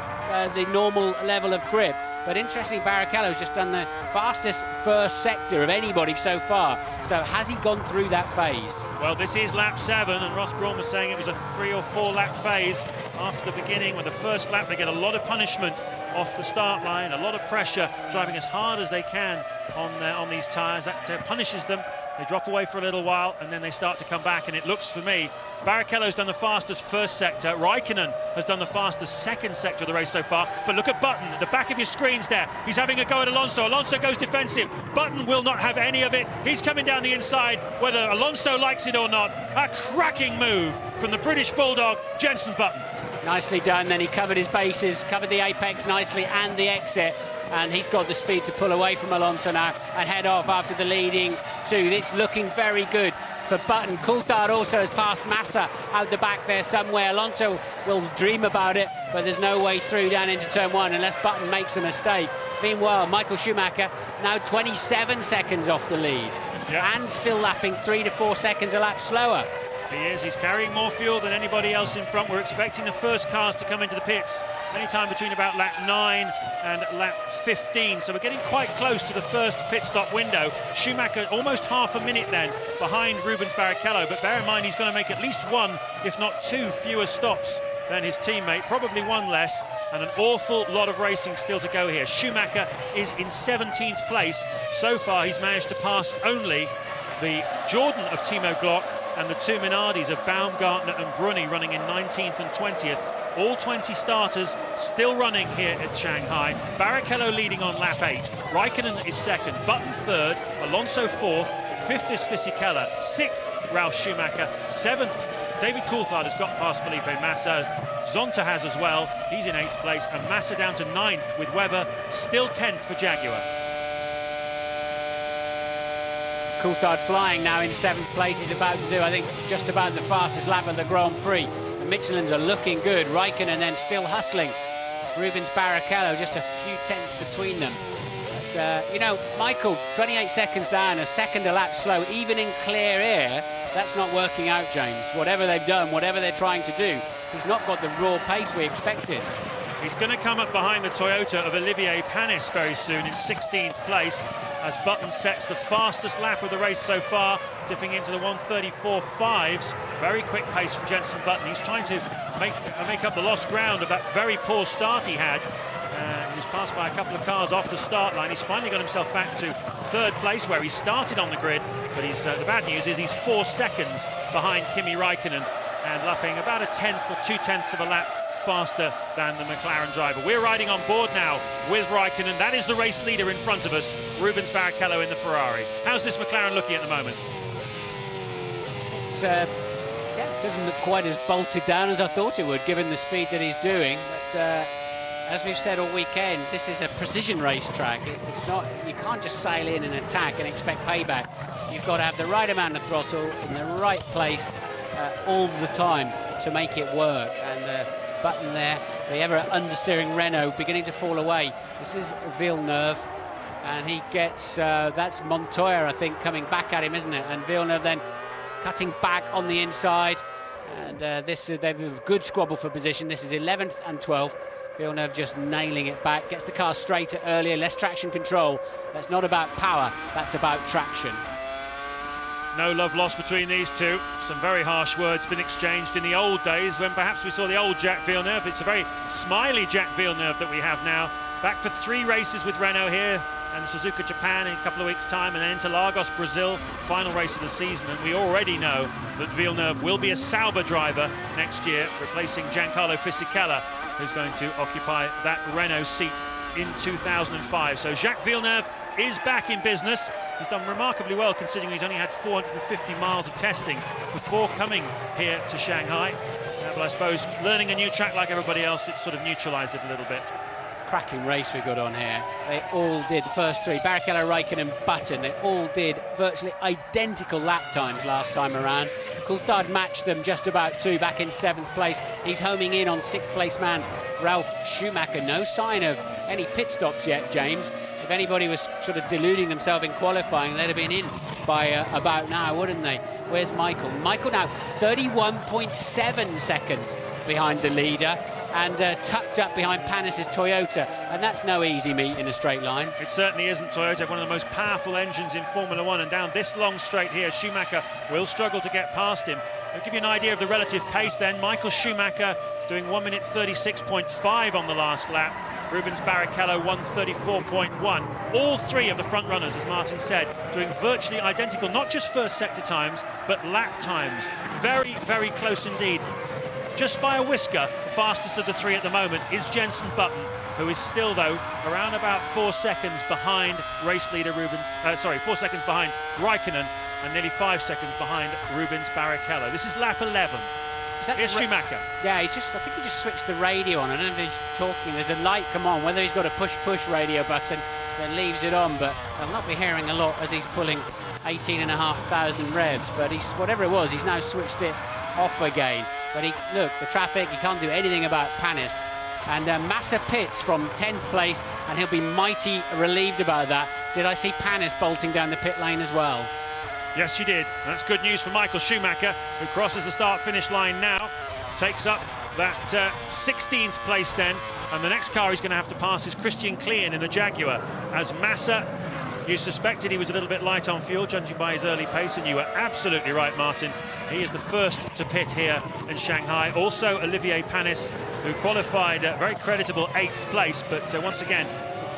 the normal level of grip. But interestingly, Barrichello's just done the fastest first sector of anybody so far. So has he gone through that phase? Well, this is lap 7, and Ross Brawn was saying it was a 3 or 4 lap phase after the beginning. When the first lap, they get a lot of punishment off the start line, a lot of pressure, driving as hard as they can on these tyres. That punishes them. They drop away for a little while, and then they start to come back, and it looks for me, Barrichello's done the fastest first sector, Raikkonen has done the fastest second sector of the race so far, but look at Button, at the back of your screens there, he's having a go at Alonso. Alonso goes defensive, Button will not have any of it, he's coming down the inside, whether Alonso likes it or not. A cracking move from the British Bulldog, Jenson Button. Nicely done, then he covered his bases, covered the apex nicely and the exit, and he's got the speed to pull away from Alonso now and head off after the leading 2. It's looking very good for Button. Coulthard also has passed Massa out the back there somewhere. Alonso will dream about it, but there's no way through down into turn 1 unless Button makes a mistake. Meanwhile, Michael Schumacher now 27 seconds off the lead, and still lapping 3 to 4 seconds a lap slower. He is. He's carrying more fuel than anybody else in front. We're expecting the first cars to come into the pits anytime between about lap 9 and lap 15. So we're getting quite close to the first pit stop window. Schumacher almost half a minute then behind Rubens Barrichello. But bear in mind, he's going to make at least 1, if not 2 fewer stops than his teammate, probably 1 less, and an awful lot of racing still to go here. Schumacher is in 17th place. So far, he's managed to pass only the Jordan of Timo Glock and the 2 Minardis of Baumgartner and Bruni running in 19th and 20th. All 20 starters still running here at Shanghai. Barrichello leading on lap 8. Raikkonen is second, Button third, Alonso fourth, fifth is Fisichella, sixth Ralf Schumacher, seventh David Coulthard has got past Felipe Massa. Zonta has as well. He's in 8th place, and Massa down to 9th with Webber still 10th for Jaguar. Coulthard flying now in 7th place. He's about to do, I think, just about the fastest lap of the Grand Prix. The Michelins are looking good. Raikkonen then still hustling. Rubens Barrichello just a few tenths between them. But, you know, Michael, 28 seconds down, a second a lap slow, even in clear air. That's not working out, James. Whatever they've done, whatever they're trying to do, he's not got the raw pace we expected. He's going to come up behind the Toyota of Olivier Panis very soon in 16th place as Button sets the fastest lap of the race so far, dipping into the 1:34.5s. Very quick pace from Jenson Button. He's trying to make up the lost ground of that very poor start he had. He was passed by a couple of cars off the start line. He's finally got himself back to 3rd place where he started on the grid, but the bad news is he's 4 seconds behind Kimi Raikkonen and lapping about a 10th or 2/10ths of a lap faster than the McLaren driver. We're riding on board now with Raikkonen. That is the race leader in front of us, Rubens Barrichello in the Ferrari. How's this McLaren looking at the moment? It's, yeah, it doesn't look quite as bolted down as I thought it would, given the speed that he's doing. But as we've said all weekend, this is a precision racetrack. It's not, you can't just sail in and attack and expect payback. You've got to have the right amount of throttle in the right place all the time to make it work. And Button there, the ever understeering Renault beginning to fall away. This is Villeneuve, and he gets, that's Montoya, I think, coming back at him, isn't it? And Villeneuve then cutting back on the inside. And they've a good squabble for position. This is 11th and 12th. Villeneuve just nailing it back, gets the car straighter earlier, less traction control. That's not about power, that's about traction. No love lost between these two. Some very harsh words been exchanged in the old days when perhaps we saw the old Jacques Villeneuve. It's a very smiley Jacques Villeneuve that we have now. Back for 3 races with Renault here and Suzuka Japan in a couple of weeks' time, and then Interlagos, Brazil, final race of the season. And we already know that Villeneuve will be a Sauber driver next year, replacing Giancarlo Fisichella, who's going to occupy that Renault seat in 2005. So Jacques Villeneuve is back in business. He's done remarkably well considering he's only had 450 miles of testing before coming here to Shanghai. But I suppose learning a new track like everybody else, it's sort of neutralised it a little bit. Cracking race we got on here. They all did, the first 3, Barrichello, Raikkonen, Button, they all did virtually identical lap times last time around. Coulthard matched them just about 2, back in 7th place. He's homing in on 6th place man Ralf Schumacher. No sign of any pit stops yet, James. If anybody was sort of deluding themselves in qualifying, they'd have been in by about now, wouldn't they? Where's Michael? Michael now 31.7 seconds behind the leader, and tucked up behind Panis's Toyota, and that's no easy meet in a straight line. It certainly isn't. Toyota, one of the most powerful engines in Formula One, and down this long straight here, Schumacher will struggle to get past him. I'll give you an idea of the relative pace then. Michael Schumacher doing 1:36.5 on the last lap. Rubens Barrichello 1:34.1. All 3 of the front runners, as Martin said, doing virtually identical, not just first sector times, but lap times. Very, very close indeed. Just by a whisker, the fastest of the 3 at the moment is Jenson Button, who is still, though, around about 4 seconds behind race leader 4 seconds behind Raikkonen, and nearly 5 seconds behind Rubens Barrichello. This is lap 11. Here's Schumacher. Yeah, I think he just switched the radio on. I don't know if he's talking. There's a light come on. Whether he's got a push radio button that leaves it on, but I'll not be hearing a lot as he's pulling 18,500 revs. But he's, whatever it was, he's now switched it off again. But look, the traffic, he can't do anything about Panis. And Massa pits from 10th place, and he'll be mighty relieved about that. Did I see Panis bolting down the pit lane as well? Yes, you did. That's good news for Michael Schumacher, who crosses the start-finish line now, takes up that 16th place then, and the next car he's going to have to pass is Christian Klein in the Jaguar, as Massa, you suspected he was a little bit light on fuel, judging by his early pace, and you were absolutely right, Martin. He is the first to pit here in Shanghai. Also, Olivier Panis, who qualified at very creditable 8th place, but once again,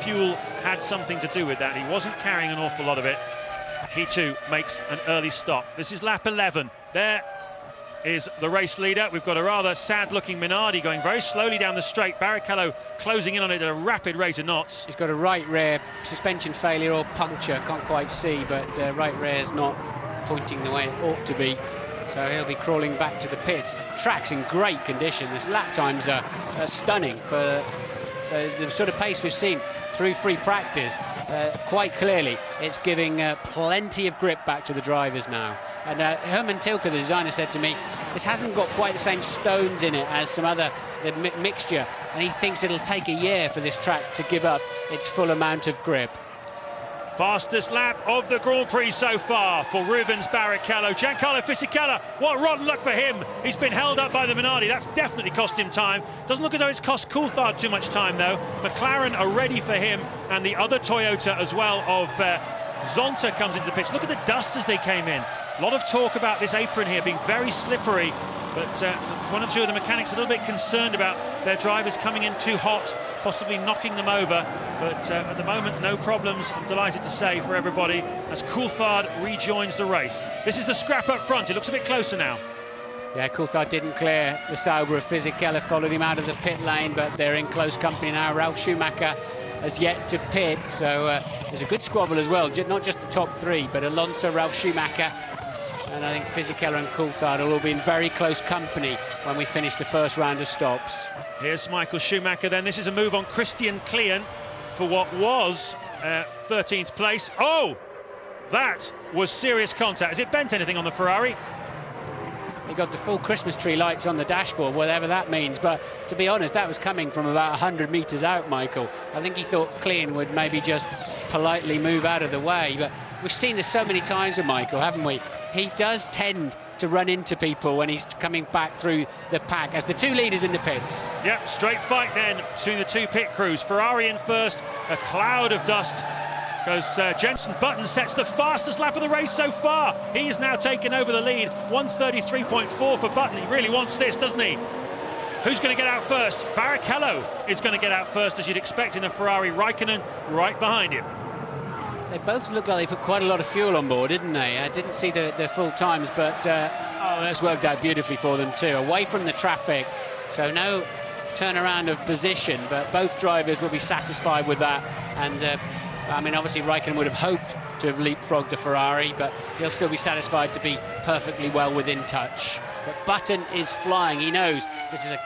fuel had something to do with that. He wasn't carrying an awful lot of it. He too makes an early stop. This is lap 11. There is the race leader. We've got a rather sad-looking Minardi going very slowly down the straight. Barrichello closing in on it at a rapid rate of knots. He's got a right rear suspension failure or puncture, can't quite see, but right rear is not pointing the way it ought to be. So he'll be crawling back to the pits. Track's in great condition. His lap times are stunning for the sort of pace we've seen through free practice. Quite clearly, it's giving plenty of grip back to the drivers now. And Herman Tilke, the designer, said to me, this hasn't got quite the same stones in it as some other mixture, and he thinks it'll take a year for this track to give up its full amount of grip. Fastest lap of the Grand Prix so far for Rubens Barrichello. Giancarlo Fisichella, what rotten luck for him. He's been held up by the Minardi. That's definitely cost him time. Doesn't look as though it's cost Coulthard too much time, though. McLaren are ready for him, and the other Toyota as well of Zonta comes into the pits. Look at the dust as they came in. A lot of talk about this apron here being very slippery, but one or two of the mechanics a little bit concerned about their drivers coming in too hot, possibly knocking them over. But at the moment, no problems, I'm delighted to say, for everybody, as Coulthard rejoins the race. This is the scrap up front. It looks a bit closer now. Yeah, Coulthard didn't clear the Sauber of Fisichella, followed him out of the pit lane, but they're in close company now. Ralf Schumacher has yet to pit, so there's a good squabble as well, not just the top three, but Alonso, Ralf Schumacher, and I think Fisichella and Coulthard will all be in very close company when we finish the first round of stops. Here's Michael Schumacher then. This is a move on Christian Klein for what was 13th place. Oh, that was serious contact. Has it bent anything on the Ferrari? He got the full Christmas tree lights on the dashboard, whatever that means, but to be honest, that was coming from about 100 metres out, Michael. I think he thought Klein would maybe just politely move out of the way, but we've seen this so many times with Michael, haven't we? He does tend to run into people when he's coming back through the pack as the two leaders in the pits. Yep, straight fight then between the two pit crews. Ferrari in first, a cloud of dust. Goes Jenson Button, sets the fastest lap of the race so far. He is now taken over the lead, 1:33.4 for Button. He really wants this, doesn't he? Who's going to get out first? Barrichello is going to get out first, as you'd expect in the Ferrari. Raikkonen right behind him. They both looked like they put quite a lot of fuel on board, didn't they? I didn't see the full times, but that's worked out beautifully for them too. Away from the traffic, so no turnaround of position, but both drivers will be satisfied with that. And I mean, obviously Raikkonen would have hoped to have leapfrogged the Ferrari, but he'll still be satisfied to be perfectly well within touch. But Button is flying. He knows this is a